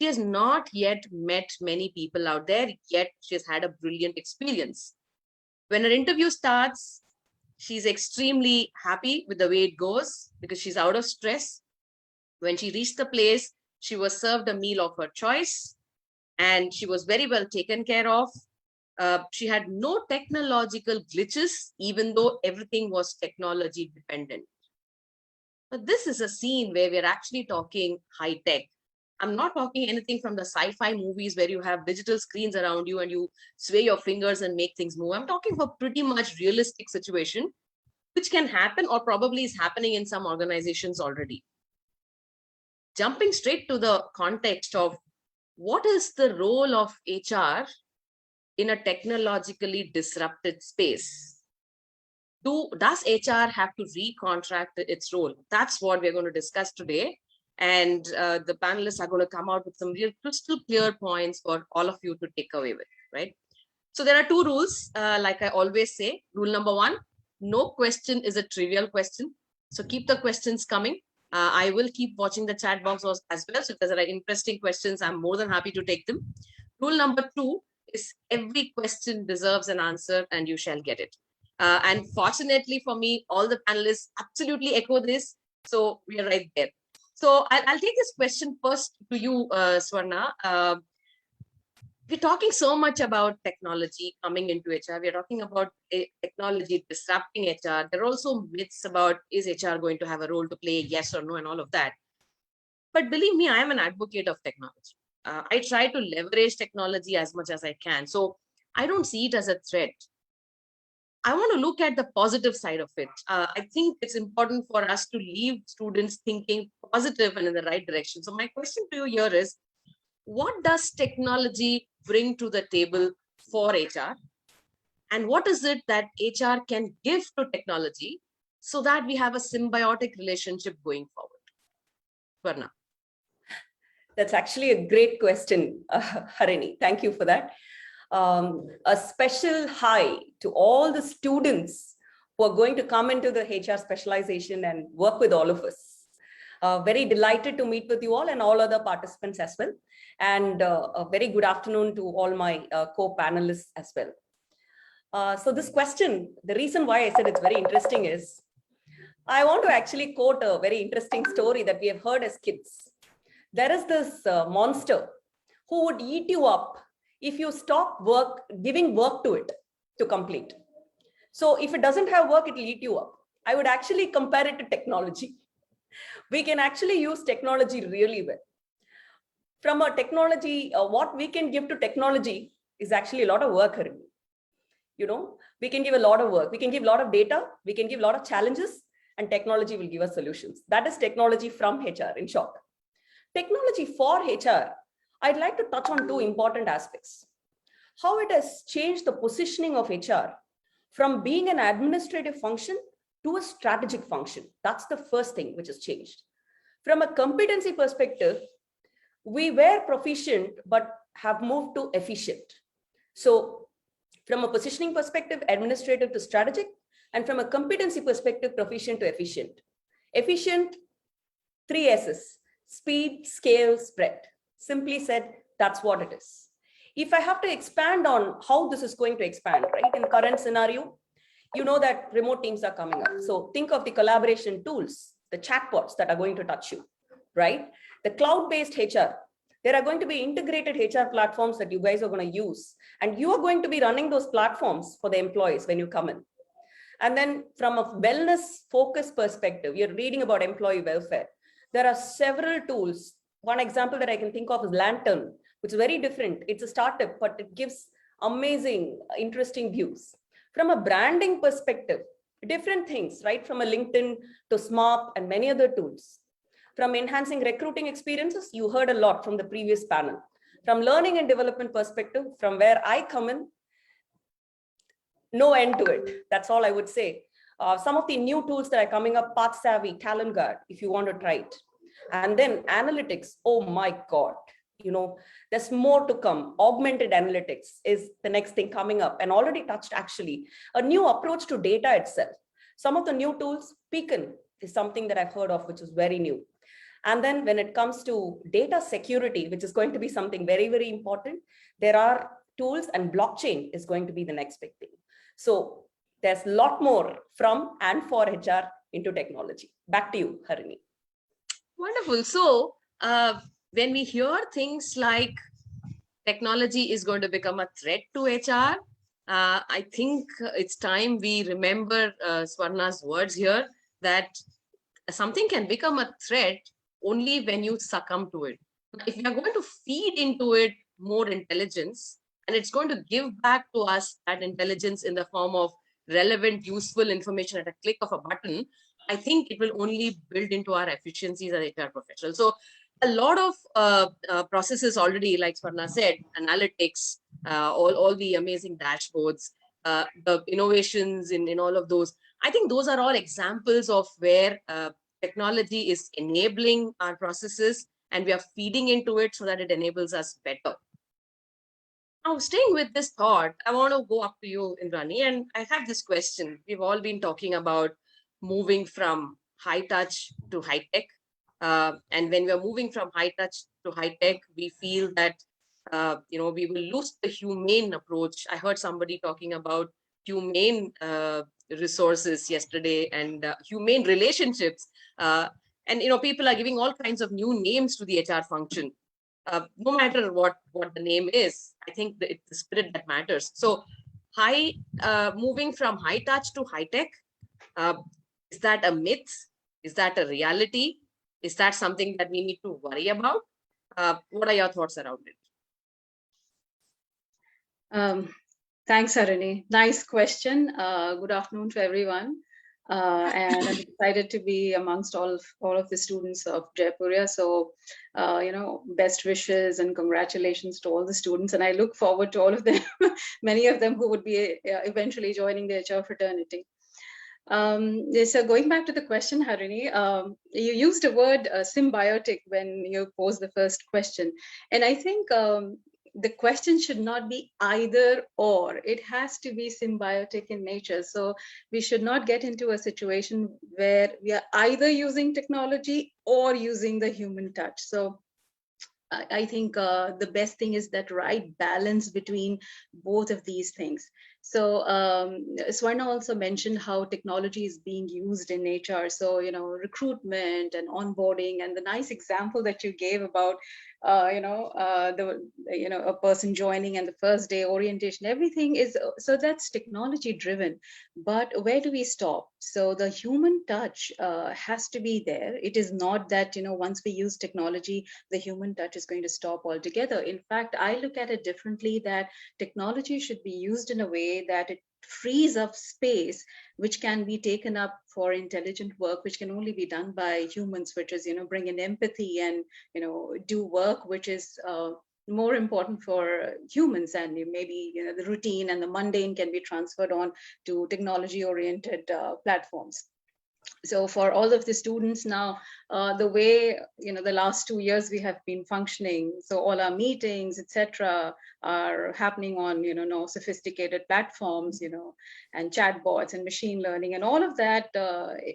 She has not yet met many people out there, yet she's had a brilliant experience. When her interview starts, she's extremely happy with the way it goes because she's out of stress. When she reached the place, she was served a meal of her choice, and she was very well taken care of. She had no technological glitches, even though everything was technology dependent. But this is a scene where we're actually talking high tech. I'm not talking anything from the sci-fi movies where you have digital screens around you and you sway your fingers and make things move. I'm talking for pretty much realistic situation, which can happen or probably is happening in some organizations already. Jumping straight to the context of what is the role of HR in a technologically disrupted space? Does HR have to recontract its role? That's what we're going to discuss today. And the panelists are going to come out with some real crystal clear points for all of you to take away with, right? So there are two rules, like I always say. Rule number one, no question is a trivial question. So keep the questions coming. I will keep watching the chat box as well. So if there are interesting questions, I'm more than happy to take them. Rule number two is every question deserves an answer and you shall get it. And fortunately for me, all the panelists absolutely echo this. So we are right there. So I'll take this question first to you, Swarna. We're talking so much about technology coming into HR. We're talking about technology disrupting HR. There are also myths about, is HR going to have a role to play, yes or no, and all of that. But believe me, I am an advocate of technology. I try to leverage technology as much as I can. So I don't see it as a threat. I want to look at the positive side of it. I think it's important for us to leave students thinking positive and in the right direction. So my question to you here is, what does technology bring to the table for HR? And what is it that HR can give to technology so that we have a symbiotic relationship going forward? Varna. That's actually a great question, Harini. Thank you for that. A special hi to all the students who are going to come into the HR specialization and work with all of us. Very delighted to meet with you all and all other participants as well. And a very good afternoon to all my co-panelists as well. So this question, the reason why I said it's very interesting is, I want to actually quote a very interesting story that we have heard as kids. There is this monster who would eat you up if you stop giving work to it to complete. So if it doesn't have work, it will eat you up. I would actually compare it to technology. We can actually use technology really well. From a technology, what we can give to technology is actually a lot of work. You know, we can give a lot of work. We can give a lot of data. We can give a lot of challenges, and technology will give us solutions. That is technology from HR in short. Technology for HR, I'd like to touch on two important aspects. How it has changed the positioning of HR from being an administrative function to a strategic function. That's the first thing which has changed. From a competency perspective, we were proficient, but have moved to efficient. So from a positioning perspective, administrative to strategic, and from a competency perspective, proficient to efficient. Efficient, 3 S's, speed, scale, spread. Simply said, that's what it is. If I have to expand on how this is going to expand, right? In current scenario, you know that remote teams are coming up. So think of the collaboration tools, the chatbots that are going to touch you, right? The cloud-based HR, there are going to be integrated HR platforms that you guys are going to use. And you are going to be running those platforms for the employees when you come in. And then from a wellness focus perspective, you're reading about employee welfare. There are several tools. One example that I can think of is Lantern, which is very different. It's a startup, but it gives amazing, interesting views. From a branding perspective, different things, right? From a LinkedIn to SMART and many other tools. From enhancing recruiting experiences, you heard a lot from the previous panel. From learning and development perspective, from where I come in, no end to it. That's all I would say. Some of the new tools that are coming up, Path Savvy, Talent Guard, if you want to try it. And then analytics, oh my God, you know, there's more to come. Augmented analytics is the next thing coming up and already touched actually. A new approach to data itself. Some of the new tools, Beacon is something that I've heard of, which is very new. And then when it comes to data security, which is going to be something very, very important, there are tools and blockchain is going to be the next big thing. So there's a lot more from and for HR into technology. Back to you, Harini. Wonderful. So when we hear things like technology is going to become a threat to HR, I think it's time we remember Swarna's words here, that something can become a threat only when you succumb to it. If we are going to feed into it more intelligence, and it's going to give back to us that intelligence in the form of relevant, useful information at a click of a button, I think it will only build into our efficiencies as HR professionals. So a lot of processes already, like Swarna said, analytics, all the amazing dashboards, the innovations in all of those. I think those are all examples of where technology is enabling our processes and we are feeding into it so that it enables us better. Now, staying with this thought, I want to go up to you, Indrani, and I have this question. We've all been talking about moving from high touch to high tech. And when we're moving from high touch to high tech, we feel that we will lose the humane approach. I heard somebody talking about humane resources yesterday and humane relationships. And people are giving all kinds of new names to the HR function. No matter what the name is, I think it's the spirit that matters. So moving from high touch to high tech, is that a myth? Is that a reality? Is that something that we need to worry about? What are your thoughts around it? Thanks, Harini. Nice question. Good afternoon to everyone. And I'm excited to be amongst all of the students of Jaipuria. So, best wishes and congratulations to all the students. And I look forward to all of them, many of them who would be eventually joining the HR fraternity. So going back to the question, Harini, you used a word symbiotic when you posed the first question. And I think the question should not be either or, it has to be symbiotic in nature. So we should not get into a situation where we are either using technology or using the human touch. So I think the best thing is that right balance between both of these things. So Swarna also mentioned how technology is being used in HR. So, recruitment and onboarding, and the nice example that you gave about, a person joining and the first day orientation, everything is, so that's technology driven. But where do we stop? So the human touch has to be there. It is not that, once we use technology, the human touch is going to stop altogether. In fact, I look at it differently, that technology should be used in a way that it frees up space which can be taken up for intelligent work, which can only be done by humans, which is, bring in empathy and, do work which is more important for humans, and maybe the routine and the mundane can be transferred on to technology oriented platforms. So for all of the students now, the way, the last 2 years we have been functioning, so all our meetings, etc., are happening on, no sophisticated platforms, and chatbots and machine learning, and all of that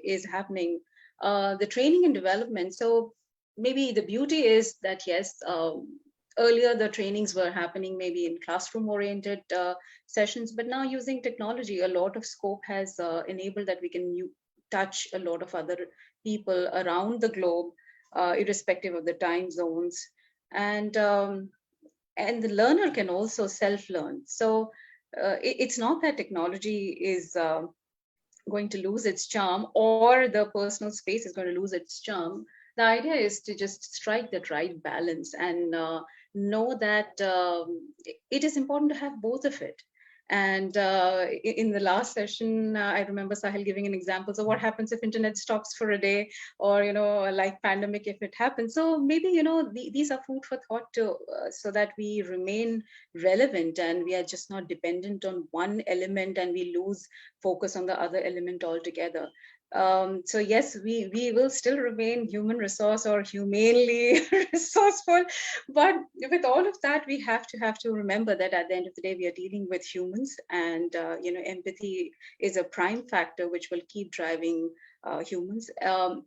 is happening. The training and development. So maybe the beauty is that, yes, earlier the trainings were happening maybe in classroom oriented sessions, but now using technology, a lot of scope has enabled that we can touch a lot of other people around the globe, irrespective of the time zones. And the learner can also self-learn. So it's not that technology is going to lose its charm, or the personal space is going to lose its charm. The idea is to just strike that right balance and know that it is important to have both of it. And in the last session, I remember Sahil giving an example. So what happens if internet stops for a day, or, like pandemic, if it happens? So maybe, these are food for thought too, so that we remain relevant and we are just not dependent on one element and we lose focus on the other element altogether. So yes, we will still remain human resource or humanely resourceful, but with all of that, we have to remember that at the end of the day, we are dealing with humans, and empathy is a prime factor which will keep driving humans.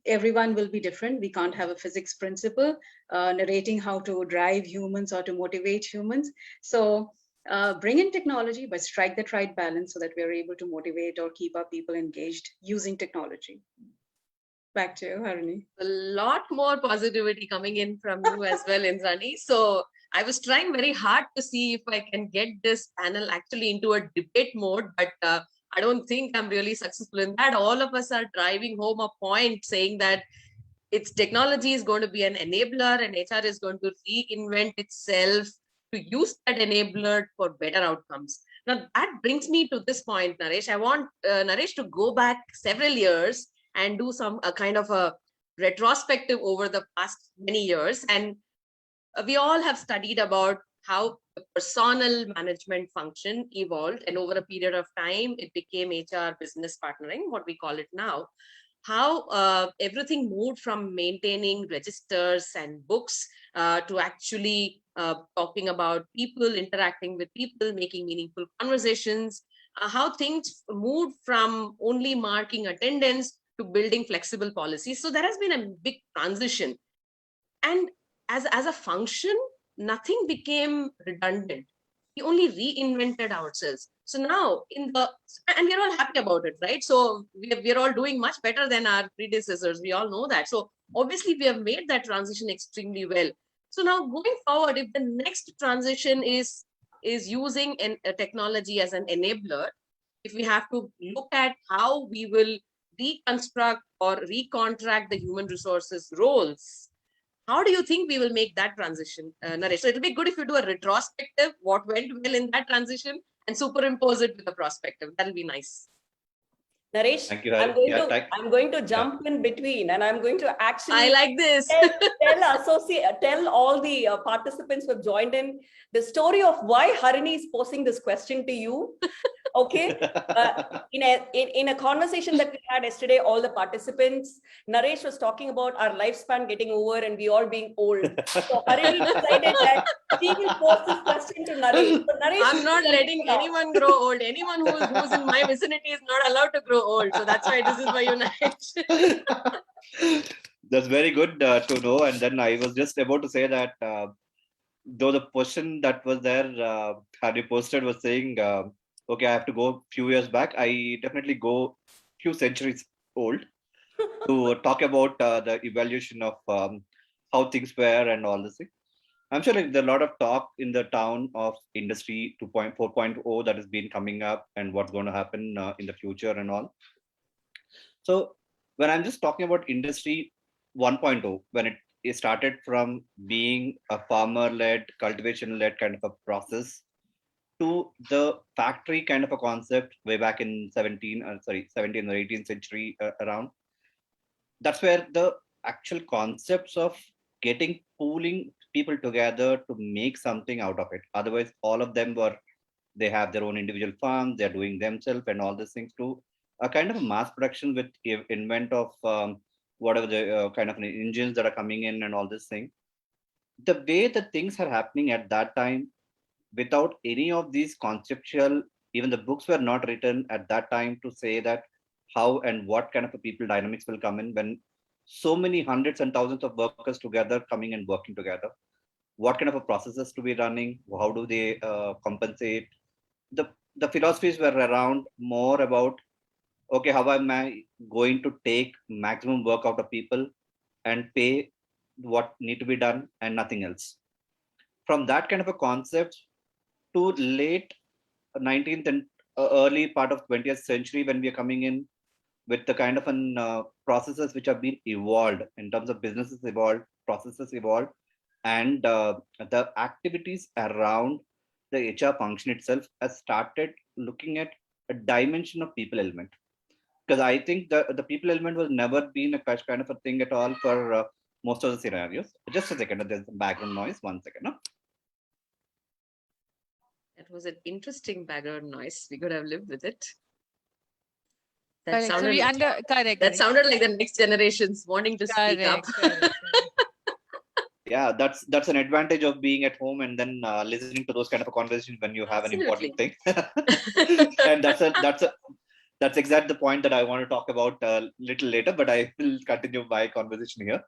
Everyone will be different. We can't have a physics principle narrating how to drive humans or to motivate humans. So bring in technology, but strike that right balance so that we're able to motivate or keep our people engaged using technology. Back to you, Harini. A lot more positivity coming in from you as well, Indrani. So I was trying very hard to see if I can get this panel actually into a debate mode, but I don't think I'm really successful in that. All of us are driving home a point saying that its technology is going to be an enabler and HR is going to reinvent itself to use that enabler for better outcomes. Now that brings me to this point, Naresh. I want Naresh to go back several years and do some kind of a retrospective over the past many years. And we all have studied about how the personal management function evolved, and over a period of time, it became HR business partnering, what we call it now. How everything moved from maintaining registers and books to actually talking about people, interacting with people, making meaningful conversations, how things moved from only marking attendance to building flexible policies. So there has been a big transition. And as a function, nothing became redundant. We only reinvented ourselves. So now and we're all happy about it, right? So we're all doing much better than our predecessors. We all know that. So obviously we have made that transition extremely well. So now going forward, if the next transition is using a technology as an enabler, if we have to look at how we will reconstruct or recontract the human resources roles, how do you think we will make that transition, Naresh? So it'll be good if you do a retrospective, what went well in that transition, and superimpose it with the prospective. That'll be nice. Naresh, Thank you, Hari. I'm going to jump in between, and I'm going to actually. I like this. tell all the participants who have joined in the story of why Harini is posing this question to you. Okay, in a conversation that we had yesterday, all the participants, Naresh was talking about our lifespan getting over and we all being old. So Harini decided that she will pose this question to Naresh. So Naresh, I'm not letting anyone grow old. Anyone who's in my vicinity is not allowed to grow old. So that's why this is for you, Naresh. That's very good to know. And then I was just about to say that though the question that was there, had you posted was saying, okay, I have to go a few years back. I definitely go few centuries old to talk about the evaluation of how things were and all this thing. I'm sure like, there's a lot of talk in the town of industry 4.0 that has been coming up and what's going to happen in the future and all. So when I'm just talking about industry 1.0, when it started from being a farmer-led, cultivation-led kind of a process to the factory kind of a concept way back in 17th or 18th century around. That's where the actual concepts of getting pooling people together to make something out of it. Otherwise, all of them they have their own individual farms, they're doing themselves and all these things to a kind of a mass production with invent of whatever the kind of engines that are coming in and all this thing. The way the things are happening at that time, without any of these conceptual, even the books were not written at that time to say that how and what kind of a people dynamics will come in when so many hundreds and thousands of workers together coming and working together. What kind of a processes to be running? How do they compensate? The philosophies were around more about, okay, how am I going to take maximum work out of people and pay what need to be done and nothing else. From that kind of a concept to late 19th and early part of 20th century, when we are coming in with the kind of an processes which have been evolved in terms of businesses evolved, processes evolved, and the activities around the HR function itself has started looking at a dimension of people element. Because I think the people element was never been a kind of a thing at all for most of the scenarios. Just a second, there's some background noise. 1 second. No? That was an interesting background noise. We could have lived with it. That Correct. sounded, correct. That sounded like the next generations wanting to speak up. Yeah, that's an advantage of being at home and then listening to those kind of a conversation when you have an important thing. And that's exactly the point that I want to talk about a little later, but I will continue my conversation here.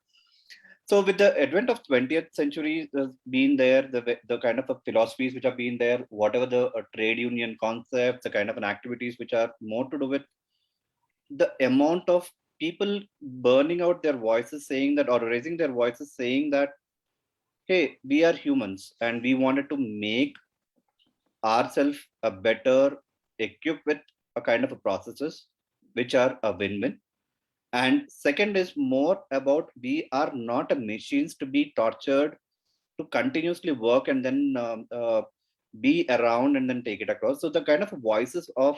So with the advent of 20th century being there, the kind of philosophies which have been there, whatever the trade union concepts, the kind of an activities which are more to do with the amount of people burning out their voices saying that, or raising their voices saying that, hey, we are humans and we wanted to make ourselves a better equipped with a kind of a processes which are a win-win. And second is more about we are not a machines to be tortured to continuously work and then be around and then take it across. So the kind of voices of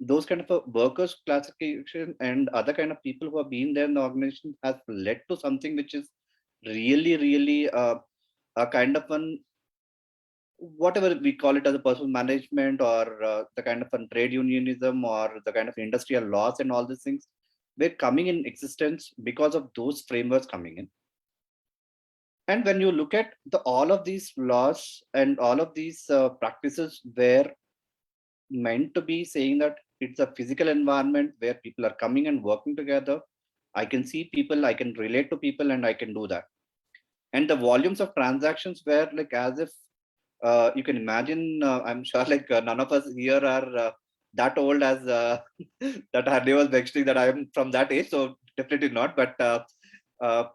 those kind of a workers classification and other kind of people who have been there in the organization has led to something which is really a kind of an, whatever we call it as a personal management or the kind of a trade unionism or the kind of industrial laws and all these things, they're coming in existence because of those frameworks coming in. And when you look at all of these laws and all of these practices were meant to be saying that it's a physical environment where people are coming and working together. I can see people, I can relate to people, and I can do that. And the volumes of transactions were like as if you can imagine, I'm sure like none of us here are that old as that Hardev was mentioning that I am from that age, so definitely not. But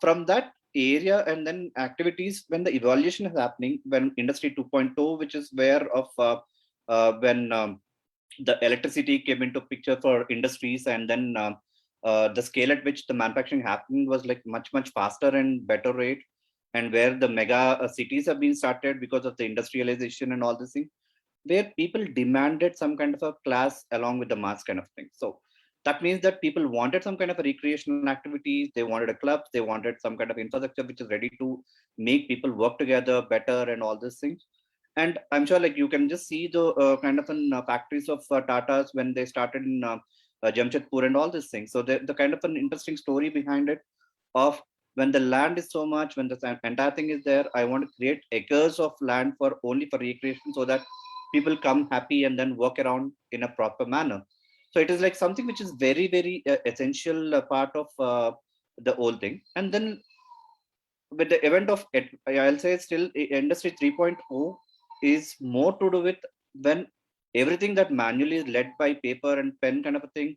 from that area and then activities, when the evaluation is happening, when industry 2.0, which is where of when the electricity came into picture for industries, and then the scale at which the manufacturing happened was like much faster and better rate, and where the mega cities have been started because of the industrialization and all this thing. where people demanded some kind of a class along with the mass kind of thing. So that means that people wanted some kind of a recreational activities, they wanted a club, they wanted some kind of infrastructure which is ready to make people work together better and all these things. And I'm sure like you can just see the kind of factories of Tatas when they started in Jamshedpur and all these things. So the kind of an interesting story behind it of when the land is so much, when the entire thing is there, I want to create acres of land for only for recreation so that people come happy and then work around in a proper manner. So it is like something which is very, very essential part of the whole thing. And then with the event of, I'll say still industry 3.0 is more to do with when everything that manually is led by paper and pen kind of a thing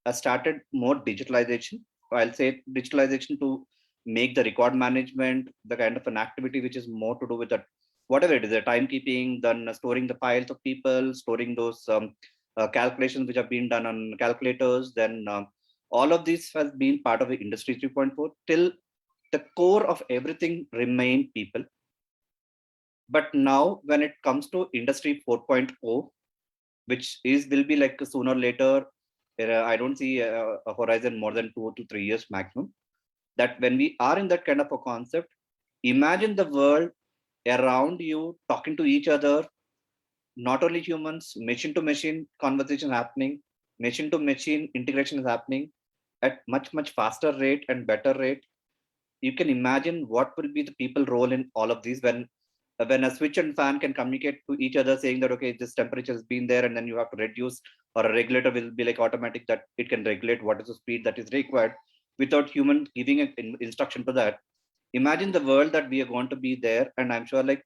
has started more digitalization. I'll say digitalization to make the record management, the kind of an activity which is more to do with that, whatever it is, the timekeeping, then storing the files of people, storing those calculations which have been done on calculators, then all of this has been part of the industry 3.4 till the core of everything remain people. But now when it comes to industry 4.0, which will be like sooner or later, I don't see a horizon more than 2 to 3 years maximum, that when we are in that kind of a concept, imagine the world around you talking to each other, not only humans, machine to machine conversation happening, machine to machine integration is happening at much, much faster rate and better rate. You can imagine what will be the people role in all of these when a switch and fan can communicate to each other saying that, okay, this temperature has been there and then you have to reduce, or a regulator will be like automatic that it can regulate what is the speed that is required without human giving an instruction to that. Imagine the world that we are going to be there. And I'm sure like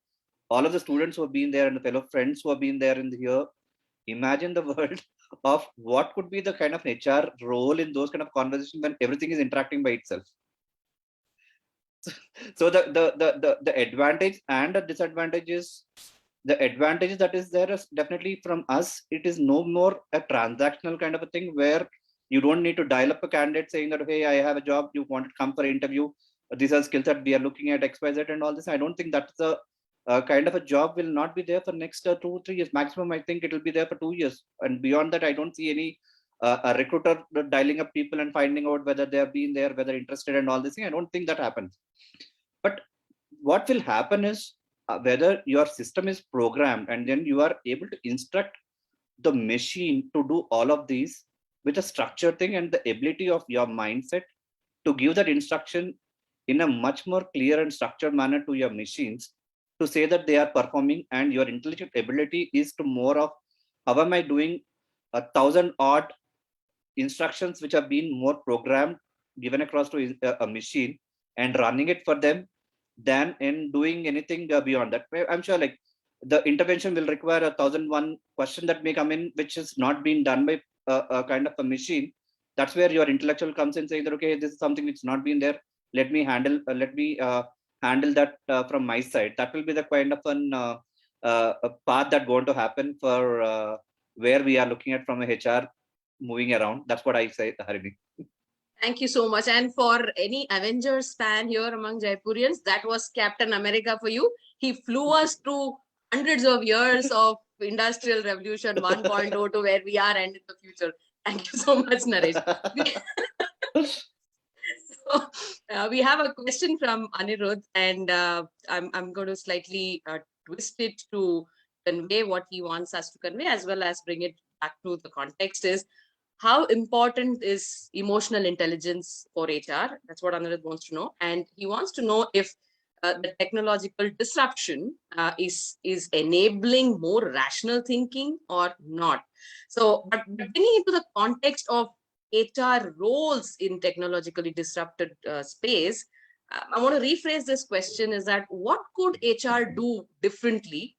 all of the students who have been there and the fellow friends who have been there in here, imagine the world of what could be the kind of HR role in those kind of conversations when everything is interacting by itself. So the advantage and the disadvantages, the advantages that is there is definitely from us. It is no more a transactional kind of a thing where you don't need to dial up a candidate saying that, hey, I have a job, you want to come for an interview, these are skills that we are looking at XYZ and all this. I don't think that's a kind of a job will not be there for next 2 3 years maximum. I think it will be there for 2 years, and beyond that I don't see any a recruiter dialing up people and finding out whether they have been there, whether interested and all this thing. I don't think that happens. But what will happen is whether your system is programmed and then you are able to instruct the machine to do all of these with a structured thing and the ability of your mindset to give that instruction in a much more clear and structured manner to your machines to say that they are performing, and your intelligent ability is to more of how am I doing 1,000 odd instructions which have been more programmed given across to a machine and running it for them than in doing anything beyond that. I'm sure like the intervention will require 1,001 question that may come in which is not being done by a kind of a machine. That's where your intellectual comes in saying that, okay, this is something which is not been there, let me handle that from my side. That will be the kind of a path that going to happen for where we are looking at from a HR moving around. That's what I say, Harini. Thank you so much. And for any Avengers fan here among Jaipurians, that was Captain America for you. He flew us through hundreds of years of Industrial Revolution 1.0 to where we are and in the future. Thank you so much, Naresh. So, we have a question from Anirudh, and I'm going to slightly twist it to convey what he wants us to convey, as well as bring it back to the context is how important is emotional intelligence for HR? That's what Anirudh wants to know. And he wants to know if the technological disruption is enabling more rational thinking or not. So, but bringing into the context of HR roles in technologically disrupted space, I want to rephrase this question is that what could HR do differently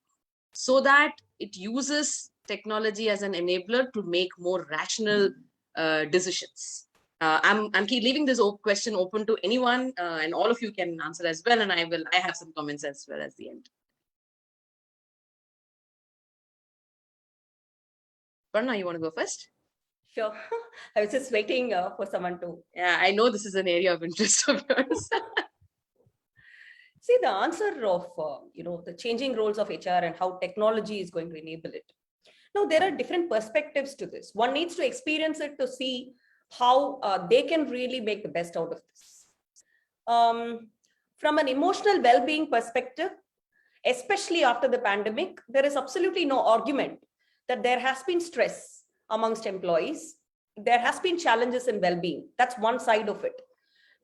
so that it uses technology as an enabler to make more rational decisions? I'm leaving this question open to anyone, and all of you can answer as well. And I have some comments as well at the end. Parna, you want to go first? Sure. I was just waiting for someone to. Yeah, I know this is an area of interest of yours. See the answer of, the changing roles of HR and how technology is going to enable it. Now, there are different perspectives to this. One needs to experience it to see how they can really make the best out of this. From an emotional well-being perspective, especially after the pandemic, there is absolutely no argument that there has been stress amongst employees. There has been challenges in well-being. That's one side of it.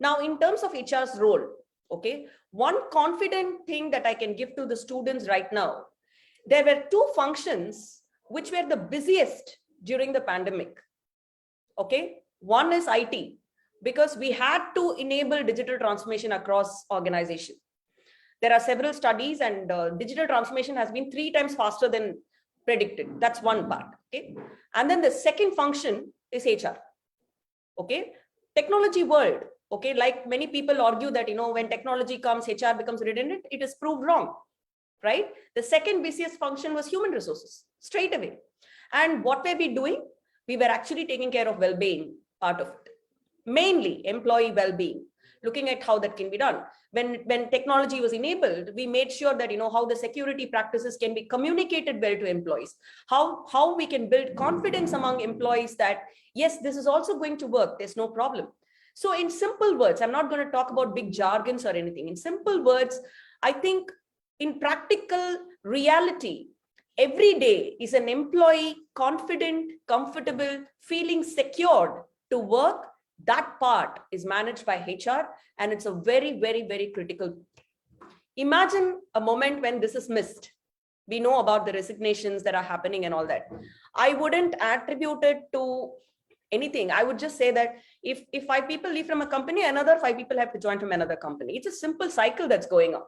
Now, in terms of HR's role, okay, one confident thing that I can give to the students right now, there were two functions which were the busiest during the pandemic. Okay, one is IT, because we had to enable digital transformation across organizations. There are several studies, and digital transformation has been 3 times faster than predicted. That's one part. Okay, and then the second function is HR. Okay, technology world. Okay, like many people argue that when technology comes, HR becomes redundant. It is proved wrong, right? The second busiest function was human resources straight away. And what were we doing? We were actually taking care of well-being part of it, mainly employee well-being, looking at how that can be done. When technology was enabled, we made sure that how the security practices can be communicated well to employees, how we can build confidence among employees that yes, this is also going to work, there's no problem. So in simple words, I'm not going to talk about big jargons or anything. In simple words, I think in practical reality, every day is an employee confident, comfortable, feeling secured to work. That part is managed by HR, and it's a very, very, very critical. Imagine a moment when this is missed. We know about the resignations that are happening and all that. I wouldn't attribute it to anything. I would just say that if 5 people leave from a company, another 5 people have to join from another company. It's a simple cycle that's going on.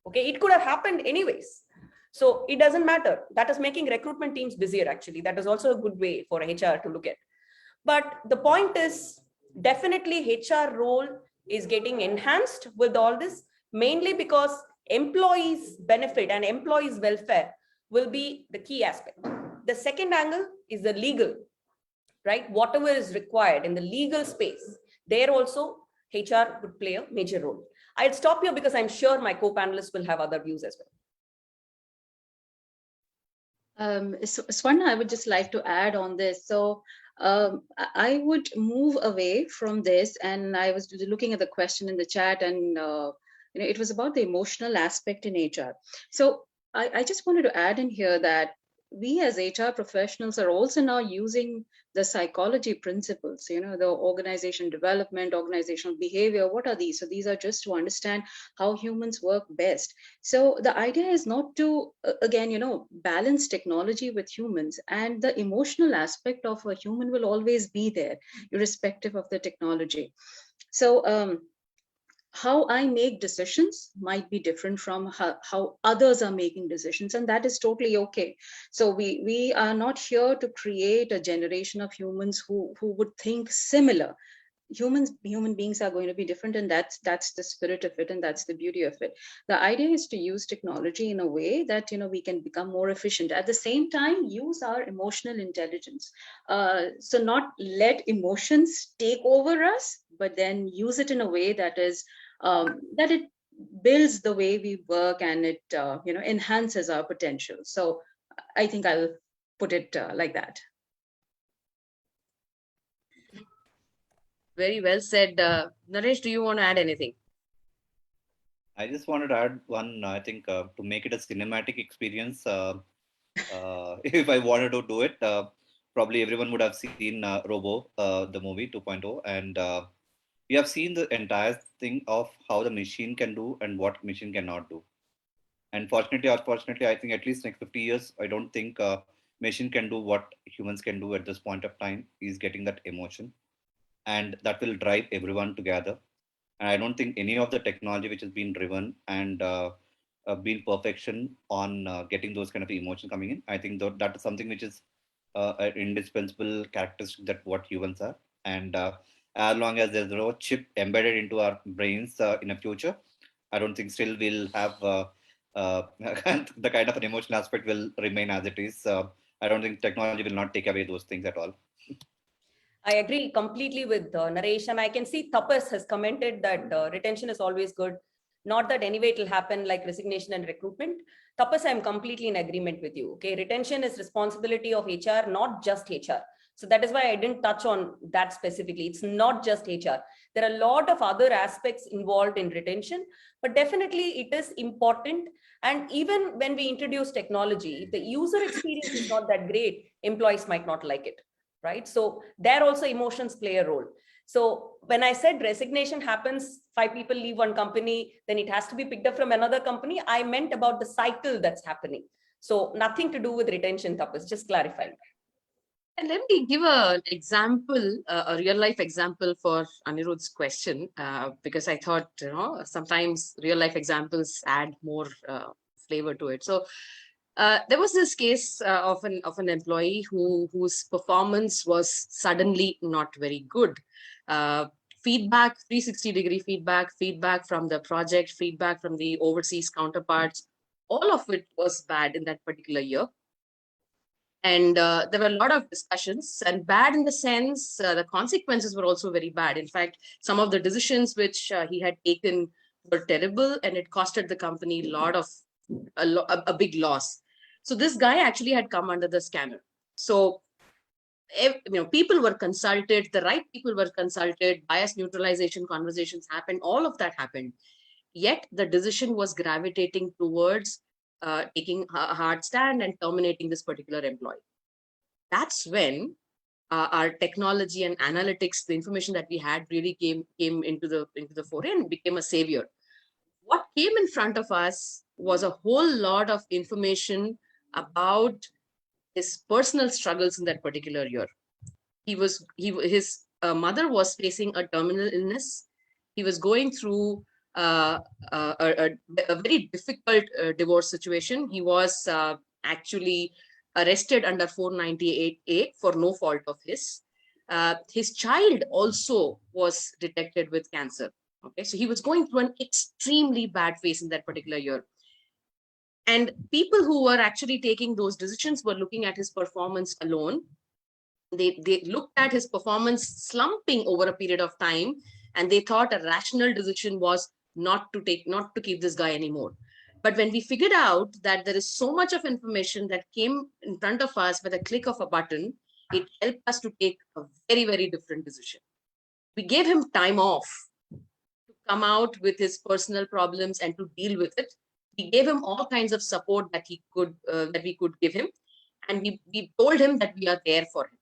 Okay, it could have happened anyways. So it doesn't matter. That is making recruitment teams busier, actually. That is also a good way for HR to look at. But the point is, definitely HR role is getting enhanced with all this, mainly because employees' benefit and employees' welfare will be the key aspect. The second angle is the legal, right? Whatever is required in the legal space, there also HR would play a major role. I'll stop here because I'm sure my co-panelists will have other views as well. So Swarna, I would just like to add on this. So I would move away from this, and I was looking at the question in the chat, and it was about the emotional aspect in HR. So I just wanted to add in here that we as HR professionals are also now using the psychology principles, the organization development, organizational behavior. What are these? So these are just to understand how humans work best. So the idea is not to, again, balance technology with humans, and the emotional aspect of a human will always be there, irrespective of the technology. So how I make decisions might be different from how others are making decisions, and that is totally okay. So we are not here to create a generation of humans who would think similar. Human beings are going to be different, and that's the spirit of it, and that's the beauty of it. The idea is to use technology in a way that we can become more efficient. At the same time, use our emotional intelligence. So not let emotions take over us, but then use it in a way that is that it builds the way we work, and it enhances our potential. So I think I'll put it like that. Very well said. Naresh, do you want to add anything? I just wanted to add one, I think, to make it a cinematic experience. If I wanted to do it, probably everyone would have seen Robo, the movie 2.0, and we have seen the entire thing of how the machine can do and what machine cannot do. And fortunately or unfortunately, I think at least next 50 years, I don't think machine can do what humans can do at this point of time. Is getting that emotion, and that will drive everyone together. And I don't think any of the technology which has been driven and been perfection on getting those kind of emotions coming in. I think that is something which is an indispensable characteristic that what humans are. And as long as there's no chip embedded into our brains in the future, I don't think still we'll have the kind of an emotional aspect will remain as it is. I don't think technology will not take away those things at all. I agree completely with Naresh, and I can see Tapas has commented that retention is always good. Not that anyway it will happen like resignation and recruitment. Tapas, I'm completely in agreement with you. Okay, retention is responsibility of HR, not just HR. So that is why I didn't touch on that specifically. It's not just HR. There are a lot of other aspects involved in retention, but definitely it is important. And even when we introduce technology, if the user experience is not that great, employees might not like it, right? So there also emotions play a role. So when I said resignation happens, 5 people leave one company, then it has to be picked up from another company, I meant about the cycle that's happening. So nothing to do with retention, Tapas, just clarifying. And let me give an example, a real life example for Anirudh's question, because I thought, sometimes real life examples add more flavor to it. So there was this case of an employee whose performance was suddenly not very good. Feedback, 360-degree feedback from the project, feedback from the overseas counterparts, all of it was bad in that particular year. And there were a lot of discussions, and bad in the sense the consequences were also very bad. In fact, some of the decisions which he had taken were terrible, and it costed the company a big loss. So this guy actually had come under the scanner. So people were consulted, the right people were consulted, bias neutralization conversations happened, all of that happened. Yet the decision was gravitating towards taking a hard stand and terminating this particular employee. That's when our technology and analytics, the information that we had, really came into the foray and became a savior. What came in front of us was a whole lot of information about his personal struggles in that particular year. His mother was facing a terminal illness. He was going through a very difficult divorce situation. He was actually arrested under 498A for no fault of his. His child also was detected with cancer. Okay, so he was going through an extremely bad phase in that particular year. And people who were actually taking those decisions were looking at his performance alone. They looked at his performance slumping over a period of time, and they thought a rational decision was not to keep this guy anymore. But when we figured out that there is so much of information that came in front of us with a click of a button, it helped us to take a very, very different decision. We gave him time off to come out with his personal problems and to deal with it. We gave him all kinds of support that we could give him, and we told him that we are there for him.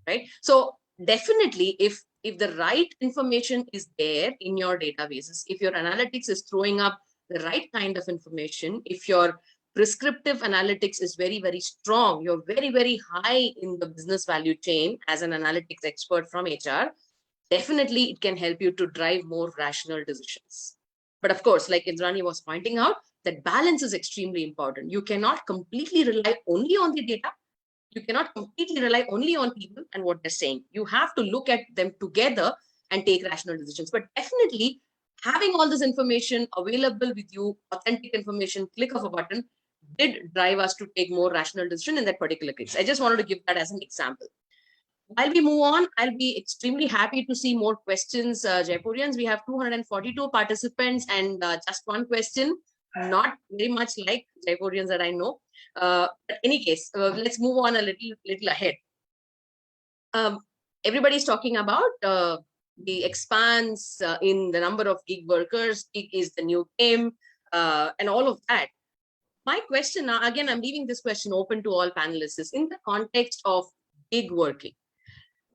Right? So definitely, if the right information is there in your databases, if your analytics is throwing up the right kind of information, if your prescriptive analytics is very, very strong, you're very, very high in the business value chain as an analytics expert from HR, definitely it can help you to drive more rational decisions. But of course, like Indrani was pointing out, that balance is extremely important. You cannot completely rely only on the data. You cannot completely rely only on people and what they're saying. You have to look at them together and take rational decisions. But definitely having all this information available with you, authentic information, click of a button, did drive us to take more rational decision in that particular case. I just wanted to give that as an example. While we move on, I'll be extremely happy to see more questions. Jaipurians, we have 242 participants and just one question, not very much like Jaipurians that I know. But in any case, let's move on a little ahead. Everybody's talking about the expanse in the number of gig workers. Gig is the new game, and all of that. My question now, again, I'm leaving this question open to all panelists, is in the context of gig working.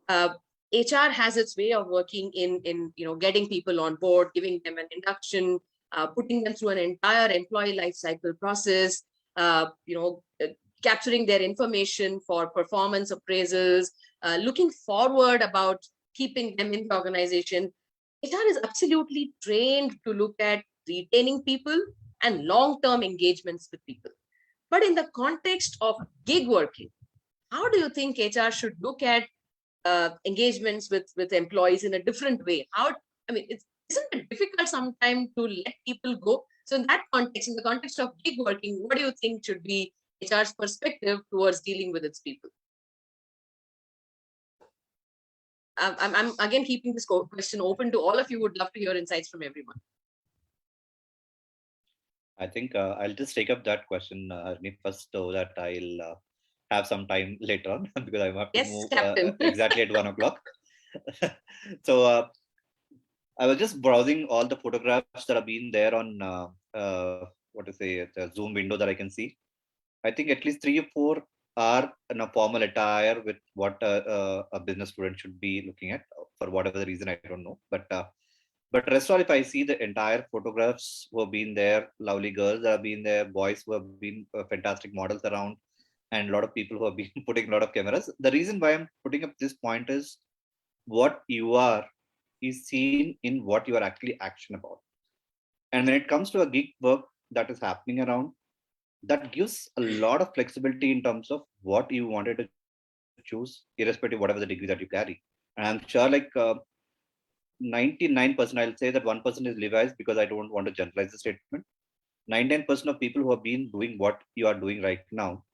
HR has its way of working in getting people on board, giving them an induction, putting them through an entire employee life cycle process, capturing their information for performance appraisals, looking forward about keeping them in the organization. HR is absolutely trained to look at retaining people and long-term engagements with people. But in the context of gig working, how do you think HR should look at engagements with employees in a different way? Isn't it difficult sometimes to let people go? So in that context, in the context of gig working, what do you think should be HR's perspective towards dealing with its people? I'm again keeping this question open to all of you. Would love to hear insights from everyone. I think I'll just take up that question, Arni, first, so that I'll have some time later on because I have to Yes, move Captain. exactly at 1 o'clock. So I was just browsing all the photographs that have been there on what to say, the Zoom window that I can see. I think at least 3 or 4 are in a formal attire with what a business student should be looking at for whatever the reason, I don't know. But rest all, if I see the entire photographs who have been there, lovely girls that have been there, boys who have been fantastic models around, and a lot of people who have been putting a lot of cameras. The reason why I'm putting up this point is what you are is seen in what you are actually action about. And when it comes to a gig work that is happening around, that gives a lot of flexibility in terms of what you wanted to choose, irrespective of whatever the degree that you carry. And I'm sure like 99%, I'll say that 1% is Levi's because I don't want to generalize the statement. 99% of people who have been doing what you are doing right now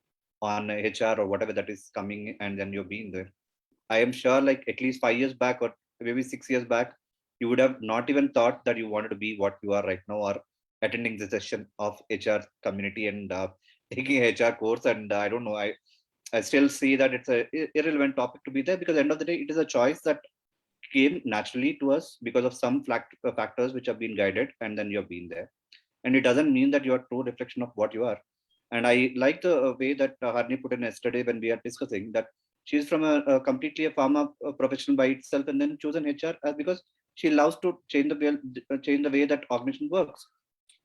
on HR or whatever that is coming, and then you're being there. I am sure like at least 5 years back or maybe 6 years back, you would have not even thought that you wanted to be what you are right now, or attending the session of HR community and taking HR course. And I don't know, I still see that it's a irrelevant topic to be there, because at the end of the day, it is a choice that came naturally to us because of some factors which have been guided, and then you've been there. And it doesn't mean that you are true reflection of what you are. And I like the way that Harni put in yesterday when we are discussing that she's from a completely a pharma professional by itself, and then chosen HR because she loves to change the way that organization works.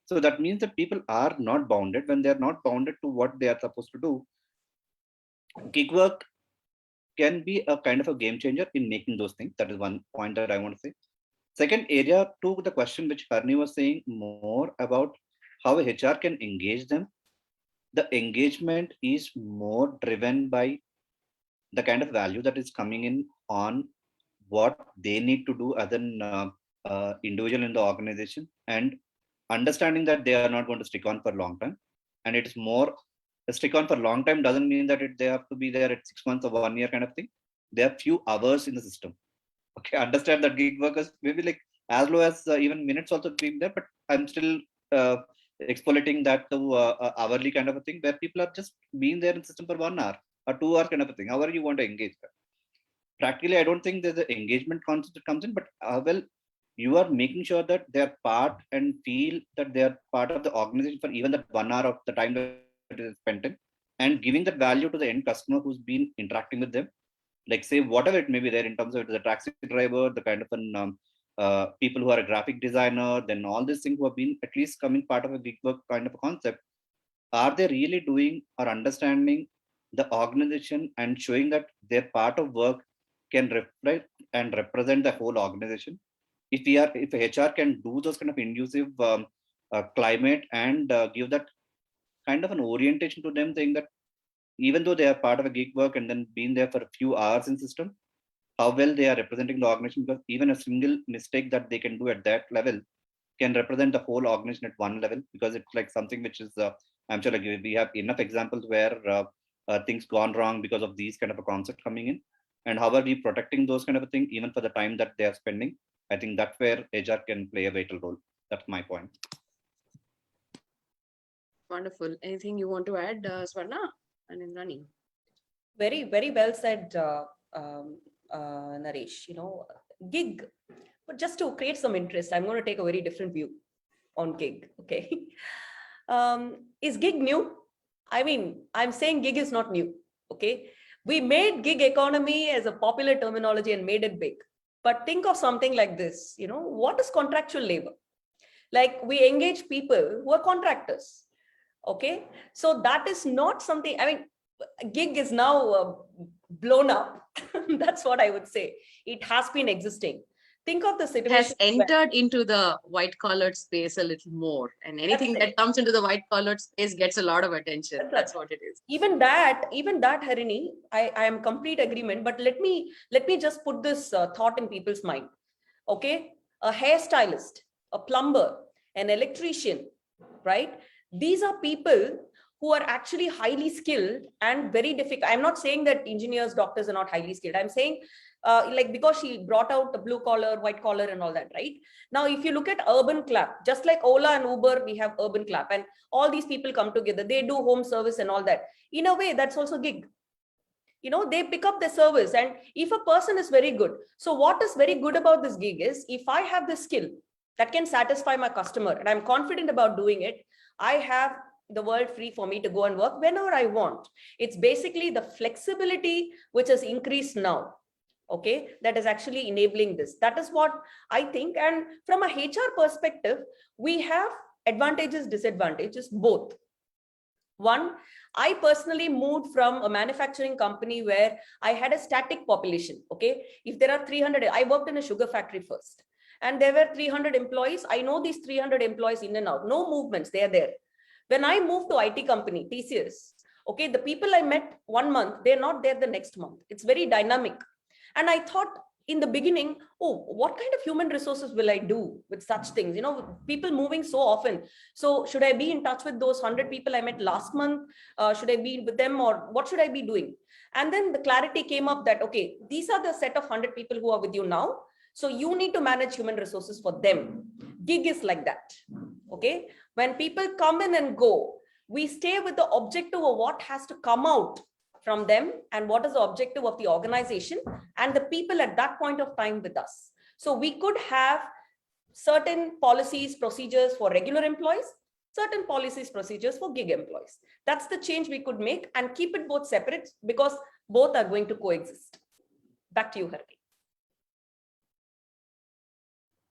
So that means that people are not bounded. When they are not bounded to what they are supposed to do, gig work can be a kind of a game changer in making those things. That is one point that I want to say. Second area to the question which Harni was saying more about how HR can engage them. The engagement is more driven by the kind of value that is coming in on what they need to do as an individual in the organization, and understanding that they are not going to stick on for a long time. And it's more stick on for a long time doesn't mean that they have to be there at 6 months or 1 year kind of thing. There are few hours in the system. Okay, understand that gig workers maybe like as low as even minutes also being there, but I'm still exploiting that to hourly kind of a thing where people are just being there in the system for 1 hour or 2 hour kind of a thing. However you want to engage them. Practically, I don't think there's an engagement concept that comes in, but well, you are making sure that they're part and feel that they're part of the organization for even that 1 hour of the time that it is spent in, and giving that value to the end customer who's been interacting with them. Like say whatever it may be there in terms of the taxi driver, the kind of an people who are a graphic designer, then all these things who have been at least coming part of a gig work kind of a concept. Are they really doing or understanding the organization and showing that their part of work can reflect and represent the whole organization? If HR can do those kind of inducive climate and give that kind of an orientation to them, saying that even though they are part of a gig work and then been there for a few hours in system, how well they are representing the organization, because even a single mistake that they can do at that level can represent the whole organization at one level, because it's like something which is I'm sure like we have enough examples where things gone wrong because of these kind of a concept coming in. And how are we protecting those kind of a thing even for the time that they are spending? I think that's where HR can play a vital role. That's my point. Wonderful. Anything you want to add, Swarna and Indrani? Very, very well said, Naresh. You know, gig, but just to create some interest, I'm going to take a very different view on gig. Okay. Is gig new? I mean, I'm saying gig is not new. Okay. We made gig economy as a popular terminology and made it big. But think of something like this, you know, what is contractual labor? Like we engage people who are contractors. Okay. So that is not something, I mean, gig is now blown up. That's what I would say. It has been existing. Think of the situation. Has entered into the white collared space a little more, and anything that comes into the white collared space gets a lot of attention. That's what it is. Even that, Harini, I am complete agreement. But let me just put this thought in people's mind. Okay, a hairstylist, a plumber, an electrician, right? These are people who are actually highly skilled and very difficult. I'm not saying that engineers, doctors are not highly skilled. I'm saying like because she brought out the blue collar, white collar and all that, right? Now, if you look at urban clap, just like Ola and Uber, we have urban clap and all these people come together, they do home service and all that. In a way, that's also gig. You know, they pick up the service, and if a person is very good, so what is very good about this gig is if I have the skill that can satisfy my customer and I'm confident about doing it, I have the world free for me to go and work whenever I want. It's basically the flexibility which has increased now, okay, that is actually enabling this. That is what I think. And from a HR perspective, we have advantages, disadvantages, both. One, I personally moved from a manufacturing company where I had a static population. Okay, if there are 300, I worked in a sugar factory first, and there were 300 employees. I know these 300 employees in and out, no movements, they are there. When I moved to IT company, TCS, okay, the people I met 1 month, they're not there the next month. It's very dynamic. And I thought in the beginning, oh, what kind of human resources will I do with such things? You know, people moving so often. So should I be in touch with those 100 people I met last month? Should I be with them, or what should I be doing? And then the clarity came up that, okay, these are the set of 100 people who are with you now. So you need to manage human resources for them. Gig is like that. Okay. When people come in and go, we stay with the objective of what has to come out from them and what is the objective of the organization and the people at that point of time with us. So we could have certain policies, procedures for regular employees, certain policies, procedures for gig employees. That's the change we could make and keep it both separate because both are going to coexist. Back to you, Harvi.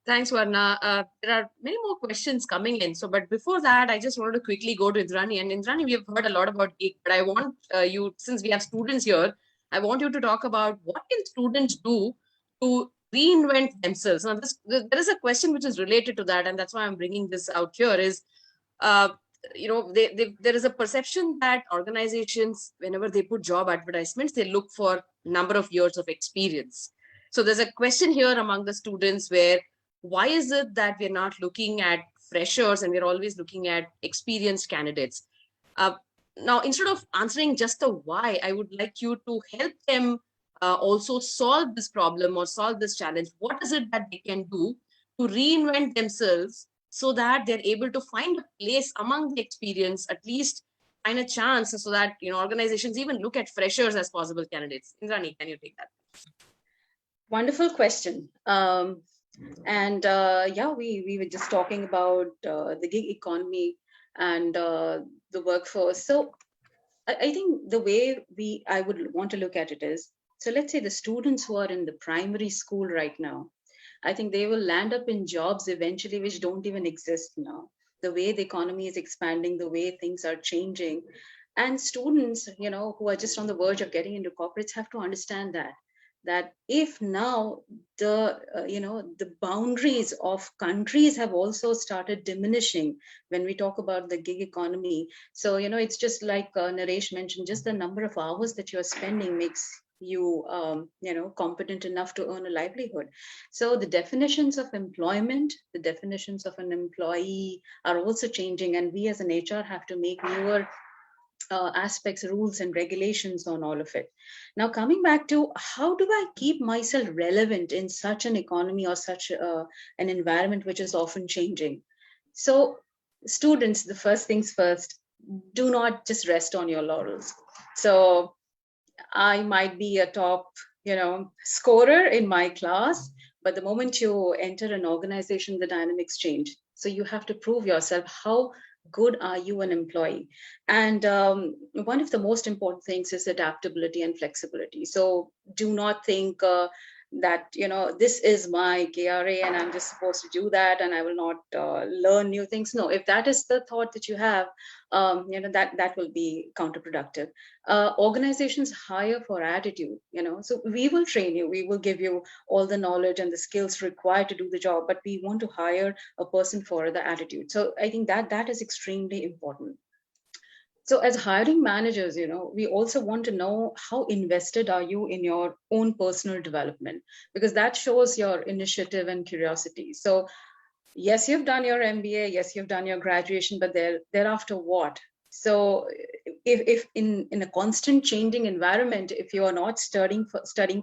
Thanks, Varna. There are many more questions coming in. So, but before that, I just wanted to quickly go to Indrani. And Indrani, we have heard a lot about gig, but I want you, since we have students here, I want you to talk about what can students do to reinvent themselves. Now, there is a question which is related to that, and that's why I'm bringing this out here is, you know, there is a perception that organizations, whenever they put job advertisements, they look for number of years of experience. So there's a question here among the students where, why is it that we're not looking at freshers and we're always looking at experienced candidates? Now, instead of answering just the why, I would like you to help them also solve this problem or solve this challenge. What is it that they can do to reinvent themselves so that they're able to find a place among the experience, at least find a chance so that, you know, organizations even look at freshers as possible candidates? Indrani, can you take that? Wonderful question. Yeah, we were just talking about the gig economy and the workforce. So I think the way I would want to look at it is, so let's say the students who are in the primary school right now, I think they will land up in jobs eventually which don't even exist now. The way the economy is expanding, the way things are changing, and students, you know, who are just on the verge of getting into corporates have to understand that if now the the boundaries of countries have also started diminishing when we talk about the gig economy. So, you know, it's just like Naresh mentioned, just the number of hours that you're spending makes you, you know, competent enough to earn a livelihood. So the definitions of employment, the definitions of an employee are also changing, and we as an HR have to make newer aspects, rules and regulations on all of it. Now, coming back to how do I keep myself relevant in such an economy or such an environment which is often changing? So students, the first things first, do not just rest on your laurels. So I might be a top, you know, scorer in my class, but the moment you enter an organization, the dynamics change. So you have to prove yourself. How good are you an employee? And one of the most important things is adaptability and flexibility. So do not think that, you know, this is my KRA and I'm just supposed to do that and I will not learn new things. No, if that is the thought that you have, you know, that will be counterproductive. Organizations hire for attitude, you know, so we will train you, we will give you all the knowledge and the skills required to do the job, but we want to hire a person for the attitude. So I think that is extremely important. So as hiring managers, you know, we also want to know how invested are you in your own personal development, because that shows your initiative and curiosity. So yes, you've done your MBA, yes, you've done your graduation, but thereafter what? So if in a constant changing environment, if you are not studying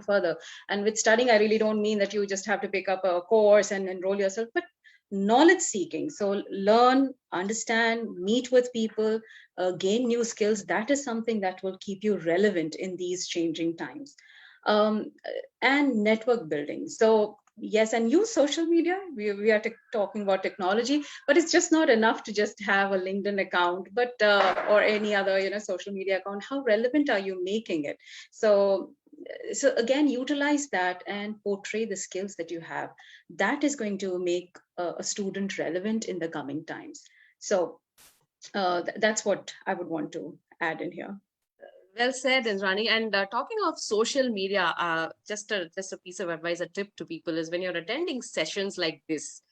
further, and with studying, I really don't mean that you just have to pick up a course and enroll yourself, but knowledge seeking. So learn, understand, meet with people, gain new skills. That is something that will keep you relevant in these changing times. And network building. So yes, and use social media. We are talking about technology, but it's just not enough to just have a LinkedIn account, but or any other social media account. How relevant are you making it? So again, utilize that and portray the skills that you have. That is going to make a student relevant in the coming times. So that's what I would want to add in here. Well said, Indrani. And talking of social media, just a piece of advice, a tip to people is when you're attending sessions like this,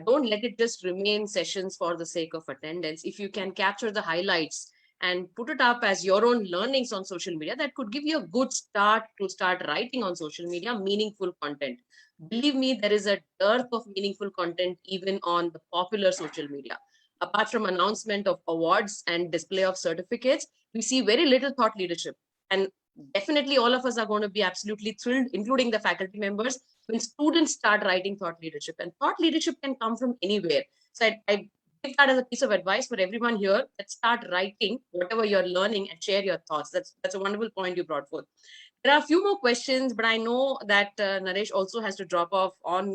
don't let it just remain sessions for the sake of attendance. If you can capture the highlights and put it up as your own learnings on social media, that could give you a good start to start writing on social media, meaningful content. Believe me, there is a dearth of meaningful content even on the popular social media. Apart from announcement of awards and display of certificates, we see very little thought leadership. And definitely all of us are going to be absolutely thrilled, including the faculty members, when students start writing thought leadership. And thought leadership can come from anywhere. So I take that as a piece of advice for everyone here, that start writing whatever you're learning and share your thoughts. That's a wonderful point you brought forth. There are a few more questions, but I know that Naresh also has to drop off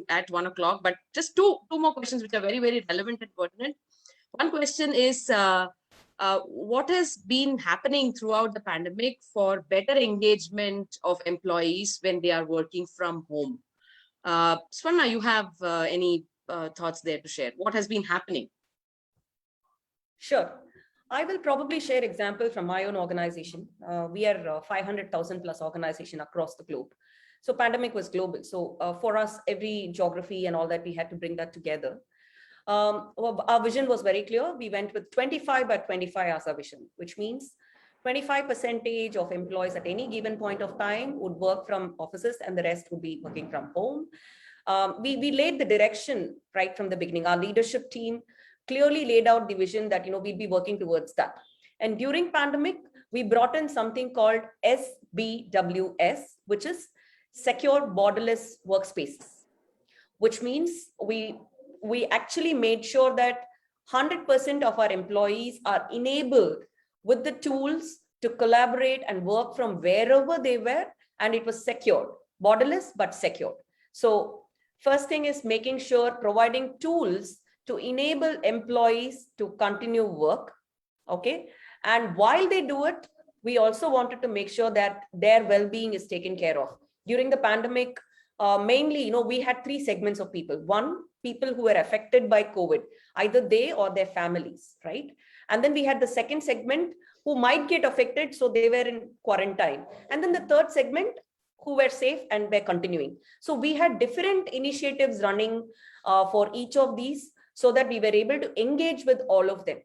at 1 o'clock. But just two more questions which are very, very relevant and pertinent. One question is, what has been happening throughout the pandemic for better engagement of employees when they are working from home? Swarna, you have any thoughts there to share? What has been happening? Sure. I will probably share example from my own organization. We are 500,000 plus organization across the globe. So pandemic was global. So for us, every geography and all that, we had to bring that together. Our vision was very clear. We went with 25 by 25 as our vision, which means 25% of employees at any given point of time would work from offices and the rest would be working from home. We laid the direction right from the beginning. Our leadership team clearly laid out the vision that we'd be working towards that. And during pandemic, we brought in something called SBWS, which is Secure Borderless Workspaces, which means we actually made sure that 100% of our employees are enabled with the tools to collaborate and work from wherever they were, and it was secured, borderless but secured. So first thing is making sure providing tools to enable employees to continue work, okay? And while they do it, we also wanted to make sure that their well-being is taken care of. During the pandemic, mainly, we had three segments of people. One, people who were affected by COVID, either they or their families, right? And then we had the second segment who might get affected, so they were in quarantine. And then the third segment who were safe and were continuing. So we had different initiatives running for each of these so that we were able to engage with all of them,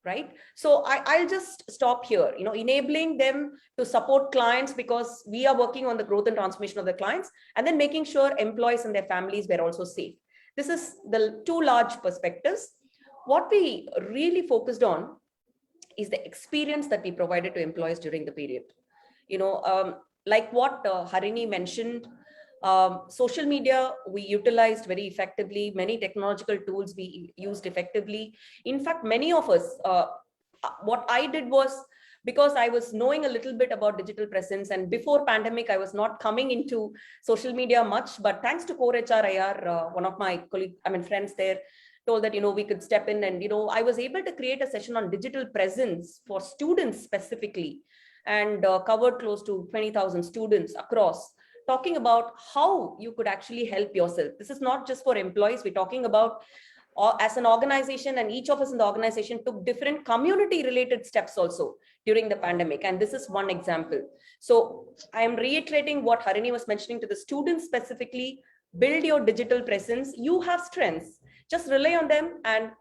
right? So I'll just stop here, enabling them to support clients because we are working on the growth and transformation of the clients, and then making sure employees and their families were also safe. This is the two large perspectives. What we really focused on is the experience that we provided to employees during the period. Like what Harini mentioned, social media, we utilized very effectively. Many technological tools we used effectively. In fact, many of us, what I did was, because I was knowing a little bit about digital presence, and before pandemic, I was not coming into social media much, but thanks to CORE HR, one of my friends there told that, we could step in, and, I was able to create a session on digital presence for students specifically, and covered close to 20,000 students across, talking about how you could actually help yourself. This is not just for employees. We're talking about as an organization, and each of us in the organization took different community related steps also during the pandemic. And this is one example. So I am reiterating what Harini was mentioning to the students specifically: build your digital presence. You have strengths, just rely on them and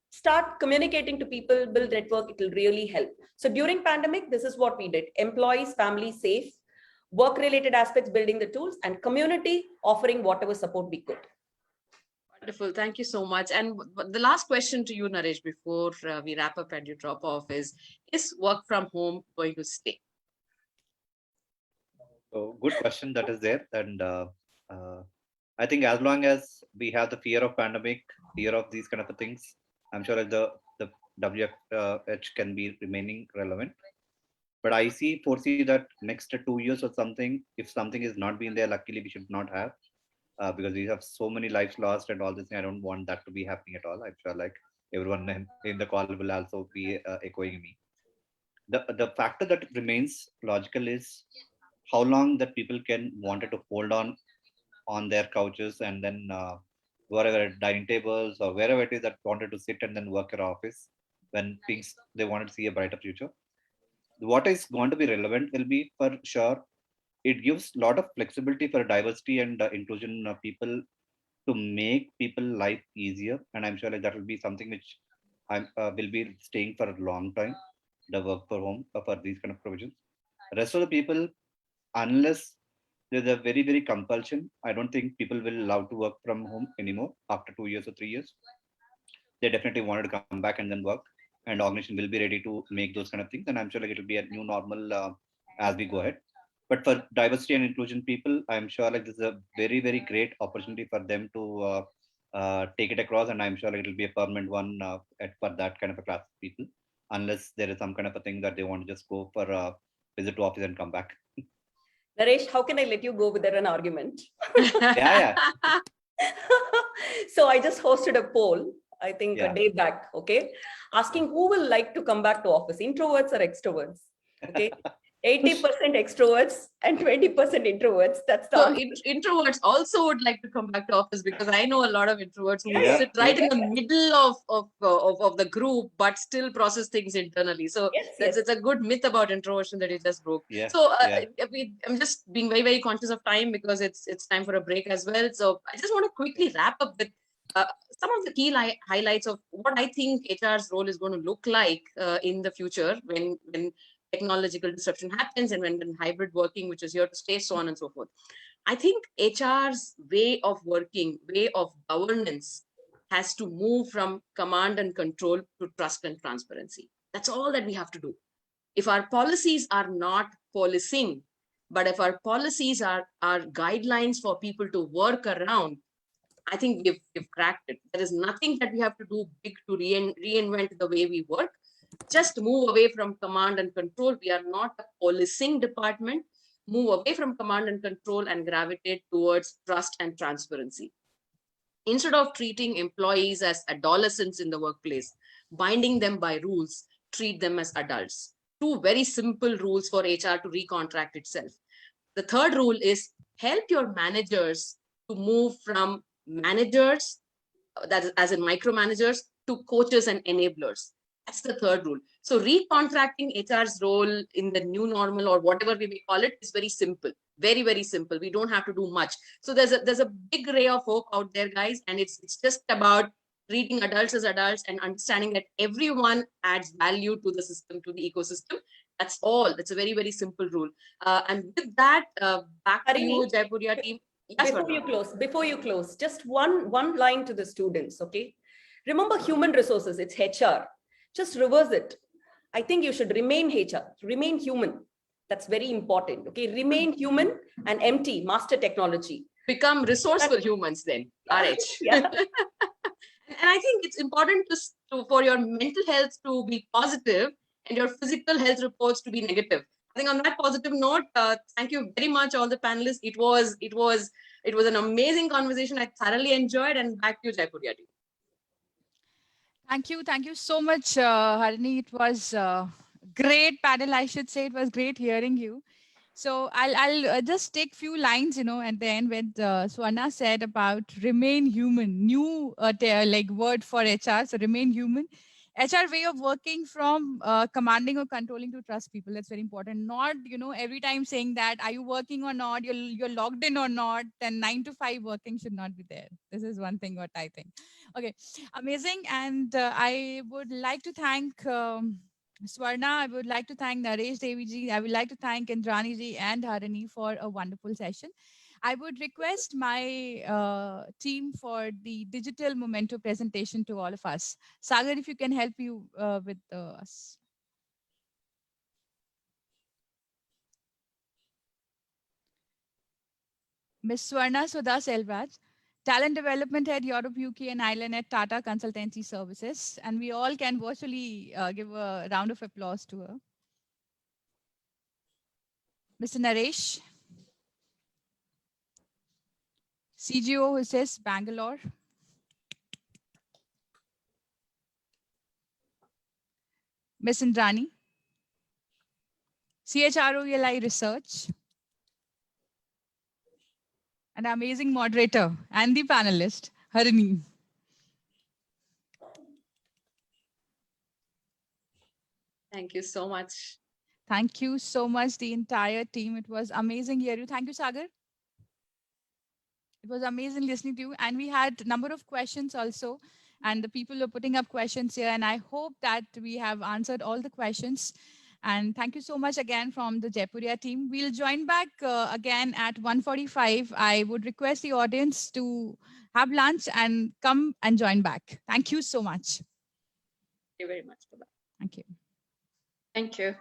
start communicating to people, build network. It will really help. So during pandemic, this is what we did: employees, families safe, work related aspects, building the tools, and community offering whatever support we could. Wonderful. Thank you so much. And the last question to you, Naresh, before we wrap up and you drop off is work from home going to stay? So good question that is there. And I think as long as we have the fear of pandemic, fear of these kind of things, I'm sure the WFH can be remaining relevant. But I foresee that next 2 years or something, if something is not being there, luckily we should not have, because we have so many lives lost and all this. I don't want that to be happening at all. I'm sure like everyone in the call will also be echoing me. The factor that remains logical is how long that people can wanted to hold on their couches and then wherever dining tables or wherever it is that wanted to sit and then work at office when things they wanted to see a brighter future. What is going to be relevant will be for sure. It gives a lot of flexibility for diversity and inclusion of people to make people life easier. And I'm sure like, that will be something which I will be staying for a long time. The work for home for these kind of provisions. Rest of the people, unless there's a very, very compulsion, I don't think people will allow to work from home anymore after 2 years or 3 years. They definitely wanted to come back and then work, and organization will be ready to make those kind of things. And I'm sure like it will be a new normal as we go ahead. But for diversity and inclusion people, I'm sure like this is a very, very great opportunity for them to take it across. And I'm sure like it will be a permanent one for that kind of a class of people, unless there is some kind of a thing that they want to just go for a visit to office and come back. Naresh, how can I let you go without an argument? Yeah. So I just hosted a poll, I think a day back, okay, asking who will like to come back to office, introverts or extroverts, okay? 80% extroverts and 20% introverts. That's the so introverts also would like to come back to office, because I know a lot of introverts who sit right in the middle of the group, but still process things internally. So it's a good myth about introversion that you just broke. So I'm just being very, very conscious of time, because it's time for a break as well. So I just want to quickly wrap up with some of the key highlights of what I think HR's role is going to look like in the future when technological disruption happens and when hybrid working, which is here to stay, so on and so forth. I think HR's way of working, way of governance has to move from command and control to trust and transparency. That's all that we have to do. If our policies are not policing, but if our policies are guidelines for people to work around, I think we've cracked it. There is nothing that we have to do big to reinvent the way we work. Just move away from command and control. We are not a policing department. Move away from command and control and gravitate towards trust and transparency. Instead of treating employees as adolescents in the workplace, binding them by rules, treat them as adults. Two very simple rules for HR to recontract itself. The third rule is help your managers to move from managers, that is as in micromanagers, to coaches and enablers. That's the third rule. So recontracting HR's role in the new normal, or whatever we may call it, is very simple. Very, very simple. We don't have to do much. So there's a big ray of hope out there, guys. And it's just about treating adults as adults and understanding that everyone adds value to the system, to the ecosystem. That's all. That's a very, very simple rule. And with that, back to you, Jaipuria team. Yes, before you close, just one line to the students, okay? Remember human resources, it's HR. Just reverse it. I think you should remain HR, remain human. That's very important. Okay, remain human and empty master technology. Become resourceful humans then, RH. Yeah. And I think it's important for your mental health to be positive and your physical health reports to be negative. I think on that positive note, thank you very much, all the panelists. It was an amazing conversation. I thoroughly enjoyed, and back to you, Jaipuria team. Thank you so much, Harini. It was great panel, I should say. It was great hearing you. So I'll just take few lines, at the end when Swarna said about remain human, new like word for HR. So remain human. HR way of working from commanding or controlling to trust people. That's very important. Not, every time saying that, are you working or not? You're logged in or not? Then 9 to 5 working should not be there. This is one thing what I think. Okay, amazing. And I would like to thank Swarna. I would like to thank Naresh Devi ji. I would like to thank Indrani ji and Harini for a wonderful session. I would request my team for the digital memento presentation to all of us. Sagar, if you can help you with us. Ms. Swarna Sudha Selvaj, Talent Development Head, Europe, UK and Ireland at Tata Consultancy Services. And we all can virtually give a round of applause to her. Mr. Naresh, CGO, who says Bangalore. Ms. Indrani, CHROELI Research. An amazing moderator and the panelist, Harini. Thank you so much. Thank you so much, the entire team. It was amazing hearing you. Thank you, Sagar. It was amazing listening to you. And we had a number of questions also. And the people are putting up questions here. And I hope that we have answered all the questions. And thank you so much again from the Jaipuria team. We'll join back again at 1:45. I would request the audience to have lunch and come and join back. Thank you so much. Thank you very much. Bye-bye. Thank you. Thank you.